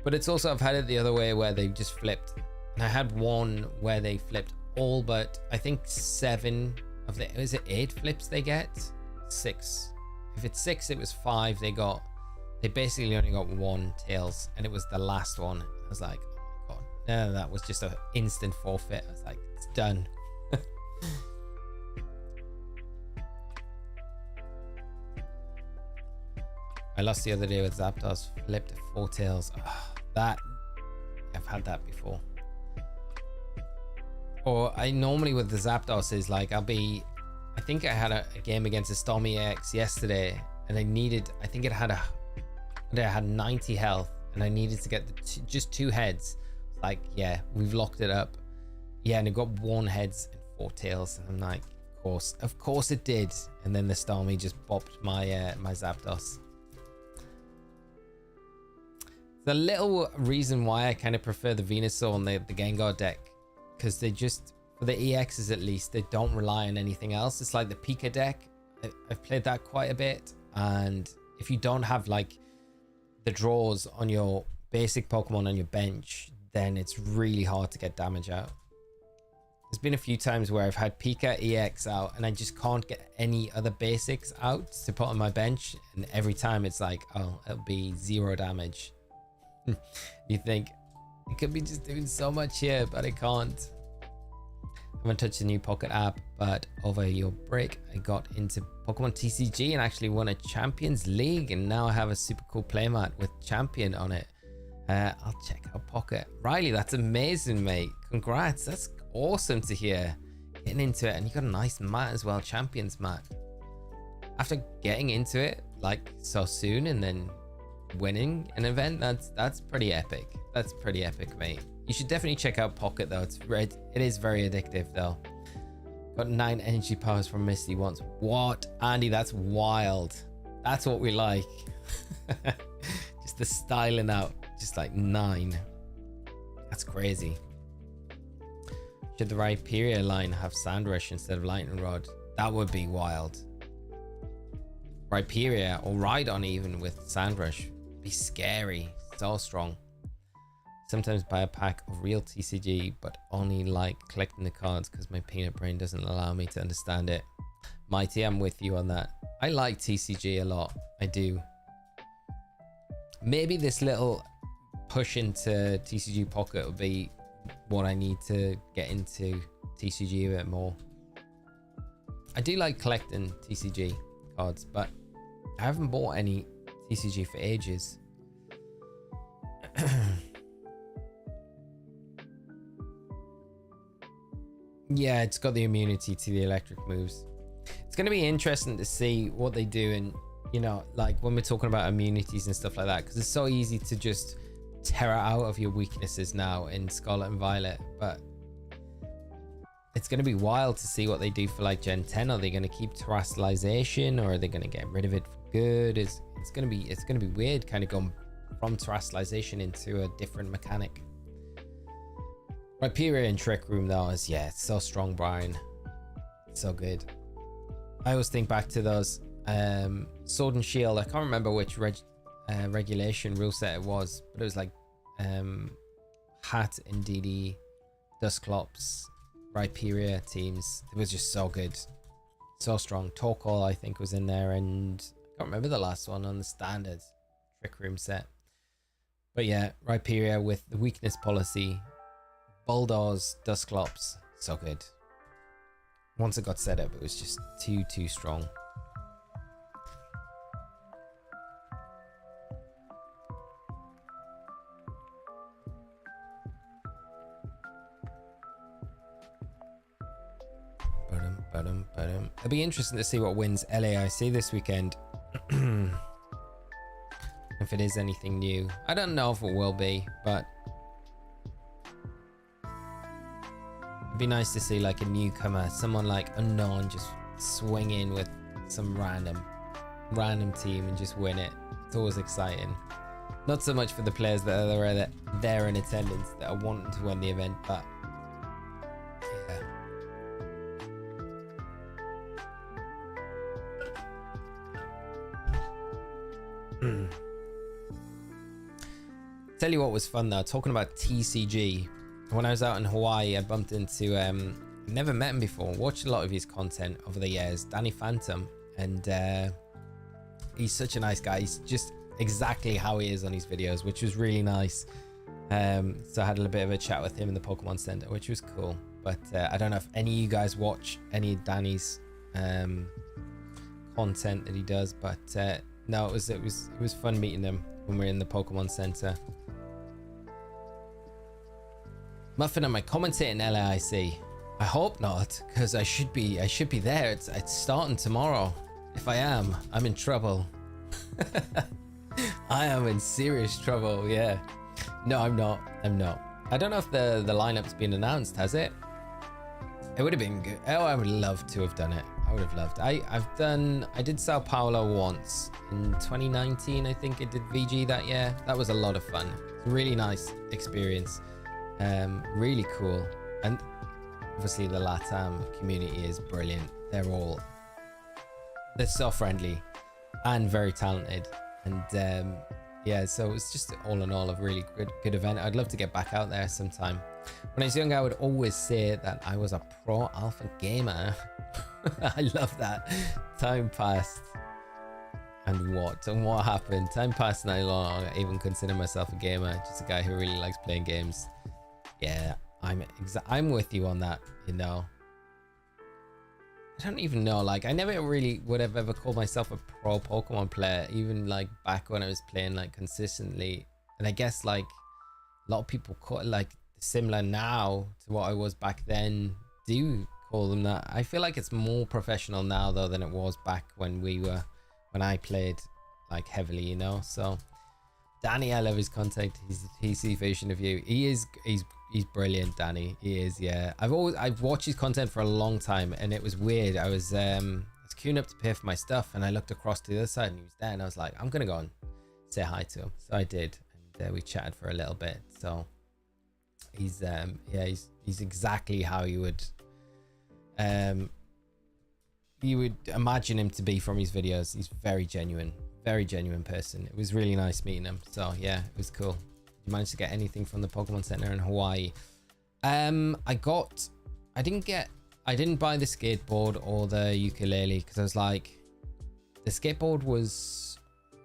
But it's also, I've had it the other way where they just flipped, and I had one where they flipped all but I think 7 of the, is it 8 flips they get? 6. If it's 6, it was 5 they got. They basically only got 1 Tails, and it was the last one. I was like, oh my god, no, that was just an instant forfeit. I was like, it's done. I lost the other day with Zapdos, flipped 4 Tails. Oh, that, I've had that before. Or I normally with the Zapdos is like, I think I had a game against a Stormy EX yesterday, and I needed, I think it had 90 health, and I needed to get just 2 heads. Like, yeah, we've locked it up. Yeah, and it got 1 heads and 4 Tails, and I'm like, of course it did. And then the Stormy just bopped my my Zapdos. The little reason why I kind of prefer the Venusaur and the Gengar deck, because they just, for the EXs at least, they don't rely on anything else. It's like the Pika deck. I've played that quite a bit, and if you don't have like the draws on your basic Pokemon on your bench, then it's really hard to get damage out. There's been a few times where I've had Pika EX out and I just can't get any other basics out to put on my bench, and every time it's like, oh, it'll be 0 damage. You think it could be just doing so much here, but I can't. I haven't touched the new Pocket app, but over your break I got into Pokemon TCG and actually won a Champions League, and now I have a super cool playmat with Champion on it. I'll check out Pocket. Riley, that's amazing, mate. Congrats, that's awesome to hear. Getting into it, and you got a nice mat as well, Champions mat. after getting into it like so soon and then winning an event, that's pretty epic. That's pretty epic, mate. You should definitely check out Pocket though. It is very addictive though. Got 9 energy powers from Misty once. What, Andy? That's wild. That's what we like. Just the styling out, just like 9. That's crazy. Should the Rhyperior line have Sand Rush instead of Lightning Rod? That would be wild. Rhyperior or Rhydon even with Sand Rush. Be scary. So strong. Sometimes buy a pack of real TCG, but only like collecting the cards because my peanut brain doesn't allow me to understand it. Mighty, I'm with you on that. I like TCG a lot. I do. Maybe this little push into TCG Pocket will be what I need to get into TCG a bit more. I do like collecting TCG cards, but I haven't bought any TCG for ages. Yeah, it's got the immunity to the electric moves. It's going to be interesting to see what they do, and you know, like when we're talking about immunities and stuff like that, because it's so easy to just tear out of your weaknesses now in Scarlet and Violet. But it's going to be wild to see what they do for like Gen 10. Are they going to keep terrestrialization, or are they going to get rid of it for good? It's going to be weird, kind of going from terrestrialization into a different mechanic. Rhyperior in Trick Room though is, yeah, it's so strong, Brian. It's so good. I always think back to those Sword and Shield. I can't remember which regulation rule set it was, but it was like Hat and DD, Dusclops, Rhyperior teams. It was just so good. So strong. Torkoal, I think, was in there, and I can't remember the last one on the standard Trick Room set. But yeah, Rhyperior with the weakness policy, Bulldoze, Dusclops, so good. Once it got set up, it was just too strong. It'll be interesting to see what wins LAIC this weekend. If it is anything new. I don't know if it will be, but it'd be nice to see like a newcomer, someone like unknown, just swing in with some random team and just win it. It's always exciting. Not so much for the players that are there in attendance that are wanting to win the event, but yeah. Tell you what was fun though, talking about TCG. When I was out in Hawaii, I bumped into never met him before, watched a lot of his content over the years, Danny Phantom, and he's such a nice guy. He's just exactly how he is on his videos, which was really nice. So I had a little bit of a chat with him in the Pokemon Center, which was cool. But I don't know if any of you guys watch any of Danny's content that he does, but no, it was fun meeting him when we were in the Pokemon Center. Muffin, am I commentating LAIC? I hope not, because I should be there. It's starting tomorrow. If I am, I'm in trouble. I am in serious trouble, yeah. No, I'm not. I don't know if the lineup's been announced, has it? It would have been good. Oh, I would love to have done it. I would have loved. I did Sao Paulo once in 2019. I think I did VG that year. That was a lot of fun. It's a really nice experience. Really cool. And obviously the LATAM community is brilliant. They're so friendly and very talented. And yeah, so it was just all in all a really good event. I'd love to get back out there sometime. When I was young, I would always say that I was a pro alpha gamer. I love that. Time passed. And what happened? Time passed and I no longer even consider myself a gamer. Just a guy who really likes playing games. Yeah, I'm with you on that, you know. I don't even know, like I never really would have ever called myself a pro Pokemon player, even like back when I was playing like consistently. And I guess like a lot of people call it like similar now to what I was back then, do call them that. I feel like it's more professional now though than it was back when I played like heavily, you know. So Danny, I love his content. He's a PC version of you. He's brilliant, Danny. He is, yeah. I've watched his content for a long time, and it was weird. I was queuing up to pay for my stuff, and I looked across to the other side, and he was there, and I was like, I'm gonna go and say hi to him. So I did, and we chatted for a little bit. So he's he's exactly how you would imagine him to be from his videos. He's very genuine person. It was really nice meeting him. So yeah, it was cool. You managed to get anything from the Pokemon Center in Hawaii? I didn't buy the skateboard or the ukulele because I was like, the skateboard was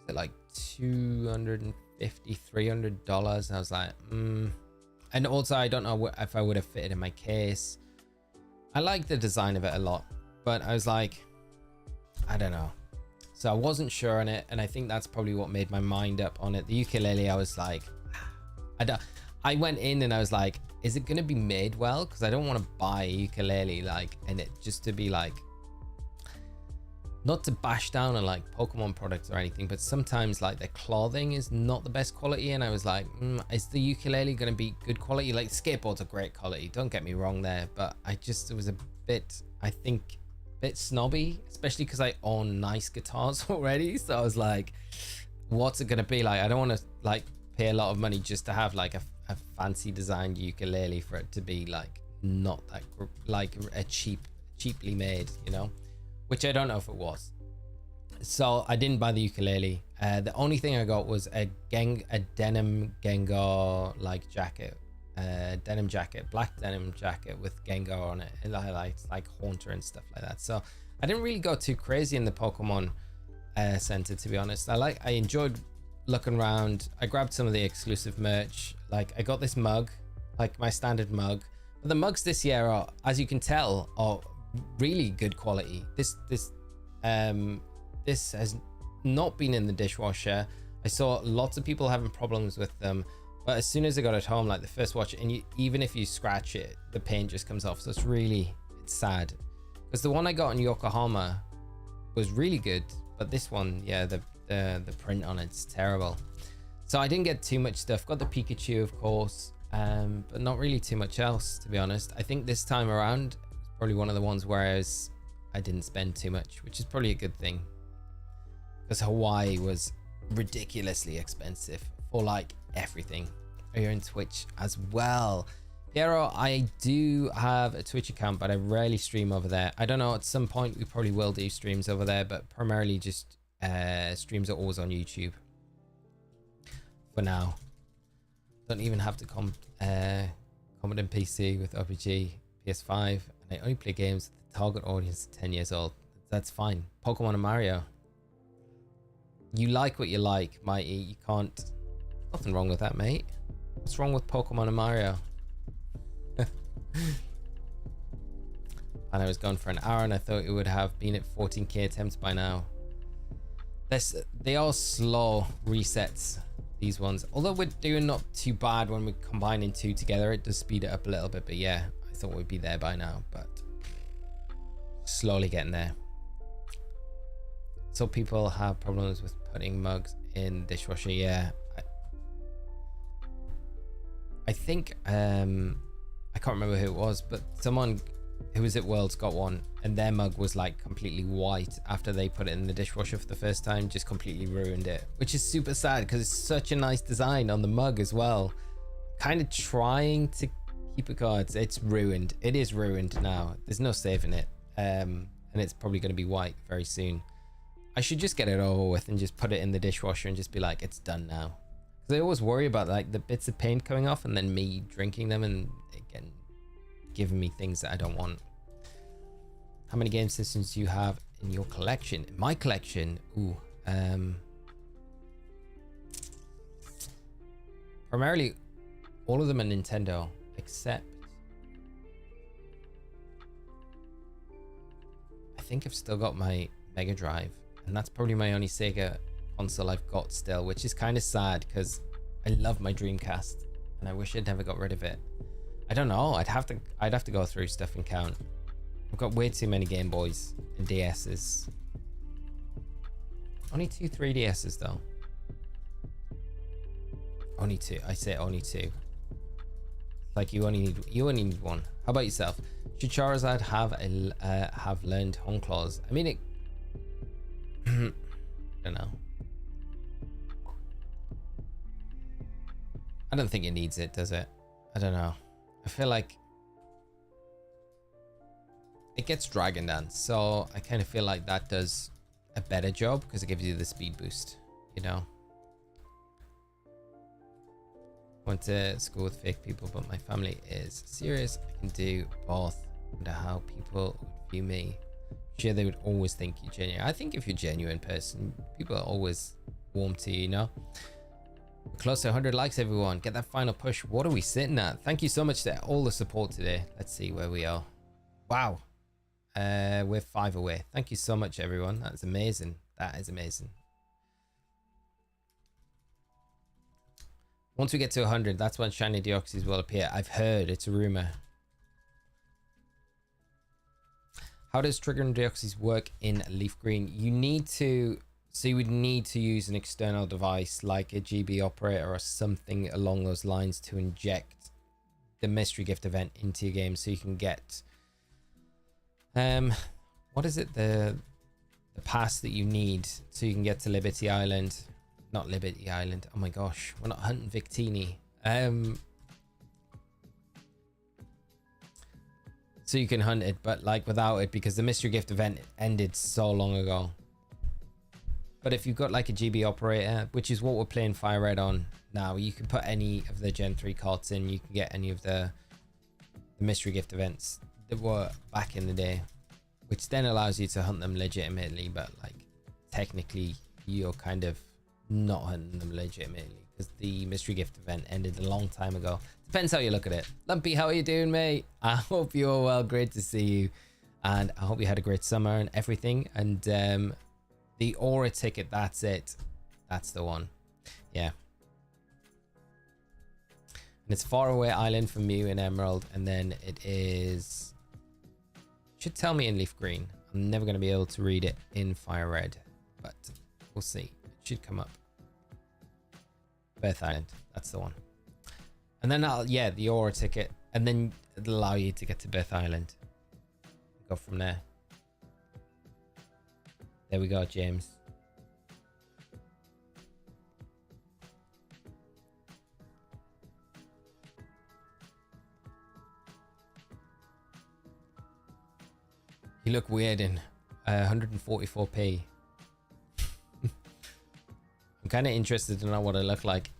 like $250-300. I was like, and also I don't know if I would have fitted in my case. I like the design of it a lot, but I was like, I don't know. So I wasn't sure on it, and I think that's probably what made my mind up on it. The ukulele, I was like, I went in and I was like, is it going to be made well? Because I don't want to buy a ukulele like, and it just to be like, not to bash down on like Pokemon products or anything, but sometimes like the clothing is not the best quality, and I was like, is the ukulele going to be good quality? Like skateboards are great quality, don't get me wrong there, but it was a bit, I think, bit snobby, especially because I own nice guitars already. So I was like, what's it gonna be like? I don't want to like pay a lot of money just to have like a fancy designed ukulele for it to be like not that like a cheaply made, you know, which I don't know if it was. So I didn't buy the ukulele. The only thing I got was a denim Gengar like jacket, denim jacket, black denim jacket with Gengar on it, and highlights like Haunter and stuff like that. So I didn't really go too crazy in the Pokemon Center, to be honest. I enjoyed looking around. I grabbed some of the exclusive merch. Like I got this mug, like my standard mug. But the mugs this year are, as you can tell, are really good quality. This has not been in the dishwasher. I saw lots of people having problems with them, but as soon as I got it home, like the first watch, and even if you scratch it, the paint just comes off. So it's sad, because the one I got in Yokohama was really good, but this one, yeah, the print on it's terrible. So I didn't get too much stuff. Got the Pikachu, of course, but not really too much else, to be honest. I think this time around it was probably one of the ones where I didn't spend too much, which is probably a good thing, because Hawaii was ridiculously expensive for like everything. You're in Twitch as well, Piero. I do have a Twitch account, but I rarely stream over there. I don't know, at some point we probably will do streams over there, but primarily just streams are always on YouTube for now. Don't even have to comment in PC with RPG, PS5, and I only play games with the target audience 10 years old. That's fine. Pokemon and Mario. You like what you like, Mighty. You can't. Nothing wrong with that, mate. What's wrong with Pokemon and Mario? And I was gone for an hour, and I thought it would have been at 14k attempts by now. They are slow resets, these ones. Although we're doing not too bad when we're combining two together, it does speed it up a little bit. But yeah, I thought we'd be there by now, but slowly getting there. So people have problems with putting mugs in the dishwasher. Yeah, I think I can't remember who it was, but someone who was at Worlds got one, and their mug was like completely white after they put it in the dishwasher for the first time. Just completely ruined it, which is super sad because it's such a nice design on the mug as well. Kind of trying to keep it going. It's ruined. It is ruined now. There's no saving it, and it's probably going to be white very soon. I should just get it over with and just put it in the dishwasher and just be like, it's done now. Because I always worry about like the bits of paint coming off and then me drinking them and again giving me things that I don't want. How many game systems do you have in your collection? In my collection, primarily all of them are Nintendo, except I think I've still got my Mega Drive, and that's probably my only Sega console I've got still, which is kind of sad because I love my Dreamcast and I wish I'd never got rid of it. I don't know, I'd have to go through stuff and count. I've got way too many Game Boys and DSs. Only 2 3DSs though. Only 2. I say only 2. Like you only need one. How about yourself? Should Charizard have learned Home Claws? I mean, it. I don't know. I don't think it needs it, does it? I don't know. I feel like it gets Dragon Dance, so I kind of feel like that does a better job because it gives you the speed boost, you know. Went to school with fake people, but my family is serious. I can do both. I wonder how people would view me. Sure, they would always think you're genuine. I think if you're a genuine person, people are always warm to you, you know. We're close to 100 likes, everyone. Get that final push. What are we sitting at? Thank you so much for all the support today. Let's see where we are. Wow. We're 5 away. Thank you so much, everyone. That's amazing. That is amazing. Once we get to 100, that's when shiny Deoxys will appear. I've heard. It's a rumor. How does triggering Deoxys work in Leaf Green? You need to... So you would need to use an external device like a GB operator or something along those lines to inject the mystery gift event into your game so you can get... what is it? The pass that you need so you can get to Liberty Island. Not Liberty Island. Oh my gosh, we're not hunting Victini. So you can hunt it, but like without it, because the mystery gift event ended so long ago. But if you've got like a GB operator, which is what we're playing Fire Red on now, you can put any of the Gen 3 cards in. You can get any of the mystery gift events that were back in the day, which then allows you to hunt them legitimately. But like technically, you're kind of not hunting them legitimately because the mystery gift event ended a long time ago. Depends how you look at it. Lumpy, how are you doing, mate? I hope you're well. Great to see you, and I hope you had a great summer and everything. And the aura ticket, that's it. That's the one. Yeah. And it's Faraway Island for Mew in Emerald, and then it is... should tell me in Leaf Green. I'm never going to be able to read it in Fire Red, but we'll see. It should come up. Birth Island, that's the one. And then yeah, the aura ticket, and then it'll allow you to get to Birth Island. Go from there. There we go, James. You look weird in 144p. I'm kind of interested to know what I look like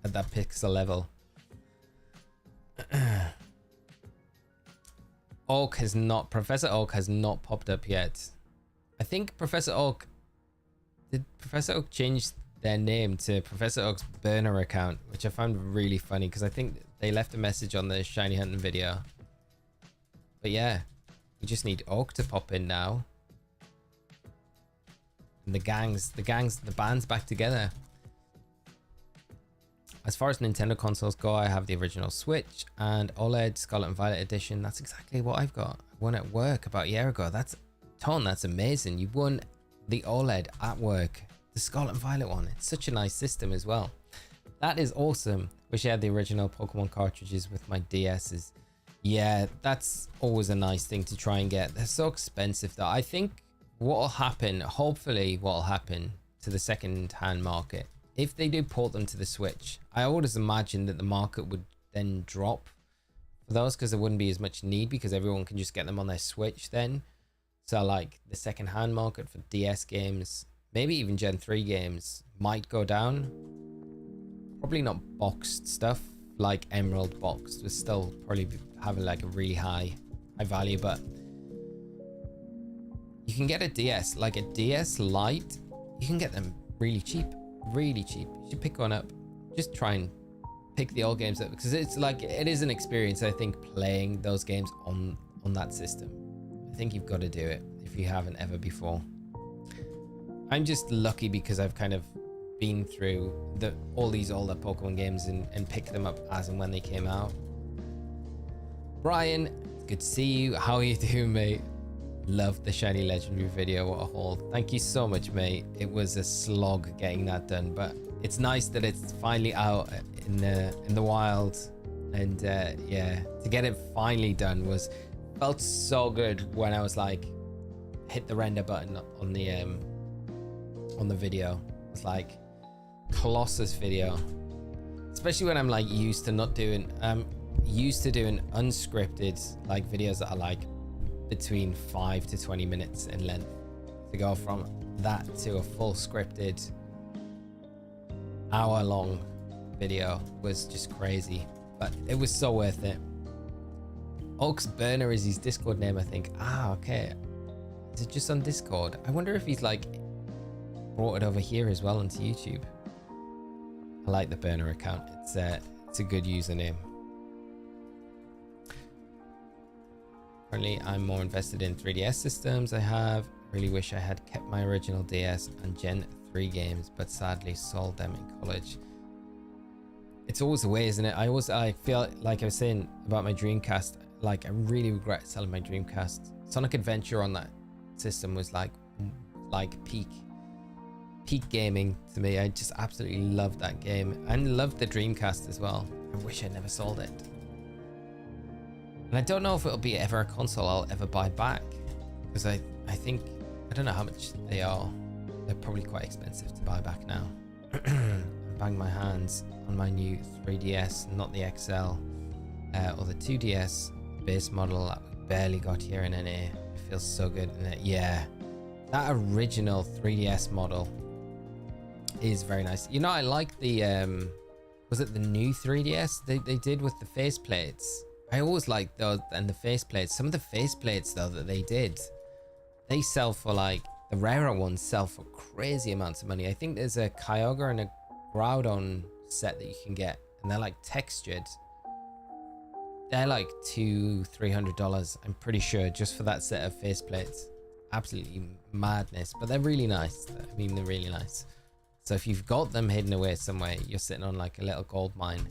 at that pixel level. Oak has not... Professor Oak has not popped up yet. I think Professor Oak... Did Professor Oak change their name to Professor Oak's burner account? Which I found really funny because I think they left a message on the shiny hunting video. But yeah, we just need Oak to pop in now. And the band's back together. As far as Nintendo consoles go, I have the original Switch and OLED Scarlet and Violet edition. That's exactly what I've got. I won at work about a year ago. That's Ton, that's amazing. You won the OLED at work, the Scarlet and Violet one. It's such a nice system as well. That is awesome. Wish I had the original Pokemon cartridges with my DSs. Yeah, that's always a nice thing to try and get. They're so expensive though. I think what will happen, hopefully what will happen to the second-hand market, if they do port them to the Switch, I always imagine that the market would then drop for those because there wouldn't be as much need because everyone can just get them on their Switch then. So like the second-hand market for DS games, maybe even Gen 3 games, might go down. Probably not boxed stuff like Emerald boxed. We're still probably having like a really high value, but you can get a DS, like a DS Lite. You can get them really cheap. Really cheap. You should pick one up. Just try and pick the old games up because it's like it is an experience. I think playing those games on that system. I think you've got to do it if you haven't ever before. I'm just lucky because I've kind of been through all these older Pokemon games and picked them up as and when they came out. Brian, good to see you. How are you doing, mate? Love the shiny legendary video. What a haul. Thank you so much, mate. It was a slog getting that done, but it's nice that it's finally out in the wild. And yeah, to get it finally done felt so good when I was like, hit the render button on the video. It's like Colossus video, especially when I'm like used to doing unscripted like videos that are like between 5 to 20 minutes in length. To go from that to a full scripted hour-long video was just crazy, but it was so worth it. Oaks Burner is his Discord name, I think. Ah, okay. Is it just on Discord? I wonder if he's like brought it over here as well onto YouTube. I like the Burner account. It's a good username. Currently, I'm more invested in 3DS systems. I really wish I had kept my original DS and Gen 3 games, but sadly sold them in college. It's always the way, isn't it? I feel like I was saying about my Dreamcast, like I really regret selling my Dreamcast. Sonic Adventure on that system was like peak gaming to me. I just absolutely loved that game and loved the Dreamcast as well. I wish I never sold it. And I don't know if it'll be ever a console I'll ever buy back, because I think, I don't know how much they are. They're probably quite expensive to buy back now. I bang my hands on my new 3DS, not the XL or the 2DS base model that we barely got here in NA. It feels so good in it. Yeah, that original 3DS model is very nice. You know, I like the was it the new 3DS they did with the faceplates? I always liked those, and the faceplates. Some of the faceplates though that they did, they sell for like, the rarer ones sell for crazy amounts of money. I think there's a Kyogre and a Groudon set that you can get, and they're like textured. They're like $200-300, I'm pretty sure, just for that set of faceplates. Absolutely madness, but they're really nice. I mean, they're really nice. So if you've got them hidden away somewhere, you're sitting on like a little gold mine.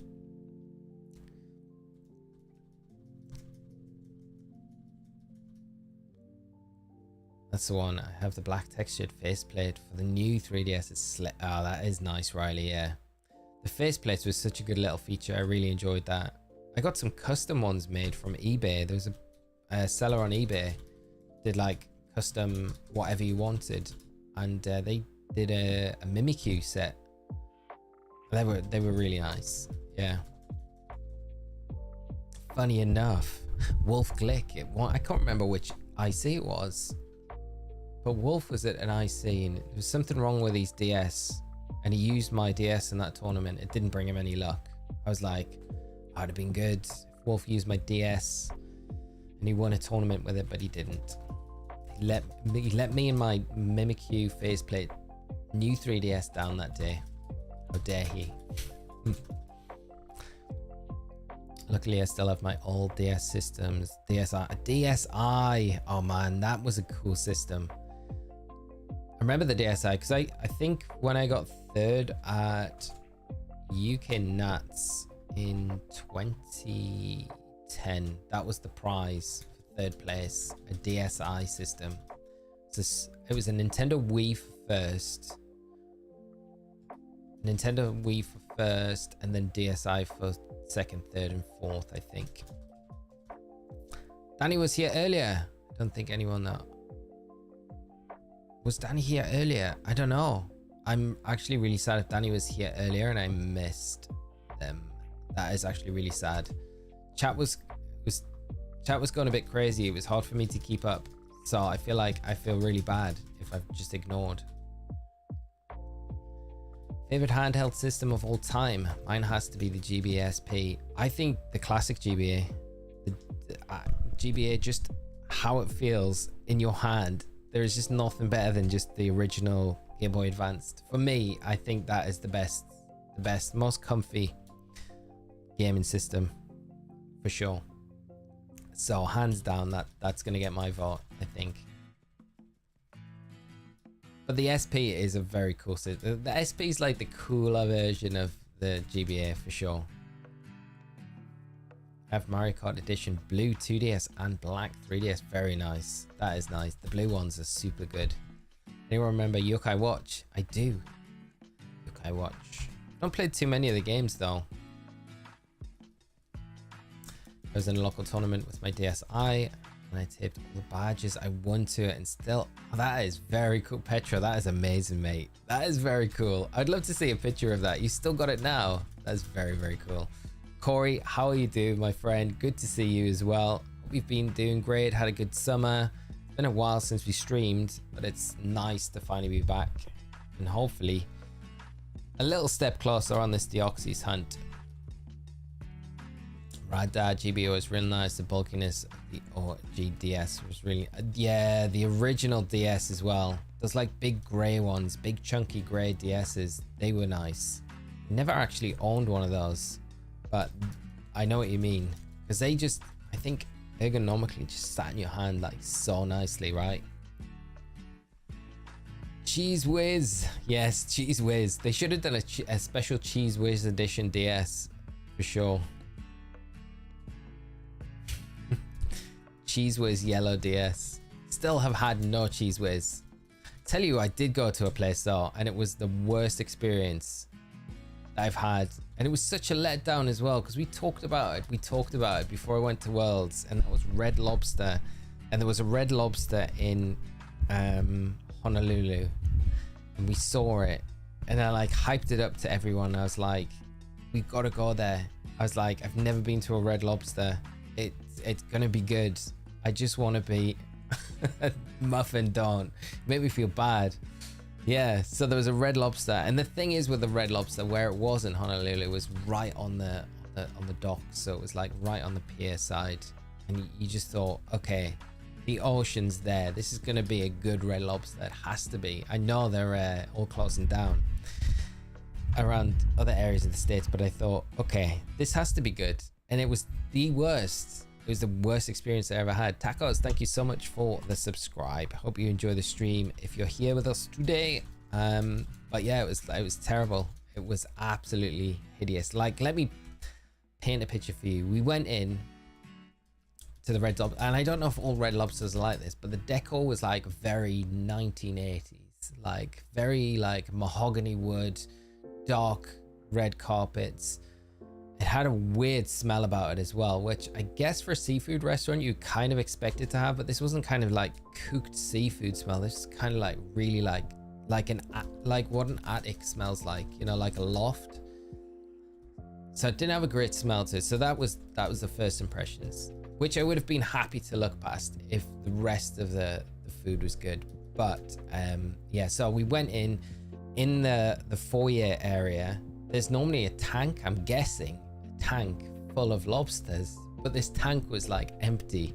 That's the one. I have the black textured faceplate for the new 3DS. It's oh, that is nice, Riley. Yeah, the faceplate was such a good little feature. I really enjoyed that. I got some custom ones made from eBay. There was a seller on eBay did like custom whatever you wanted, and they did a Mimikyu set. They were really nice. Yeah. Funny enough, Wolf Glick. I can't remember which IC it was. But Wolf was at an IC and there was something wrong with his DS, and he used my DS in that tournament. It didn't bring him any luck. I was like, I'd have been good if Wolf used my DS and he won a tournament with it, but he didn't. He let me and my Mimikyu faceplate new 3DS down that day. How dare he? Luckily, I still have my old DS systems. DSi. Oh man, that was a cool system. I remember the DSi because I think when I got third at UK Nats in 2010, that was the prize for third place, a DSi system. It was a Nintendo Wii for first, and then DSi for second, third, and fourth, I think. Danny was here earlier. I don't think anyone that was Danny here earlier. I don't know. I'm actually really sad if Danny was here earlier and I missed them. That is actually really sad. Chat was going a bit crazy. It was hard for me to keep up, so I feel really bad if I've just ignored. Favorite handheld system of all time? Mine has to be the GBSP. I think the classic GBA. The GBA, just how it feels in your hand. There is just nothing better than just the original Game Boy Advanced. For me, I think that is the best, most comfy gaming system for sure. So hands down, that's gonna get my vote, I think. But the SP is a very cool system. The SP is like the cooler version of the GBA for sure. I have Mario Kart Edition Blue 2DS and Black 3DS. Very nice. That is nice. The blue ones are super good. Anyone remember Yokai Watch? I do. Yokai Watch. Don't play too many of the games though. I was in a local tournament with my DSi and I taped all the badges. I won to it and still... Oh, that is very cool. Petra, that is amazing, mate. That is very cool. I'd love to see a picture of that. You still got it now. That's very, very cool. Corey, how are you doing, my friend? Good to see you as well. We've been doing great. Had a good summer. It's been a while since we streamed, but it's nice to finally be back. And hopefully a little step closer on this Deoxys hunt. Rad Dad GBO is real nice. The bulkiness of the OG DS was really... yeah, the original DS as well. Those like big grey ones, big chunky grey DSs. They were nice. Never actually owned one of those, but I know what you mean. Because they just, I think, ergonomically just sat in your hand like so nicely, right? Cheese Whiz. Yes, Cheese Whiz. They should have done a special Cheese Whiz edition DS for sure. Cheese Whiz yellow DS. Still have had no Cheese Whiz. Tell you, I did go to a place though, and it was the worst experience I've had, and it was such a letdown as well because we talked about it before I went to Worlds, and that was Red Lobster, and there was a Red Lobster in Honolulu, and we saw it, and I like hyped it up to everyone. I was like, we gotta go there. I was like, I've never been to a Red Lobster. It's gonna be good. I just want to be Muffin. Don't make me feel bad. Yeah, so there was a Red Lobster, and the thing is with the Red Lobster, where it was in Honolulu, it was right on the dock, so it was like right on the pier side, and you just thought, okay, the ocean's there. This is gonna be a good Red Lobster. It has to be. I know they're all closing down around other areas of the States, but I thought, okay, this has to be good, and it was the worst. It was the worst experience I ever had. Tacos, thank you so much for the subscribe. Hope you enjoy the stream if you're here with us today. But yeah, it was terrible. It was absolutely hideous. Like, let me paint a picture for you. We went in to the Red Lobster, and I don't know if all Red Lobsters are like this, but the decor was like very 1980s, like very like mahogany wood, dark red carpets. It had a weird smell about it as well, which I guess for a seafood restaurant you kind of expect it to have, but this wasn't kind of like cooked seafood smell. This is kind of like really like what an attic smells like, you know, like a loft. So it didn't have a great smell to it. So that was the first impressions, which I would have been happy to look past if the rest of the food was good. But yeah, so we went in the foyer area. There's normally a tank, I'm guessing, tank full of lobsters, but this tank was like empty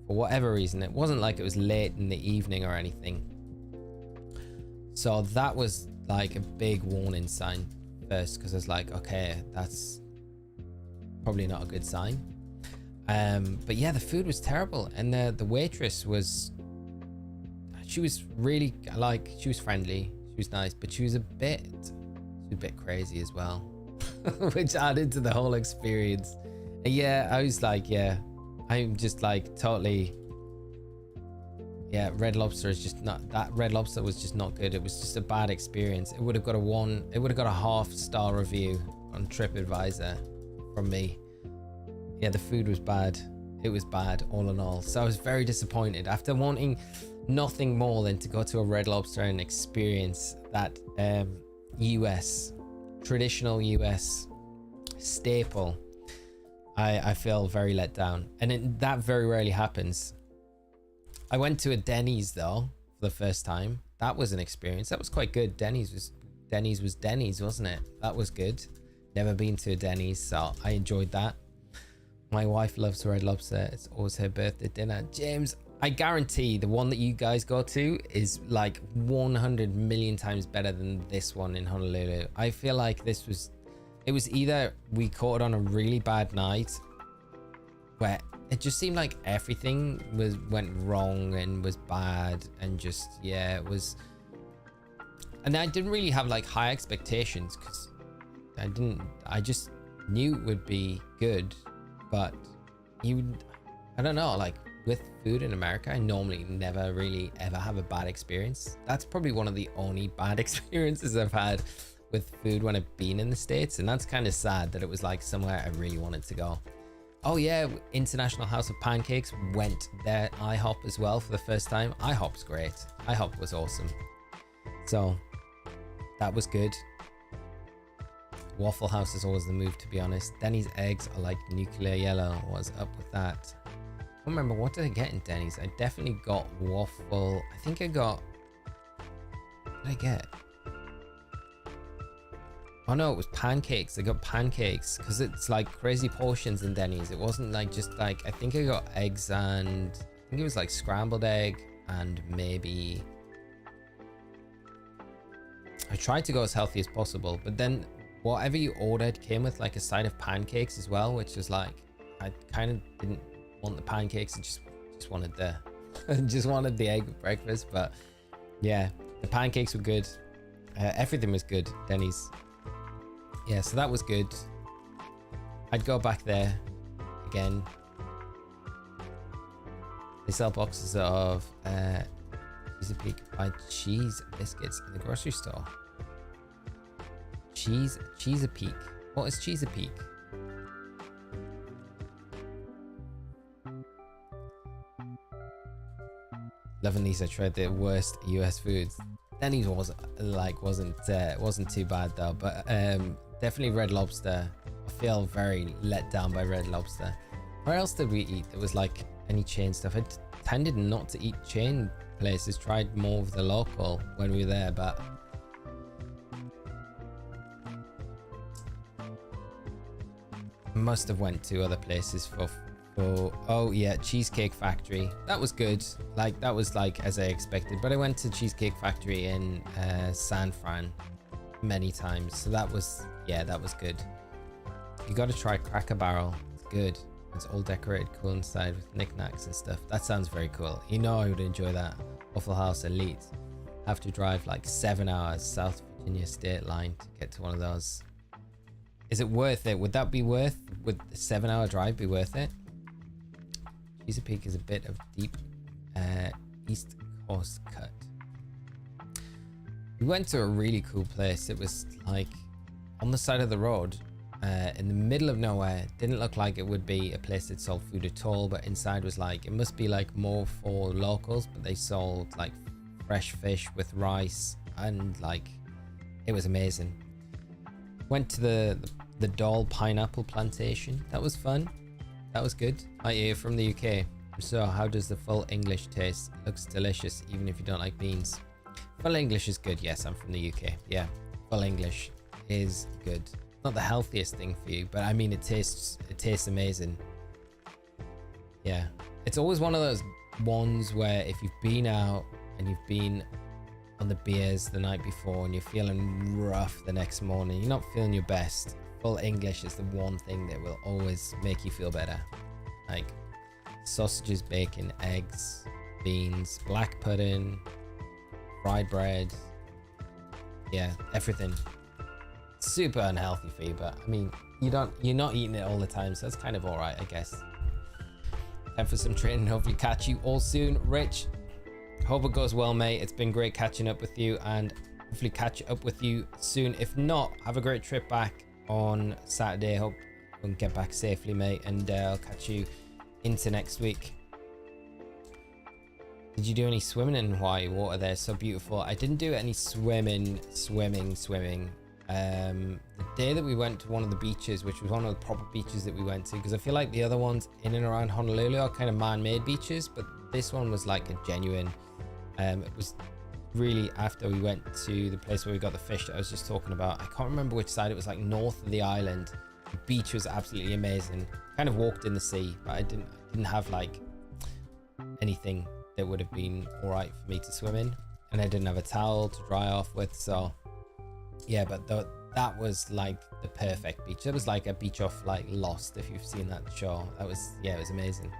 for whatever reason. It wasn't like it was late in the evening or anything, so that was like a big warning sign first, because I was like, okay, that's probably not a good sign. But yeah, the food was terrible, and the waitress was, she was really like, she was friendly, she was nice, but she was a bit crazy as well, which added to the whole experience. And yeah, I was like, yeah, I'm just like totally, yeah, Red Lobster is just not, that Red Lobster was just not good. It was just a bad experience. It would have got a half-star review on TripAdvisor from me. Yeah, the food was bad. It was bad all in all. So I was very disappointed after wanting nothing more than to go to a Red Lobster and experience that traditional US staple. I feel very let down, and that very rarely happens. I went to a Denny's though for the first time. That was an experience. That was quite good. Denny's was Denny's, wasn't it? That was good. Never been to a Denny's, so I enjoyed that. My wife loves Red Lobster. It's always her birthday dinner. James, I guarantee the one that you guys go to is like 100 million times better than this one in Honolulu. I feel like it was either we caught it on a really bad night where it just seemed like everything went wrong and was bad, and just, yeah, it was. And I didn't really have like high expectations because I just knew it would be good, but I don't know, like with food in America, I normally never really ever have a bad experience. That's probably one of the only bad experiences I've had with food when I've been in the States, and that's kind of sad that it was like somewhere I really wanted to go. Oh yeah, International House of Pancakes, went there. IHOP as well for the first time. IHOP's great. IHOP was awesome. So that was good. Waffle House is always the move, to be honest. Denny's eggs are like nuclear yellow. What's up with that? I don't remember, what did I get in Denny's? I definitely got waffle. I think I got, what did I get? Oh no, it was pancakes. I got pancakes because it's like crazy portions in Denny's. It wasn't like just like, I think I got eggs, and I think it was like scrambled egg, and maybe I tried to go as healthy as possible, but then whatever you ordered came with like a side of pancakes as well, which was like, I kind of didn't want the pancakes. I just wanted the just wanted the egg breakfast. But yeah, the pancakes were good. Everything was good, Denny's. Yeah, so that was good. I'd go back there again. They sell boxes of Cheese-a-Peak by cheese biscuits in the grocery store. Cheese-a-Peak. What is Cheese-a-Peak? Loving these. I tried the worst US foods. Denny's wasn't too bad though, but definitely Red Lobster. I feel very let down by Red Lobster. Where else did we eat? There was like any chain stuff. I tended not to eat chain places. Tried more of the local when we were there, but must have went to other places for oh yeah, Cheesecake Factory. That was good. Like that was like as I expected, but I went to Cheesecake Factory in San Fran many times, so that was, yeah, that was good. You got to try Cracker Barrel. It's good. It's all decorated cool inside with knickknacks and stuff. That sounds very cool. You know, I would enjoy that. Waffle House Elite. Have to drive like 7 hours South Virginia state line to get to one of those. Is it worth it? Would that be worth, would the 7-hour drive be worth it? Chesapeake is a bit of deep East Coast cut. We went to a really cool place. It was like on the side of the road, in the middle of nowhere. Didn't look like it would be a place that sold food at all, but inside was like, it must be like more for locals, but they sold like fresh fish with rice, and like it was amazing. Went to the Doll Pineapple Plantation. That was fun. That was good. Hi, you're from the UK. So how does the full English taste? Looks delicious even if you don't like beans. Full English is good. Yes, I'm from the UK. Yeah, full English is good. Not the healthiest thing for you, but I mean it tastes amazing. Yeah, it's always one of those ones where if you've been out and you've been on the beers the night before and you're feeling rough the next morning, you're not feeling your best, full English is the one thing that will always make you feel better. Like sausages, bacon, eggs, beans, black pudding, fried bread, yeah, everything. Super unhealthy for you, but I mean, you're not eating it all the time, so that's kind of all right, I guess. Time for some training. Hopefully catch you all soon. Rich, hope it goes well, mate. It's been great catching up with you, and hopefully catch up with you soon. If not, have a great trip back on Saturday. Hope you can get back safely, mate, and I'll catch you into next week. Did you do any swimming in Hawaii? Water there so beautiful. I didn't do any swimming. The day that we went to one of the beaches, which was one of the proper beaches that we went to, because I feel like the other ones in and around Honolulu are kind of man-made beaches, but this one was like a genuine, it was really after we went to the place where we got the fish that I was just talking about. I can't remember which side. It was like north of the island. The beach was absolutely amazing. Kind of walked in the sea, but I didn't have like anything that would have been all right for me to swim in, and I didn't have a towel to dry off with. So yeah, but that was like the perfect beach. It was like a beach off like Lost, if you've seen that show. That was, yeah, it was amazing.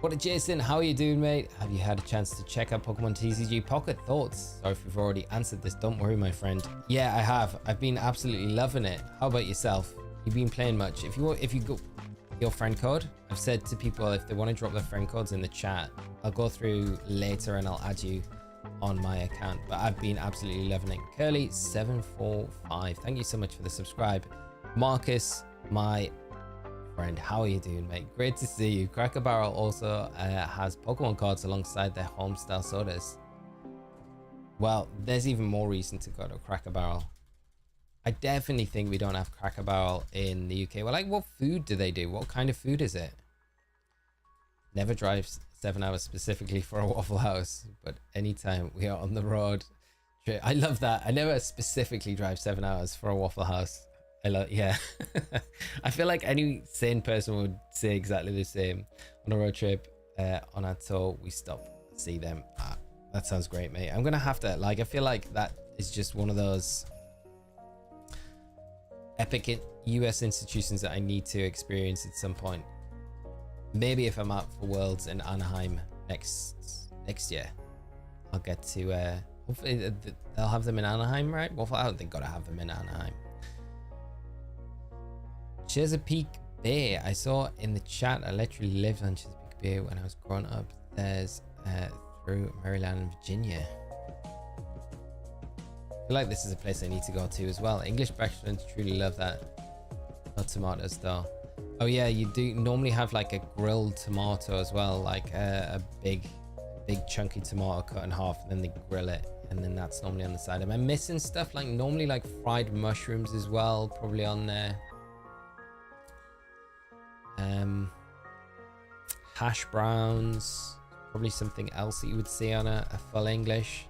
What a Jason, how are you doing, mate? Have you had a chance to check out Pokemon TCG Pocket? Thoughts? Sorry if you've already answered this, don't worry, my friend. Yeah, I have. I've been absolutely loving it. How about yourself? You've been playing much? If you your friend code. I've said to people if they want to drop their friend codes in the chat, I'll go through later and I'll add you on my account. But I've been absolutely loving it. Curly745, thank you so much for the subscribe. Marcus, my friend, how are you doing, mate? Great to see you. Cracker Barrel also has Pokemon cards alongside their home style sodas. Well, there's even more reason to go to Cracker Barrel. I definitely think we don't have Cracker Barrel in the UK. Well, like, what food do they do? What kind of food is it? Never drives 7 hours specifically for a Waffle House, but anytime we are on the road. I love that. I never specifically drive 7 hours for a Waffle House. Yeah. I feel like any sane person would say exactly the same. On a road trip, on our tour, we stop, see them. That sounds great, mate. I'm gonna have to, like, I feel like that is just one of those epic US institutions that I need to experience at some point. Maybe if I'm out for Worlds in Anaheim next year, I'll get to hopefully they'll have them in Anaheim, right? Well, I don't think gotta have them in Anaheim. Chesapeake Bay, I saw in the chat. I literally lived on Chesapeake Bay when I was growing up. There's through Maryland and Virginia. I feel like this is a place I need to go to as well. English restaurants truly love that. No tomatoes though. Oh yeah, you do normally have like a grilled tomato as well, like a big chunky tomato cut in half, and then they grill it, and then that's normally on the side. Am I missing stuff? Like normally like fried mushrooms as well, probably on there. Hash browns, probably something else that you would see on a full English.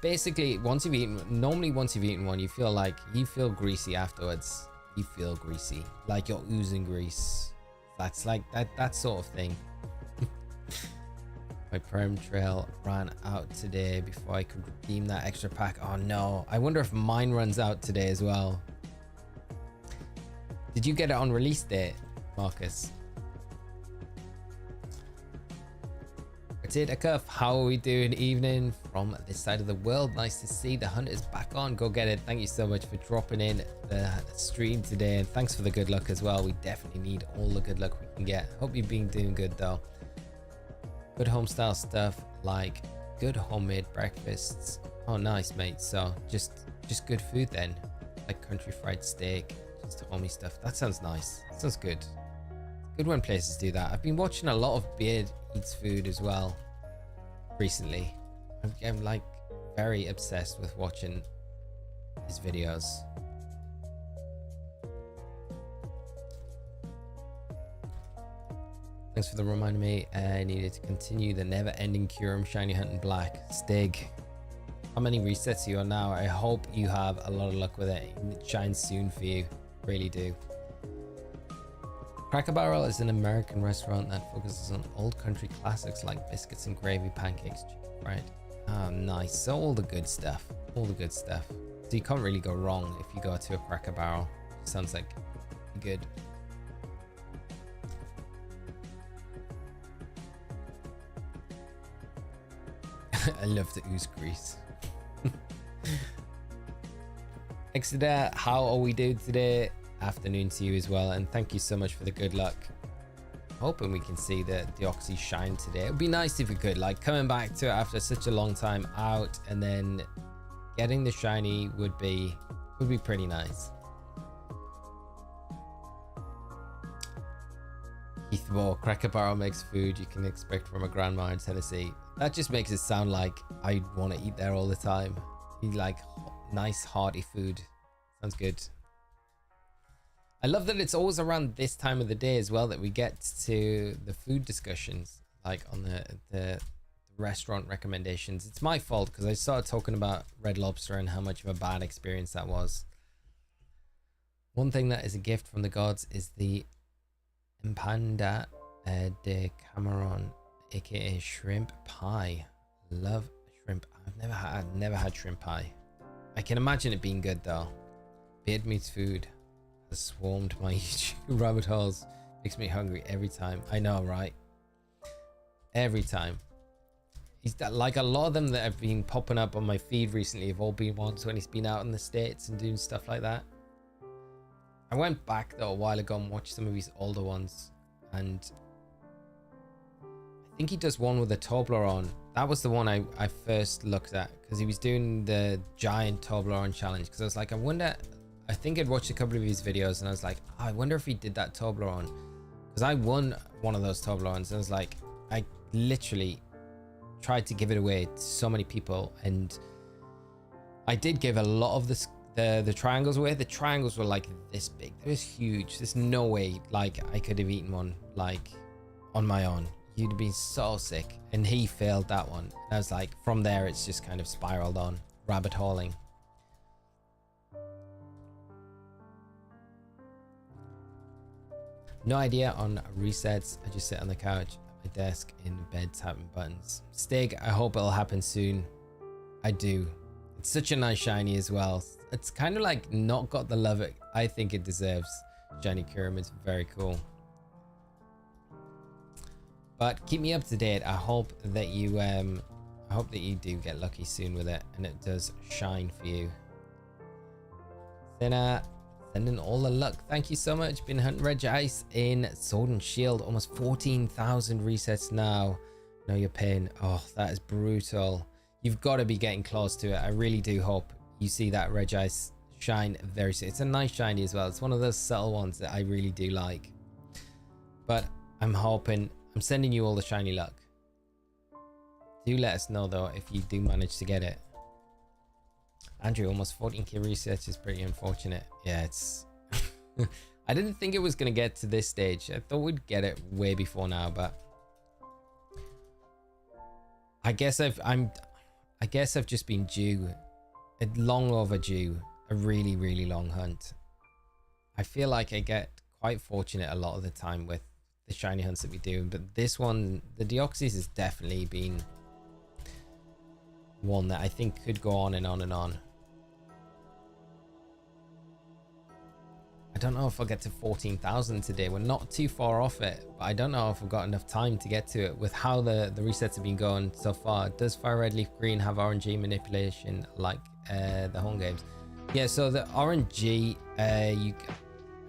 Basically, once you've eaten one, you feel greasy afterwards. You feel greasy, like you're oozing grease. That's like that sort of thing. My perm trail ran out today before I could redeem that extra pack. Oh no, I wonder if mine runs out today as well. Did you get it on release date, Marcus? Potato Cuff, how are we doing? Evening from this side of the world. Nice to see the hunt is back on. Go get it. Thank you so much for dropping in the stream today, and thanks for the good luck as well. We definitely need all the good luck we can get. Hope you've been doing good though. Good home style stuff like good homemade breakfasts. Oh nice, mate. So just good food then, like country fried steak, just homey stuff. That sounds nice. That sounds good. Good when places do that. I've been watching a lot of Beard Eats Food as well recently. I'm like very obsessed with watching his videos. Thanks for the reminder, mate. I needed to continue the never-ending Curum Shiny Hunt in Black. Stig, how many resets are you on now? I hope you have a lot of luck with it. It shines soon for you. Really do. Cracker Barrel is an American restaurant that focuses on old country classics like biscuits and gravy, pancakes, chicken fried. Oh, nice. So all the good stuff. All the good stuff. So you can't really go wrong if you go to a Cracker Barrel. Sounds like good. I love the ooze grease. Exeter, how are we doing today? Afternoon to you as well, and thank you so much for the good luck. Hoping we can see the Deoxys shine today. It would be nice if we could, like, coming back to it after such a long time out and then getting the shiny would be pretty nice. Keithmore, Cracker Barrel makes food you can expect from a grandma in Tennessee. That just makes it sound like I want to eat there all the time. You like nice hearty food. Sounds good. I love that it's always around this time of the day as well that we get to the food discussions, like on the restaurant recommendations. It's my fault because I started talking about Red Lobster and how much of a bad experience that was. One thing that is a gift from the gods is the Empanda de Cameron, aka shrimp pie. Love shrimp. I've never had shrimp pie. I can imagine it being good though. Beard meets food has swarmed my YouTube rabbit holes. Makes me hungry every time. I know, right? Every time. Like a lot of them that have been popping up on my feed recently have all been ones when he's been out in the States and doing stuff like that. I went back though a while ago and watched some of his older ones, and I think he does one with a Toblerone. That was the one I first looked at, because he was doing the giant Toblerone challenge. Because I was like, I wonder, I think I'd watched a couple of his videos and I was like, oh, I wonder if he did that Toblerone, because I won one of those Toblerones and I was like, I literally tried to give it away to so many people, and I did give a lot of the triangles away. The triangles were like this big. It was huge. There's no way like I could have eaten one like on my own. You'd have been so sick. And he failed that one. And I was like, from there it's just kind of spiraled on, rabbit holing. No idea on resets. I just sit on the couch at my desk in bed tapping buttons. Stig, I hope it'll happen soon. I do. It's such a nice shiny as well. It's kind of like not got the love I think it deserves. Shiny Kyurem is very cool. But keep me up to date. I hope that you do get lucky soon with it and it does shine for you. Then sending all the luck. Thank you so much. Been hunting Reg Ice in Sword and Shield. Almost 14,000 resets now. Know your pain. Oh, that is brutal. You've got to be getting close to it. I really do hope you see that Reg Ice shine very soon. It's a nice shiny as well. It's one of those subtle ones that I really do like. But I'm hoping, I'm sending you all the shiny luck. Do let us know though if you do manage to get it. Andrew, almost 14k resets is pretty unfortunate. Yeah, it's I didn't think it was gonna get to this stage. I thought we'd get it way before now, but I guess I've just been due, long overdue, a really long hunt. I feel like I get quite fortunate a lot of the time with the shiny hunts that we do, but this one, the Deoxys, has definitely been one that I think could go on and on and on. I don't know if I'll get to 14,000 today. We're not too far off it, but I don't know if I've got enough time to get to it with how the resets have been going so far. Does Fire Red Leaf Green have RNG manipulation like the home games? Yeah, so the RNG, I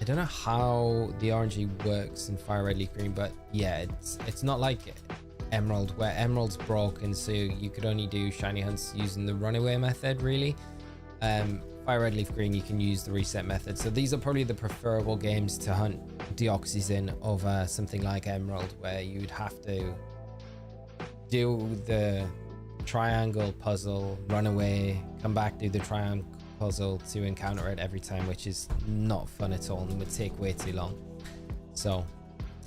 don't know how the RNG works in Fire Red Leaf Green, but yeah, it's not like Emerald, where Emerald's broken, so you could only do shiny hunts using the runaway method, really. Fire Red Leaf Green, you can use the reset method. So these are probably the preferable games to hunt Deoxys in over something like Emerald, where you would have to do the triangle puzzle, run away, come back, do the triangle puzzle to encounter it every time, which is not fun at all and would take way too long. So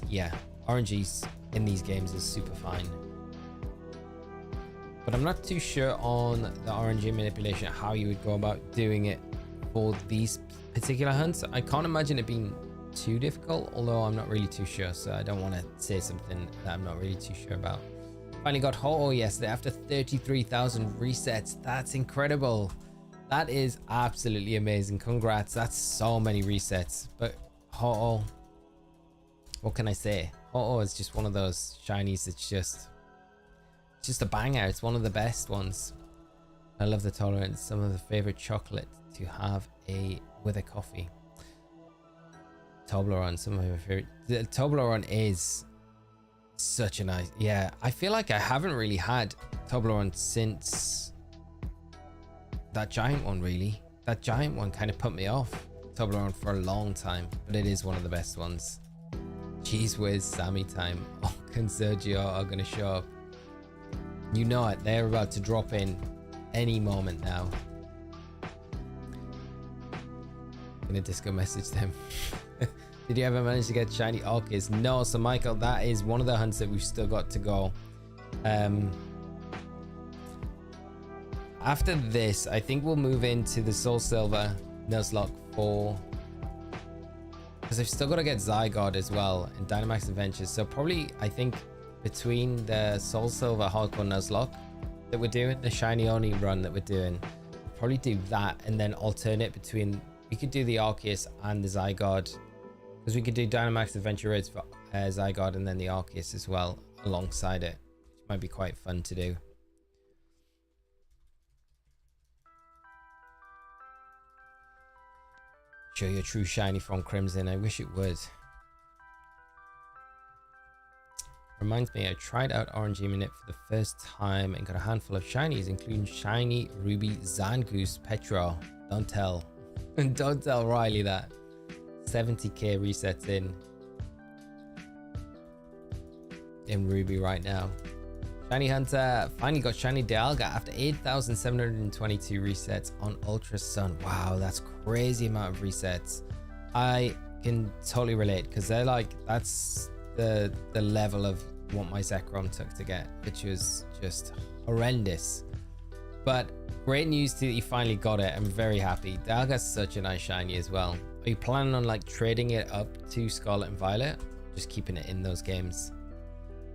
yeah, RNGs in these games is super fine, but I'm not too sure on the RNG manipulation, how you would go about doing it for these particular hunts. I can't imagine it being too difficult, although I'm not really too sure, so I don't want to say something that I'm not really too sure about. Finally got Ho-Oh yesterday after 33,000 resets. That's incredible. That is absolutely amazing. Congrats. That's so many resets. But Ho-Oh, what can I say? Ho-Oh is just one of those shinies. It's just a banger. It's one of the best ones. I love the tolerance. Some of the favorite chocolate to have with a coffee. Toblerone, some of my favorite. The Toblerone is such a nice. Yeah, I feel like I haven't really had Toblerone since that giant one, really. That giant one kind of put me off Toblerone for a long time, but it is one of the best ones. Cheese whiz, Sammy time. Oh, and Sergio are going to show up. You know it. They're about to drop in any moment now. I'm going to disco message them. Did you ever manage to get shiny orchids? No. So Michael, that is one of the hunts that we've still got to go. After this, I think we'll move into the Soul Silver Nuzlocke 4, because I've still got to get Zygarde as well in Dynamax Adventures. So probably, I think, between the Soul Silver Hardcore Nuzlocke that we're doing, the shiny only run that we're doing, we'll probably do that and then alternate between. We could do the Arceus and the Zygarde, because we could do Dynamax Adventure Raids for Zygarde and then the Arceus as well alongside it, which might be quite fun to do. show you a true shiny from Crimson. I wish it would. Reminds me, I tried out RNG Minute for the first time and got a handful of shinies, including shiny Ruby Zangoose Petra. Don't tell. Don't tell Riley that. 70k resets in Ruby right now. Shiny Hunter finally got shiny Dialga after 8,722 resets on Ultra Sun. Wow, that's crazy amount of resets. I can totally relate because they're like, that's the level of what my Zekrom took to get, which was just horrendous. But great news that you finally got it. I'm very happy. Dialga's such a nice shiny as well. Are you planning on like trading it up to Scarlet and Violet? Just keeping it in those games?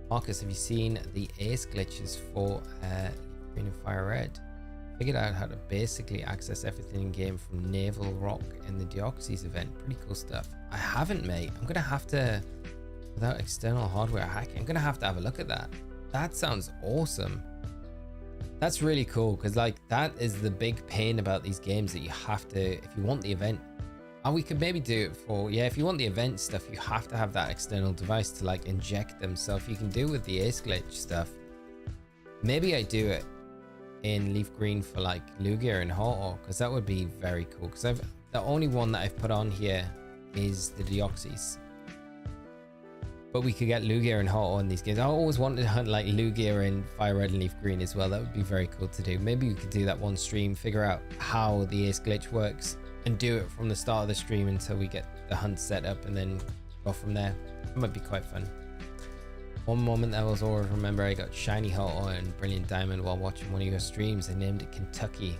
Marcus, have you seen the ace glitches for Green and Fire Red? Figured out how to basically access everything in game from Naval Rock in the Deoxys event. Pretty cool stuff. I haven't, mate. I'm gonna have to, without external hardware hacking, I'm gonna have to have a look at that. That sounds awesome. That's really cool because like that is the big pain about these games, that you have to, if you want the event, and we could maybe do it for, yeah, if you want the event stuff, you have to have that external device to like inject them. So if you can do with the ace glitch stuff, maybe I do it in Leaf Green for like Lugia and Ho-Oh, because that would be very cool. Because the only one that I've put on here is the Deoxys, but we could get Lugia and Ho-Oh in these games. I always wanted to hunt like Lugia in Fire Red and Leaf Green as well. That would be very cool to do. Maybe we could do that one stream, figure out how the ace glitch works, and do it from the start of the stream until we get the hunt set up, and then go from there. It might be quite fun. One moment that I was always remember, I got shiny Ho-Oh and Brilliant Diamond while watching one of your streams. I named it Kentucky.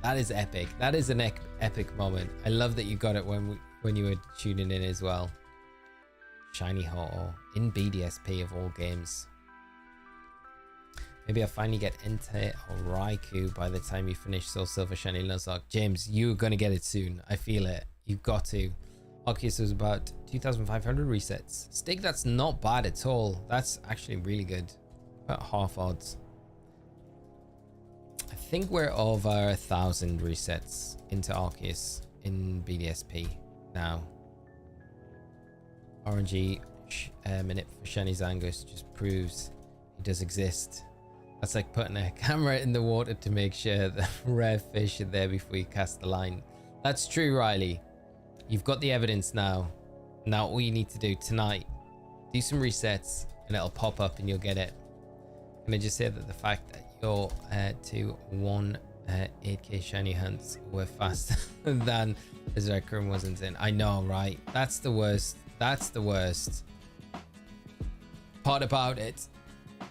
That is epic. That is an epic moment. I love that you got it when you were tuning in as well. Shiny Ho-Oh in BDSP of all games. Maybe I'll finally get Entei or Raikou by the time you finish Soul Silver Shiny Nuzlocke. James, you're gonna get it soon. I feel it. You've got to. Arceus was about 2,500 resets. Stig, that's not bad at all. That's actually really good. About half odds. I think we're over 1,000 resets into Arceus in BDSP now. RNG Minute for Shiny Zangoose just proves he does exist. That's like putting a camera in the water to make sure the rare fish are there before you cast the line. That's true, Riley. You've got the evidence now. Now all you need to do tonight, do some resets and it'll pop up and you'll get it. Can I just say that the fact that your 8k shiny hunts were faster than the Zekrom wasn't in. I know, right? That's the worst. That's the worst part about it.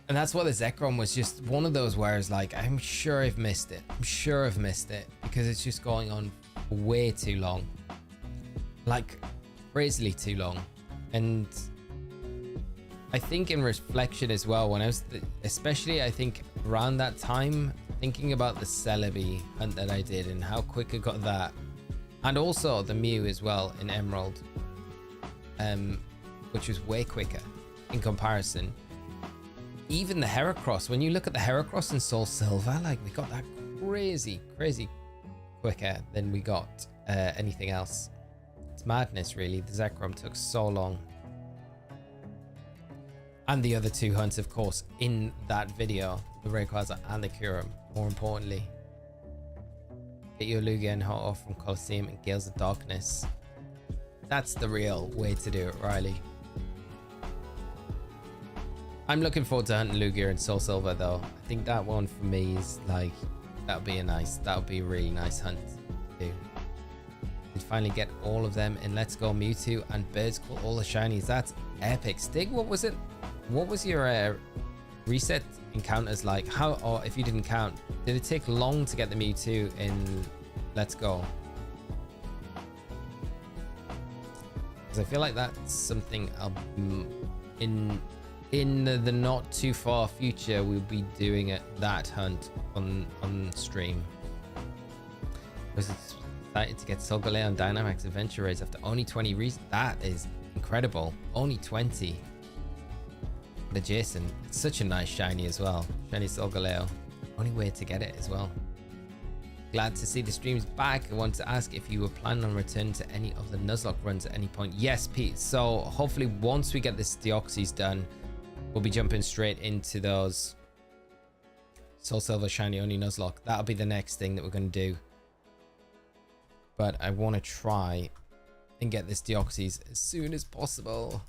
And that's why the Zekrom was just one of those where it's like, I'm sure I've missed it. I'm sure I've missed it because it's just going on way too long. Like, crazily too long. And I think in reflection as well, when I was, especially I think around that time, thinking about the Celebi hunt that I did and how quick I got that. And also the Mew as well in Emerald, which was way quicker in comparison. Even the Heracross, when you look at the Heracross in Soul Silver, like we got that crazy quicker than we got anything else. It's madness, really. The Zekrom took so long. And the other two hunts, of course, in that video, the Rayquaza and the Kyurem, more importantly. Get your Lugia and Ho-Oh from Colosseum and Gales of Darkness. That's the real way to do it, Riley. I'm looking forward to hunting Lugia and Soul Silver though. I think that one for me is like, that would be a really nice hunt to do. We'd finally get all of them in Let's Go Mewtwo and Birds Call all the shinies. That's epic. Stig, what was it? What was your reset encounters like? How, or if you didn't count, did it take long to get the Mewtwo in Let's Go? Because I feel like that's something in the not too far future we'll be doing that hunt on stream. Was excited to get Solgaleo on Dynamax Adventure Race after only 20 reasons. That is incredible. Only 20. The Jason, it's such a nice shiny as well. Shiny Solgaleo. Only way to get it as well. Glad to see the streams back. I want to ask if you were planning on returning to any of the Nuzlocke runs at any point. Yes, Pete. So hopefully once we get this Deoxys done, we'll be jumping straight into those Soul Silver Shiny Only Nuzlocke. That'll be the next thing that we're going to do. But I want to try and get this Deoxys as soon as possible.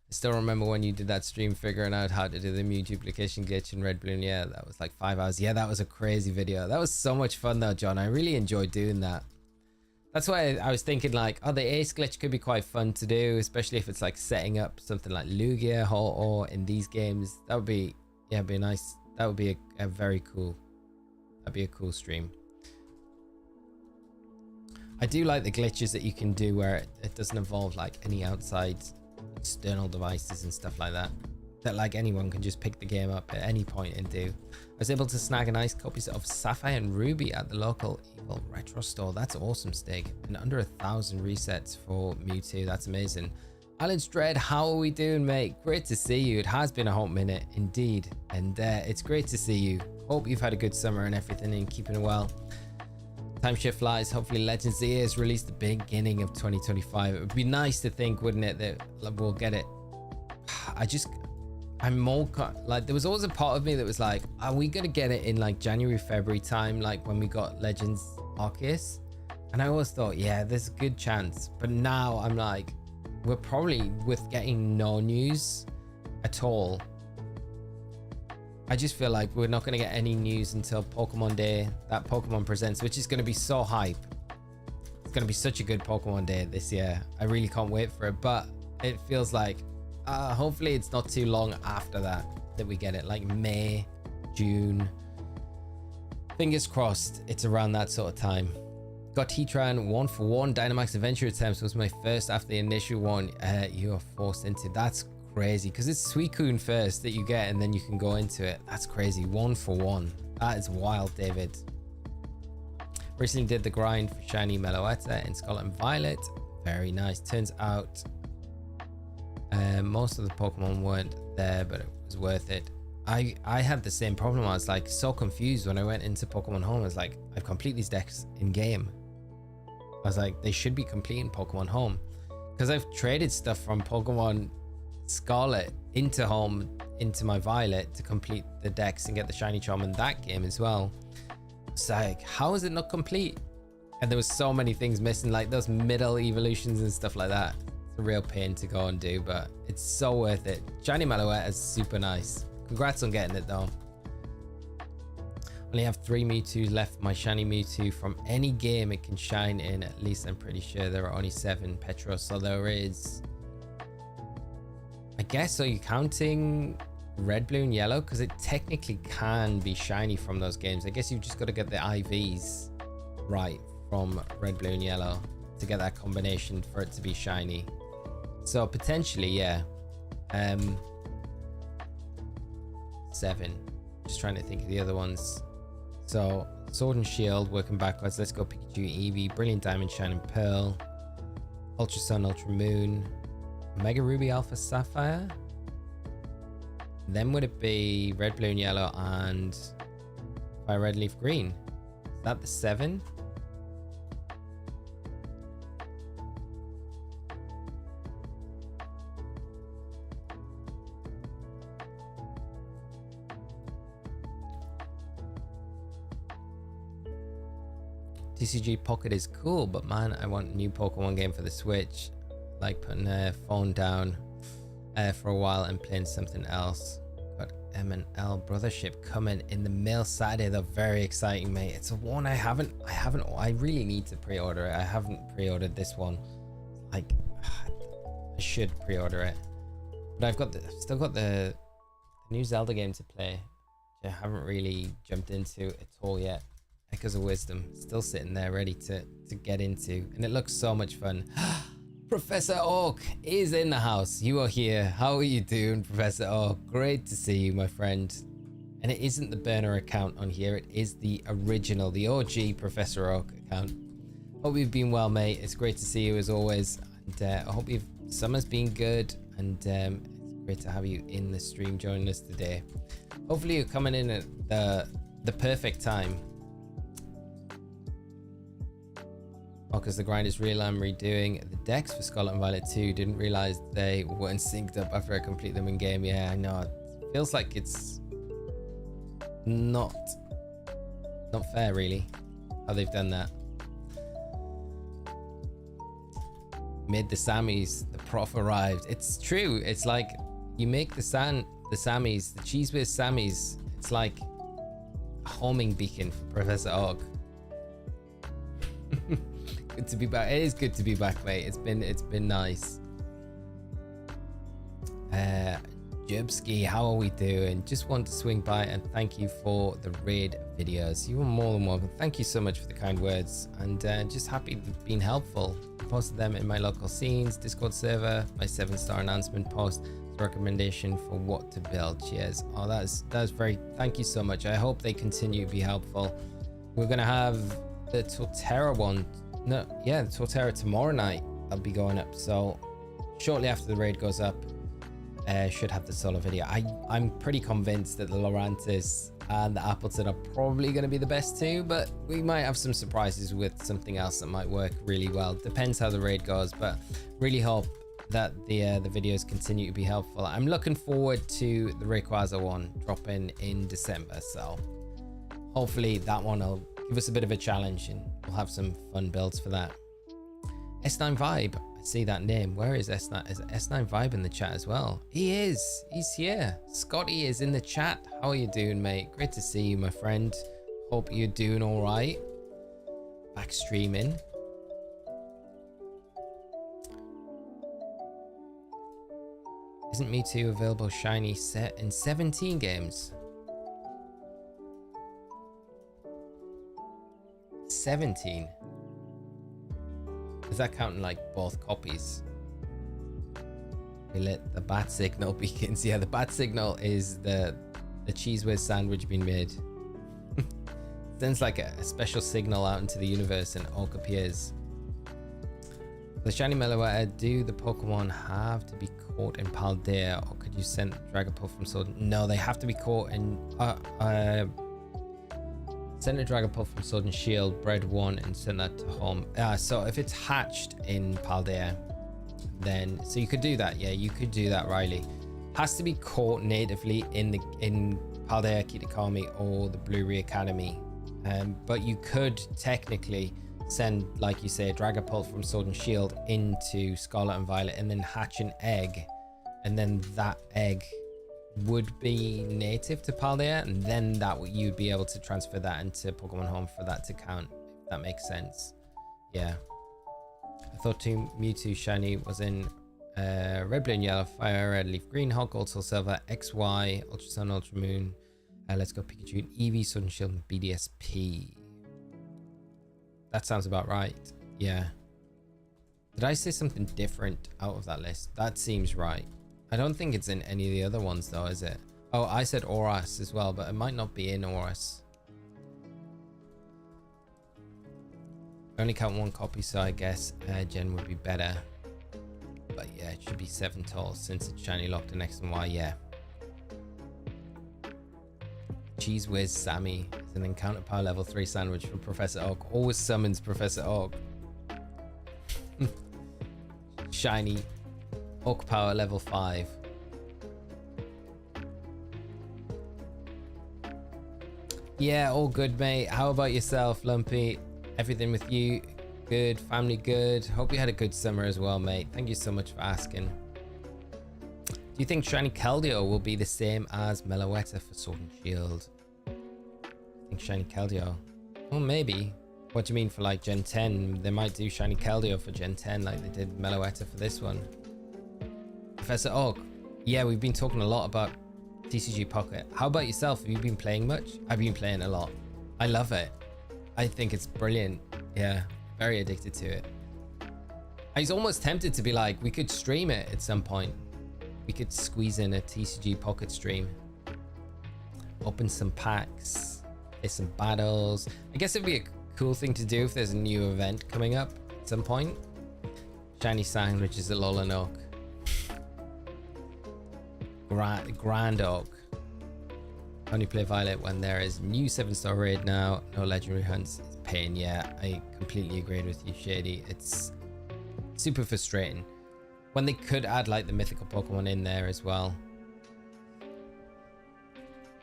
I still remember when you did that stream figuring out how to do the Mew duplication glitch in Red Balloon. Yeah, that was like 5 hours. Yeah, that was a crazy video. That was so much fun though, John. I really enjoyed doing that. That's why I was thinking like, oh, the ace glitch could be quite fun to do, especially if it's like setting up something like Lugia or in these games. That would be, yeah, it'd be nice. That would be a very cool, that'd be a cool stream. I do like the glitches that you can do where it doesn't involve like any outside external devices and stuff like that, that like anyone can just pick the game up at any point and do. I was able to snag a nice copies of Sapphire and Ruby at the local Evil Retro store. That's awesome, Stig. And under 1,000 resets for Mewtwo. That's amazing. Alan's Dread, how are we doing, mate? Great to see you. It has been a hot minute indeed, and it's great to see you. Hope you've had a good summer and everything and keeping well. Time shift flies. Hopefully Legends of the Year is released the beginning of 2025. It would be nice to think, wouldn't it, that we'll get it. I'm more like, there was always a part of me that was like, are we gonna get it in like January, February time, like when we got Legends Arceus? And I always thought, yeah, there's a good chance. But now I'm like, we're probably, with getting no news at all, I just feel like we're not going to get any news until Pokemon Day, that Pokemon Presents, which is going to be so hype. It's going to be such a good Pokemon Day this year. I really can't wait for it, but it feels like hopefully it's not too long after that we get it, like May, June. Fingers crossed it's around that sort of time. Got Heatran 1-for-1 Dynamax Adventure attempts was my first after the initial one you are forced into. That's crazy because it's Suicune first that you get and then you can go into it. That's crazy. 1-for-1. That is wild, David. Recently did the grind for Shiny Meloetta in Scarlet and Violet. Very nice. Turns out most of the Pokemon weren't there, but it was worth it. I had the same problem. I was like so confused when I went into Pokemon Home. I was like, I've completed these decks in game. I was like, they should be complete in Pokemon Home because I've traded stuff from Pokemon Scarlet into Home, into my Violet to complete the decks and get the shiny charm in that game as well. It's like, how is it not complete? And there was so many things missing, like those middle evolutions and stuff like that. It's a real pain to go and do, but it's so worth it. Shiny Meloetta is super nice. Congrats on getting it though. Only have 3 Mewtwo left. My shiny Mewtwo from any game it can shine in. At least I'm pretty sure there are only 7 Petros. So there is, I guess, are you counting Red, Blue and Yellow? Because it technically can be shiny from those games. I guess you've just got to get the IVs right from Red, Blue and Yellow to get that combination for it to be shiny. So potentially, yeah. 7. Just trying to think of the other ones. So Sword and Shield, working backwards. Let's go Pikachu, Eevee, Brilliant Diamond, Shining Pearl, Ultra Sun, Ultra Moon, Mega Ruby, Alpha Sapphire. Then would it be Red, Blue and Yellow and Fire Red, Leaf Green? Is that the 7? TCG Pocket is cool, but man, I want a new Pokemon game for the Switch. Like putting a phone down for a while and playing something else. Got M&L Brothership coming in the mail Saturday. They're very exciting, mate. It's a one I really need to pre-order it. I haven't pre-ordered this one. Like, I should pre-order it. But I've still got the new Zelda game to play, which I haven't really jumped into at all yet. Echoes of Wisdom, still sitting there ready to get into, and it looks so much fun. Professor Oak is in the house. You are here. How are you doing, Professor Oak? Great to see you, my friend. And it isn't the burner account on here, it is the original, the OG Professor Oak account. Hope you've been well, mate. It's great to see you as always, and I hope summer's been good, and it's great to have you in the stream joining us today. Hopefully you're coming in at the perfect time. Oh, because the grinders real I'm redoing the decks for Scarlet and Violet 2. Didn't realize they weren't synced up after I complete them in game. Yeah, I know. It feels like it's not fair, really, how they've done that. Made the Sammys, the prof arrived. It's true. It's like you make the Sammys, the Cheese Whiz Sammys. It's like a homing beacon for Professor Oak. Good to be back. It is good to be back, mate. It's been nice. Jubski, how are we doing? Just want to swing by and thank you for the raid videos. You were more than welcome. Thank you so much for the kind words, and just happy to have been helpful. I posted them in my local scenes Discord server, my 7-star announcement post, recommendation for what to build. Cheers. Oh, that's very, thank you so much. I hope they continue to be helpful. We're gonna have the Torterra one. No, yeah, the Torterra tomorrow night. I'll be going up. So shortly after the raid goes up, should have the solo video. I'm pretty convinced that the Lorantis and the Appleton are probably going to be the best two, but we might have some surprises with something else that might work really well. Depends how the raid goes, but really hope that the videos continue to be helpful. I'm looking forward to the Rayquaza one dropping in December, so hopefully that one will give us a bit of a challenge and we'll have some fun builds for that. S9 Vibe, I see that name. Where is S9? Is S9 Vibe in the chat as well? He is. He's here. Scotty is in the chat. How are you doing, mate? Great to see you, my friend. Hope you're doing all right. Back streaming. Isn't Mewtwo available shiny set in 17 games? 17? Is that counting like both copies? We lit the bat signal beacons. Yeah, the bat signal is the Cheese Whiz sandwich being made. Sends like a special signal out into the universe and Oak appears. The shiny Meloetta, do the Pokemon have to be caught in Paldea, or could you send Dragapult from Sword? No, they have to be caught in send a Dragapult from Sword and Shield, bred one, and send that to home. So if it's hatched in Paldea, then so you could do that. Yeah, you could do that, Riley. Has to be caught natively in Paldea Kitakami or the Blue Academy. But you could technically send, like you say, a Dragapult from Sword and Shield into Scarlet and Violet and then hatch an egg, and then that egg would be native to Paldea, and then you'd be able to transfer that into Pokemon Home for that to count, if that makes sense. Yeah, I thought Mewtwo shiny was in red, blue and yellow, fire, red, leaf green, hot gold, soul silver, XY, ultra sun, ultra moon. Let's go Pikachu and Eevee, Sword and Shield, and BDSP. That sounds about right. Yeah. Did I say something different out of that list? That seems right. I don't think it's in any of the other ones though, is it? Oh, I said Oras as well, but it might not be in Oras. I only count one copy, so I guess Gen would be better. But yeah, it should be 7 total since it's shiny locked in X and Y. Yeah. Cheese Whiz Sammy is an encounter power level 3 sandwich from Professor Oak. Always summons Professor Oak. Shiny Oak power level 5. Yeah, all good, mate. How about yourself, Lumpy? Everything with you good? Family good? Hope you had a good summer as well, mate. Thank you so much for asking. Do you think shiny Keldeo will be the same as Meloetta for Sword and Shield? I think shiny Keldeo. Well, maybe. What do you mean for like Gen 10? They might do shiny Keldeo for Gen 10 like they did Meloetta for this one. Professor Oak. Yeah, we've been talking a lot about TCG Pocket. How about yourself? Have you been playing much? I've been playing a lot. I love it. I think it's brilliant. Yeah, very addicted to it. I was almost tempted to be like, we could stream it at some point. We could squeeze in a TCG Pocket stream. Open some packs. Play some battles. I guess it'd be a cool thing to do if there's a new event coming up at some point. Shiny sandwiches at Lolan Oak. Grand Oak. Only play Violet when there is new 7-star raid now. No legendary hunts. It's pain. Yeah, I completely agreed with you, Shady. It's super frustrating. When they could add like the mythical Pokemon in there as well.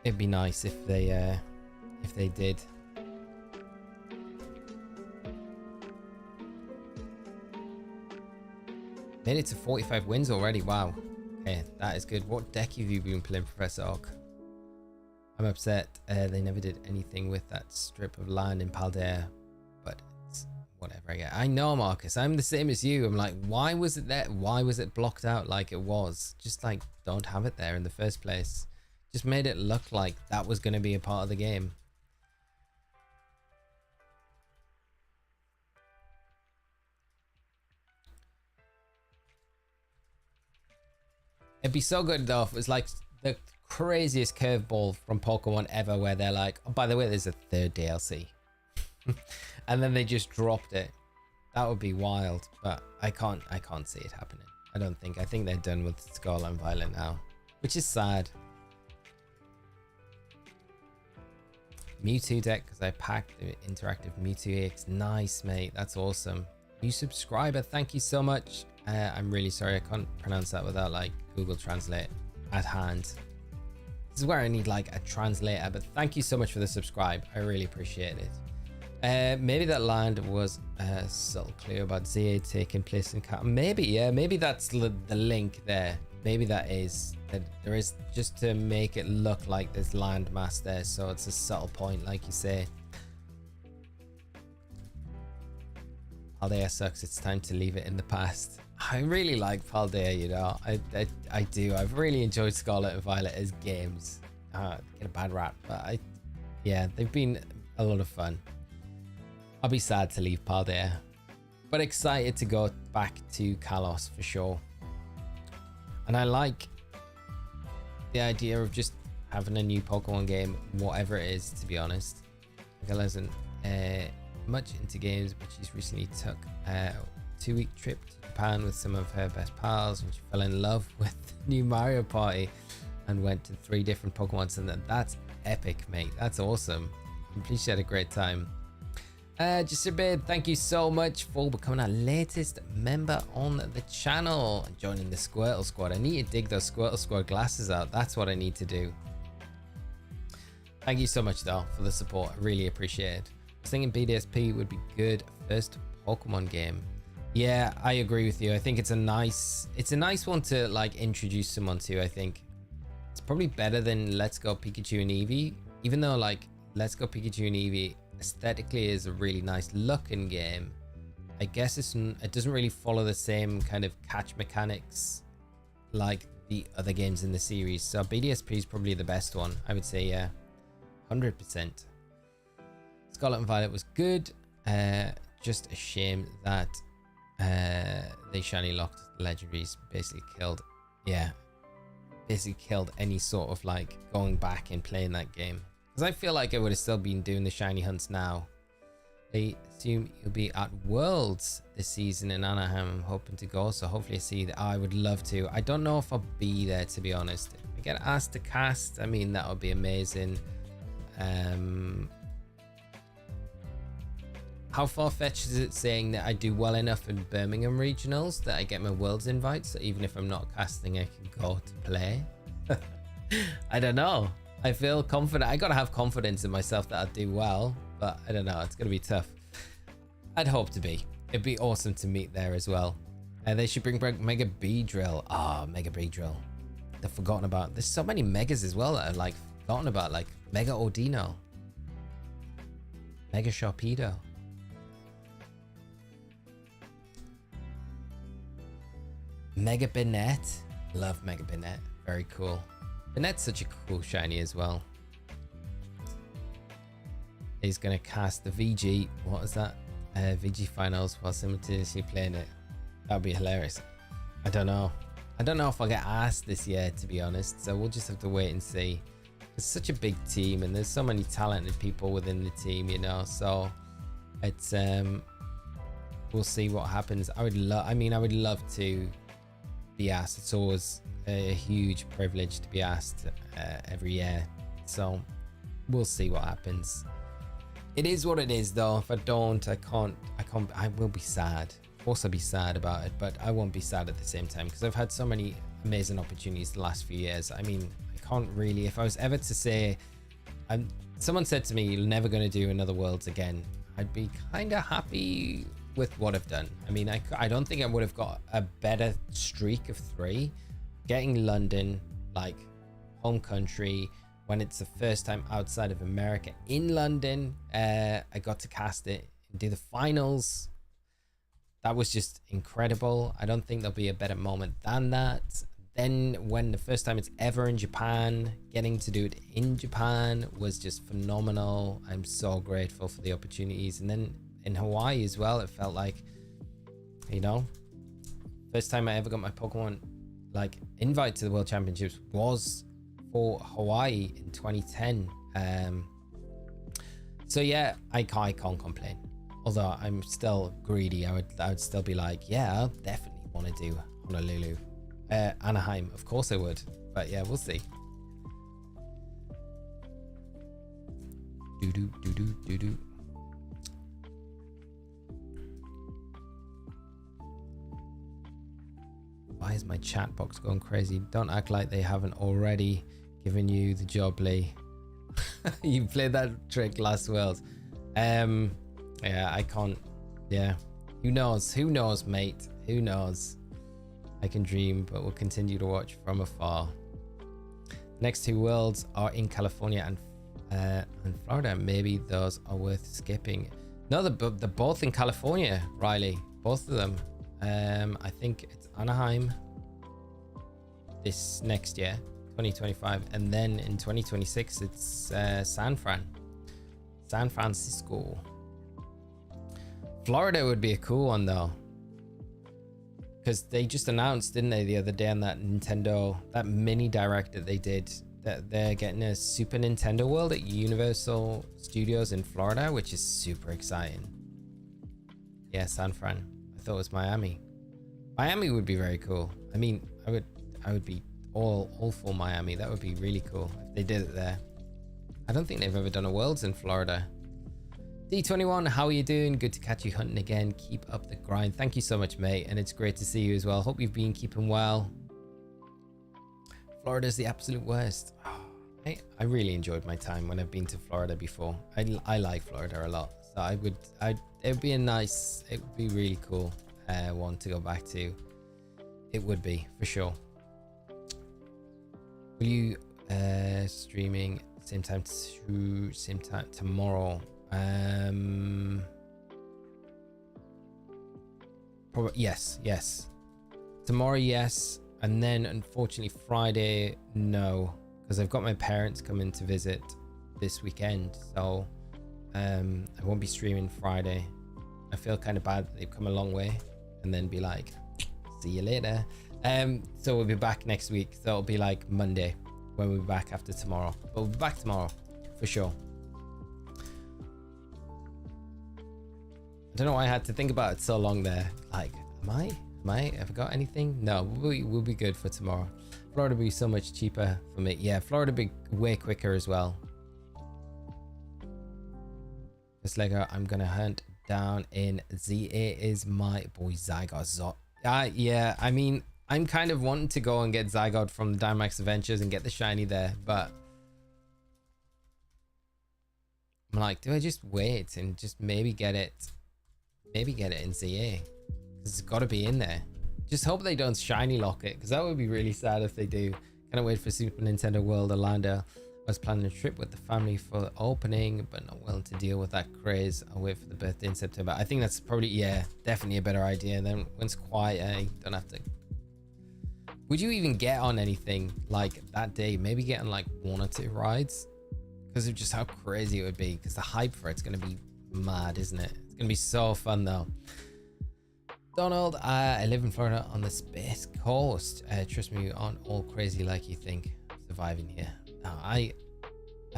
It'd be nice if they did. Made it to 45 wins already. Wow. Okay, that is good. What deck have you been playing, Professor Oak? I'm upset they never did anything with that strip of land in Paldea, but it's whatever. I know, Marcus. I'm the same as you. I'm like, why was it there? Why was it blocked out like it was? Just like, don't have it there in the first place. Just made it look like that was going to be a part of the game. It'd be so good though if it was like the craziest curveball from Pokemon ever, where they're like, oh, by the way, there's a third DLC. And then they just dropped it. That would be wild, but I can't see it happening. I don't think. I think they're done with Scarlet and Violet now, which is sad. Mewtwo deck, because I packed the interactive Mewtwo EX. Nice, mate. That's awesome. New subscriber, thank you so much. I'm really sorry, I can't pronounce that without like Google Translate at hand. This is where I need like a translator, but thank you so much for the subscribe. I really appreciate it. Maybe that land was a subtle clue about ZA taking place in Cat. Maybe, yeah, maybe that's the link there. Maybe that is. That there is, just to make it look like there's land mass there, so it's a subtle point, like you say. Paldea sucks. It's time to leave it in the past. I really like Paldea, you know. I do. I've really enjoyed Scarlet and Violet as games. Get a bad rap, but yeah, they've been a lot of fun. I'll be sad to leave Paldea, but excited to go back to Kalos for sure. And I like the idea of just having a new Pokemon game, whatever it is, to be honest. Miguel isn't much into games, but she's recently took a 2-week trip to Japan with some of her best pals, and she fell in love with the new Mario Party and went to 3 different Pokemon Center. That's epic, mate. That's awesome. I'm pleased she had a great time. Just a bit, thank you so much for becoming our latest member on the channel and joining the Squirtle Squad. I need to dig those Squirtle Squad glasses out. That's what I need to do. Thank you so much though for the support. I really appreciate it. I was thinking BDSP would be good first Pokemon game. Yeah, I agree with you. I think it's a nice one to like introduce someone to. I think it's probably better than Let's Go Pikachu and Eevee, even though like Let's Go Pikachu and Eevee aesthetically is a really nice looking game. I guess it doesn't really follow the same kind of catch mechanics like the other games in the series. So BDSP is probably the best one, I would say. Yeah, 100%. Scarlet and Violet was good. Just a shame that they shiny locked the legendaries. Basically killed any sort of like going back and playing that game. Because I feel like I would have still been doing the shiny hunts now. They assume you'll be at Worlds this season in Anaheim. I'm hoping to go, so hopefully I see that. I would love to. I don't know if I'll be there, to be honest. If I get asked to cast, I mean, that would be amazing. How far-fetched is it saying that I do well enough in Birmingham regionals that I get my Worlds invites, so even if I'm not casting, I can go to play? I don't know. I feel confident. I gotta have confidence in myself that I'll do well, but I don't know. It's gonna be tough. I'd hope to be. It'd be awesome to meet there as well. They should bring back Mega Beedrill. Ah, Mega Beedrill. They've forgotten about. There's so many Megas as well that I've like forgotten about, like Mega Ordino, Mega Sharpedo. Mega Banette. Love Mega Banette. Very cool. Banette's such a cool shiny as well. He's going to cast the VG. What is that? VG finals while simultaneously playing it. That would be hilarious. I don't know. I don't know if I'll get asked this year, to be honest. So we'll just have to wait and see. It's such a big team and there's so many talented people within the team, you know. So it's we'll see what happens. I would love to be asked. It's always a huge privilege to be asked every year So we'll see what happens. It is what it is, though. If I don't, I can't. I will be sad. Of course, I'll be sad about it, but I won't be sad at the same time because I've had so many amazing opportunities the last few years. I mean, I can't really. If I was ever to say, someone said to me, "You're never going to do another Worlds again," I'd be kind of happy with what I've done. I mean, I don't think I would have got a better streak of 3. Getting London, like home country, when it's the first time outside of America in London, I got to cast it and do the finals. That was just incredible. I don't think there'll be a better moment than that. Then when the first time it's ever in Japan, getting to do it in Japan was just phenomenal. I'm so grateful for the opportunities. And then in Hawaii as well, it felt like, you know, first time I ever got my Pokemon like invite to the World Championships was for Hawaii in 2010. So yeah, I can't complain. Although I'm still greedy, I would still be like, yeah, I'll definitely want to do Honolulu, Anaheim. Of course I would, but yeah, we'll see. Do. Why is my chat box going crazy? Don't act like they haven't already given you the job, Lee. You played that trick last Worlds. Yeah, I can't. Yeah, who knows, mate, who knows. I can dream, but we'll continue to watch from afar. Next 2 Worlds are in California and Florida. Maybe those are worth skipping. No, they're both in California, Riley, both of them. I think it's Anaheim this next year, 2025, and then in 2026 it's San Francisco. Florida would be a cool one though, because they just announced, didn't they, the other day on that Nintendo, that mini direct that they did, that they're getting a Super Nintendo World at Universal Studios in Florida, which is super exciting. Yeah, San Fran. I thought it was Miami. Miami would be very cool. I mean, I would be all for Miami. That would be really cool if they did it there. I don't think they've ever done a Worlds in Florida. D21, how are you doing? Good to catch you hunting again. Keep up the grind. Thank you so much, mate. And it's great to see you as well. Hope you've been keeping well. Florida's the absolute worst. I really enjoyed my time when I've been to Florida before. I like Florida a lot. So it would be really cool one to go back to. It would be, for sure. Will you streaming same time tomorrow? Probably yes. Tomorrow, yes, and then unfortunately Friday, no, because I've got my parents coming to visit this weekend, so I won't be streaming Friday. I feel kind of bad that they've come a long way and then be like, see you later. So we'll be back next week, so it'll be like Monday when we'll be back after tomorrow, but we'll be back tomorrow for sure. I don't know why I had to think about it so long there. Like, am I ever got anything? No, we'll be good for tomorrow. Florida will be so much cheaper for me. Yeah, Florida will be way quicker as well. This Lego, I'm gonna hunt down in ZA is my boy Zygarde. Yeah, I mean, I'm kind of wanting to go and get Zygarde from the Dynamax Adventures and get the shiny there, but I'm like, do I just wait and just maybe get it in ZA? Because it's got to be in there. Just hope they don't shiny lock it, because that would be really sad if they do. Can't wait for Super Nintendo World Orlando. I was planning a trip with the family for the opening, but not willing to deal with that craze. I'll wait for the birthday in September. I think that's probably, yeah, definitely a better idea. And then when it's quiet, you don't have to. Would you even get on anything like that day? Maybe get on like 1 or 2 rides, because of just how crazy it would be. Because the hype for it's going to be mad, isn't it? It's going to be so fun though. Donald, I live in Florida on the Space Coast. Trust me, you aren't all crazy like you think. Surviving here. No, I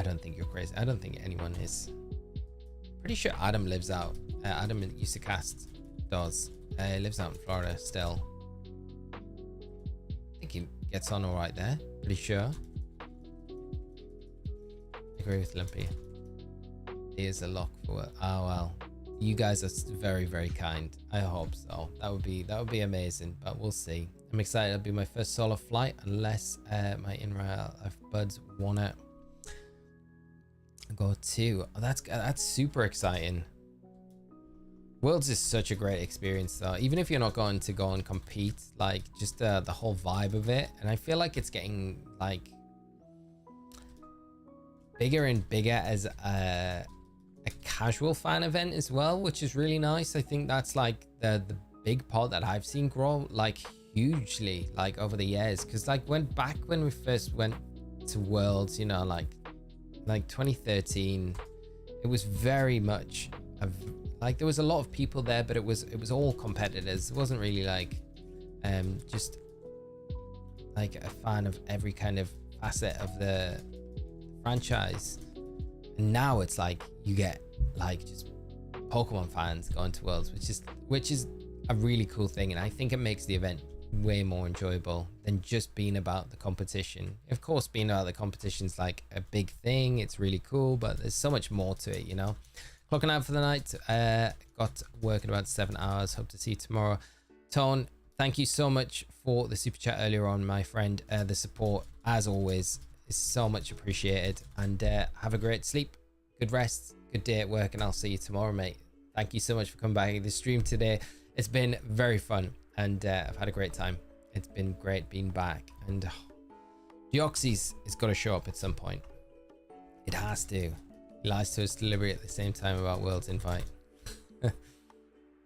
don't think you're crazy. I don't think anyone is. Pretty sure Adam lives out. Adam used to cast does. Lives out in Florida still. I think he gets on all right there. Pretty sure. agree with Limpy. He is a lock for it. Oh well. You guys are very, very kind. I hope so. That would be amazing, but we'll see. I'm excited. It'll be my first solo flight unless my in-real life buds wanna go too. Oh, that's super exciting. Worlds is such a great experience though. Even if you're not going to go and compete, like just the whole vibe of it. And I feel like it's getting like bigger and bigger as a casual fan event as well, which is really nice. I think that's like the big part that I've seen grow like hugely like over the years, because like when we first went to Worlds, you know, like 2013, it was very much like there was a lot of people there, but it was all competitors. It wasn't really like just like a fan of every kind of facet of the franchise. And now it's like you get like just Pokemon fans going to Worlds, which is a really cool thing, and I think it makes the event way more enjoyable than just being about the competition. Of course, being about the competition is like a big thing, it's really cool, but there's so much more to it, you know. Clocking out for the night, got work in about 7 hours. Hope to see you tomorrow. Tone, thank you so much for the super chat earlier on, my friend. The support, as always, is so much appreciated, and have a great sleep, good rest, good day at work, and I'll see you tomorrow, mate. Thank you so much for coming back to the stream today. It's been very fun, and I've had a great time. It's been great being back, and Deoxys is got to show up at some point. It has to. He lies to us deliberately at the same time about World's invite.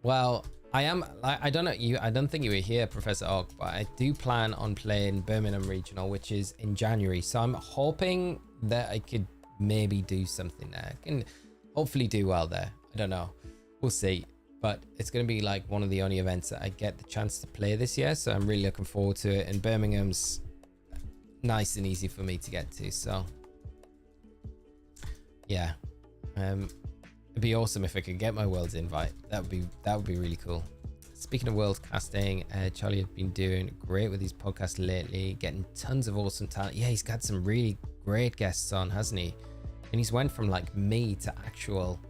Well, I don't know, I don't think you were here, Professor Oak, but I do plan on playing Birmingham Regional, which is in January. So I'm hoping that I could maybe do something there. I can hopefully do well there. I don't know. We'll see. But it's going to be like one of the only events that I get the chance to play this year. So I'm really looking forward to it. And Birmingham's nice and easy for me to get to. So yeah. It'd be awesome if I could get my World's invite. That would be really cool. Speaking of World casting, Charlie has been doing great with his podcast lately, getting tons of awesome talent. Yeah, he's got some really great guests on, hasn't he? And he's went from like me to actual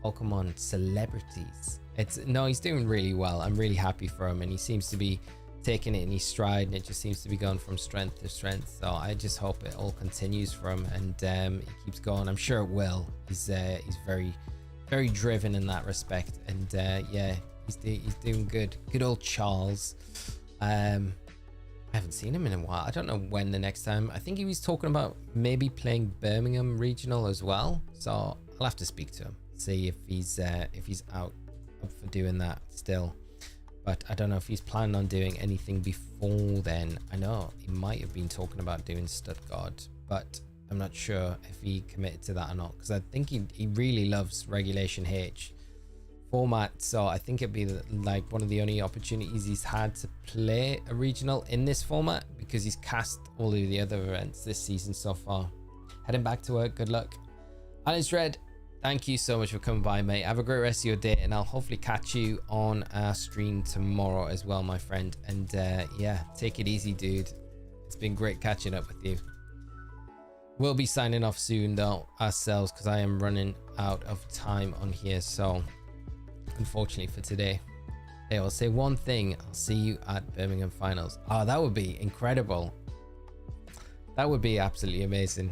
Pokemon celebrities. He's doing really well. I'm really happy for him, and he seems to be taking it in his stride, and it just seems to be going from strength to strength. So I just hope it all continues for him, and he keeps going. I'm sure it will. He's very, very driven in that respect, and yeah, he's doing good. Good old Charles. I haven't seen him in a while. I don't know when the next time. I think he was talking about maybe playing Birmingham Regional as well. So I'll have to speak to him, see if he's out up for doing that still. But I don't know if he's planning on doing anything before then. I know he might have been talking about doing Stuttgart, but I'm not sure if he committed to that or not, because I think he really loves Regulation H format. So I think it'd be like one of the only opportunities he's had to play a regional in this format, because he's cast all of the other events this season so far. Heading back to work. Good luck. Alice Red, thank you so much for coming by, mate. Have a great rest of your day, and I'll hopefully catch you on our stream tomorrow as well, my friend. And yeah, take it easy, dude. It's been great catching up with you. We'll be signing off soon though ourselves, because I am running out of time on here. So unfortunately for today, hey, I'll say one thing. I'll see you at Birmingham finals. Oh, that would be incredible. That would be absolutely amazing.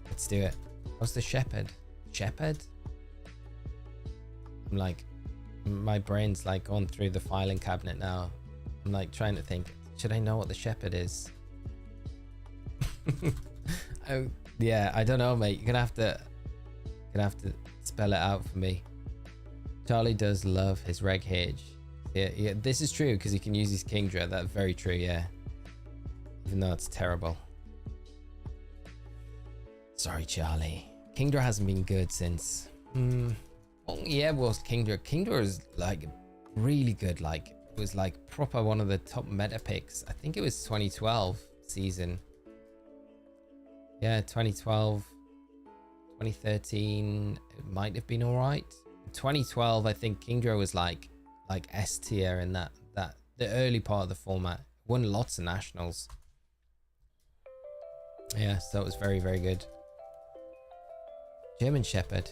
Let's do it. What's the shepherd? Shepherd? I'm like, my brain's like going through the filing cabinet now. I'm like trying to think, should I know what the shepherd is? Yeah, I don't know, mate. You're gonna have to spell it out for me. Charlie does love his Reg H. Yeah, this is true, because he can use his Kingdra. That's very true, yeah. Even though it's terrible. Sorry, Charlie. Kingdra hasn't been good since. Well, yeah, well, Kingdra is like really good. Like, it was like proper one of the top meta picks. I think it was 2012 season. Yeah, 2012, 2013, it might have been all right. 2012, I think Kingdra was like like S tier in that the early part of the format. Won lots of nationals. Yeah, so it was very, very good. German Shepherd.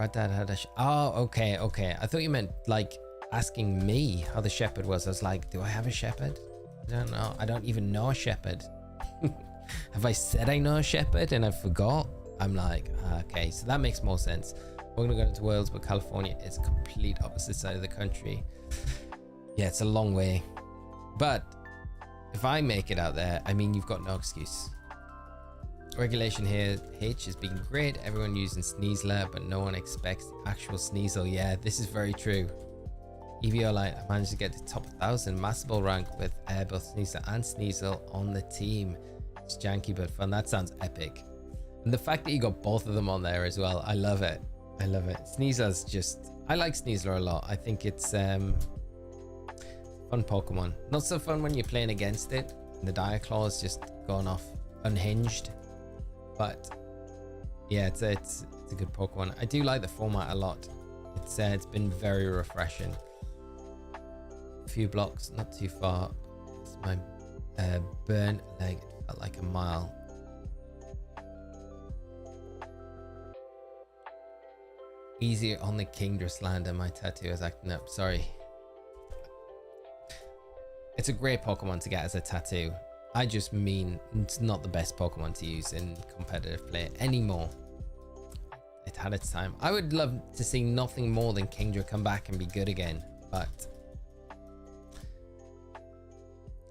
My dad had a oh, okay. I thought you meant like asking me how the shepherd was. I was like, do I have a shepherd? I don't know. I don't even know a shepherd. Have I said I know a shepherd and I forgot? I'm like, okay, so that makes more sense. We're gonna go to Wales, but California is a complete opposite side of the country. Yeah, it's a long way. But if I make it out there, I mean, you've got no excuse. Regulation here, H has been great. Everyone using Sneasler, but no one expects the actual Sneasel. Yeah, this is very true. EVO Light, I managed to get to top 1000 Masterable rank with both Sneasler and Sneasel on the team. It's janky but fun. That sounds epic. And the fact that you got both of them on there as well, I love it. I love it. Sneasler's just, I like Sneasler a lot. I think it's fun Pokemon. Not so fun when you're playing against it. The Diaclaw's just gone off unhinged. But yeah, it's a good Pokemon. I do like the format a lot. It's been very refreshing. A few blocks, not too far. It's my burnt leg. It felt like a mile. Easier on the Kingdra land and my tattoo is acting up. Sorry. It's a great Pokemon to get as a tattoo. I just mean it's not the best Pokemon to use in competitive play anymore. It had its time. I would love to see nothing more than Kingdra come back and be good again, but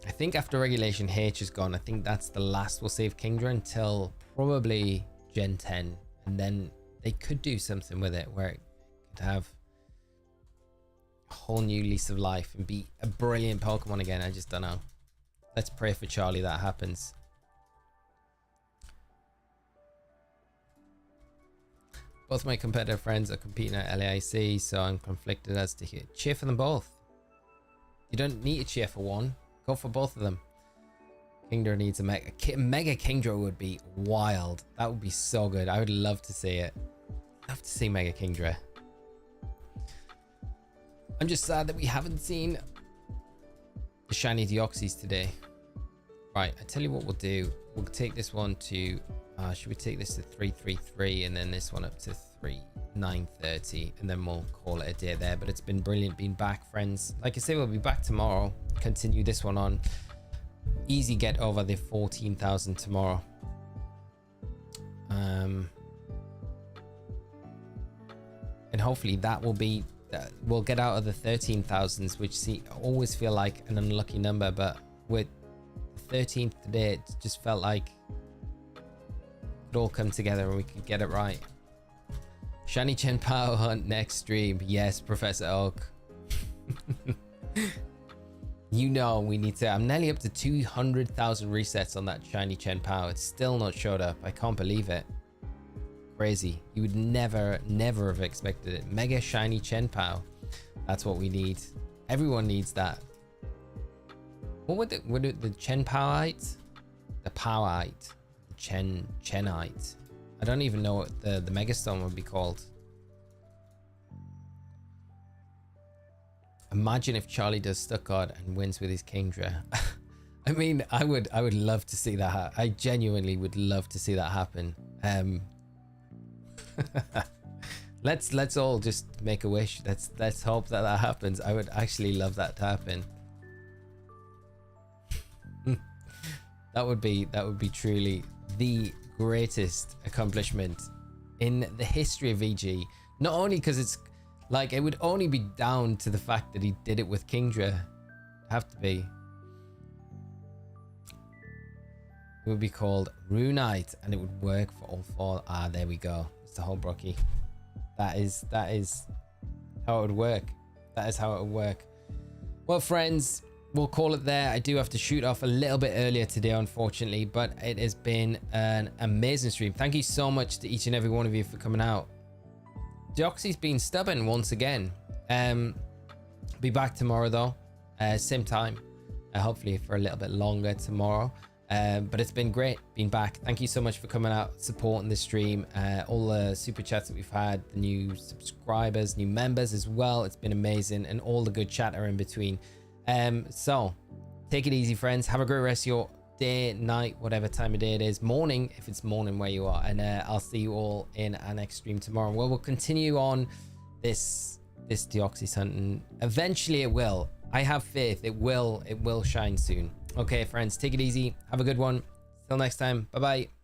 I think after Regulation H is gone, I think that's the last we'll see of Kingdra until probably Gen 10, and then they could do something with it where it could have a whole new lease of life and be a brilliant Pokemon again. I just don't know. Let's pray for Charlie that happens. Both my competitive friends are competing at LAIC, so I'm conflicted as to who. Cheer for them both. You don't need to cheer for one. Go for both of them. Kingdra needs a Mega Kingdra would be wild. That would be so good. I would love to see it. Love to see Mega Kingdra. I'm just sad that we haven't seen the shiny Deoxys today. Right, I tell you what we'll do. We'll take this one to should we take this to 333 and then this one up to 930, and then we'll call it a day there. But it's been brilliant being back, friends. Like I say, we'll be back tomorrow. Continue this one on. Easy get over the 14,000 tomorrow. And hopefully that will be we'll get out of the 13,000s, which always feel like an unlucky number, but with the 13th today, it just felt like it could all come together and we could get it right. Shiny Chen Power Hunt next stream. Yes, Professor Oak. You know we need to. I'm nearly up to 200,000 resets on that shiny Chen Power. It's still not showed up. I can't believe it. Crazy. You would never have expected it. Mega shiny Chen Power. That's what we need. Everyone needs that. What would the Chen Powerite? The Powerite. The Chenite. I don't even know what the Megastone would be called. Imagine if Charlie does Stuck Guard and wins with his Kingdra. I mean, I would love to see that. I genuinely would love to see that happen. Let's all just make a wish. Let's hope that happens. I would actually love that to happen. that would be truly the greatest accomplishment in the history of VG. Not only because it's like, it would only be down to the fact that he did it with Kingdra. Have to be. It would be called Runite, and it would work for all four. Ah, there we go. It's the whole Brocky. That is how it would work. That is how it would work. Well, friends, we'll call it there. I do have to shoot off a little bit earlier today, unfortunately, but it has been an amazing stream. Thank you so much to each and every one of you for coming out. Deoxy's been stubborn once again. Be back tomorrow though, same time, hopefully for a little bit longer tomorrow. But it's been great being back. Thank you so much for coming out, supporting the stream, all the super chats that we've had, the new subscribers, new members as well. It's been amazing, and all the good chatter in between. So take it easy, friends. Have a great rest of your day, night, whatever time of day it is, morning if it's morning where you are, and I'll see you all in our next stream tomorrow, where we'll continue on this Deoxys hunt, and eventually it will. I have faith it will shine soon. Okay, friends, take it easy. Have a good one. Till next time. Bye bye.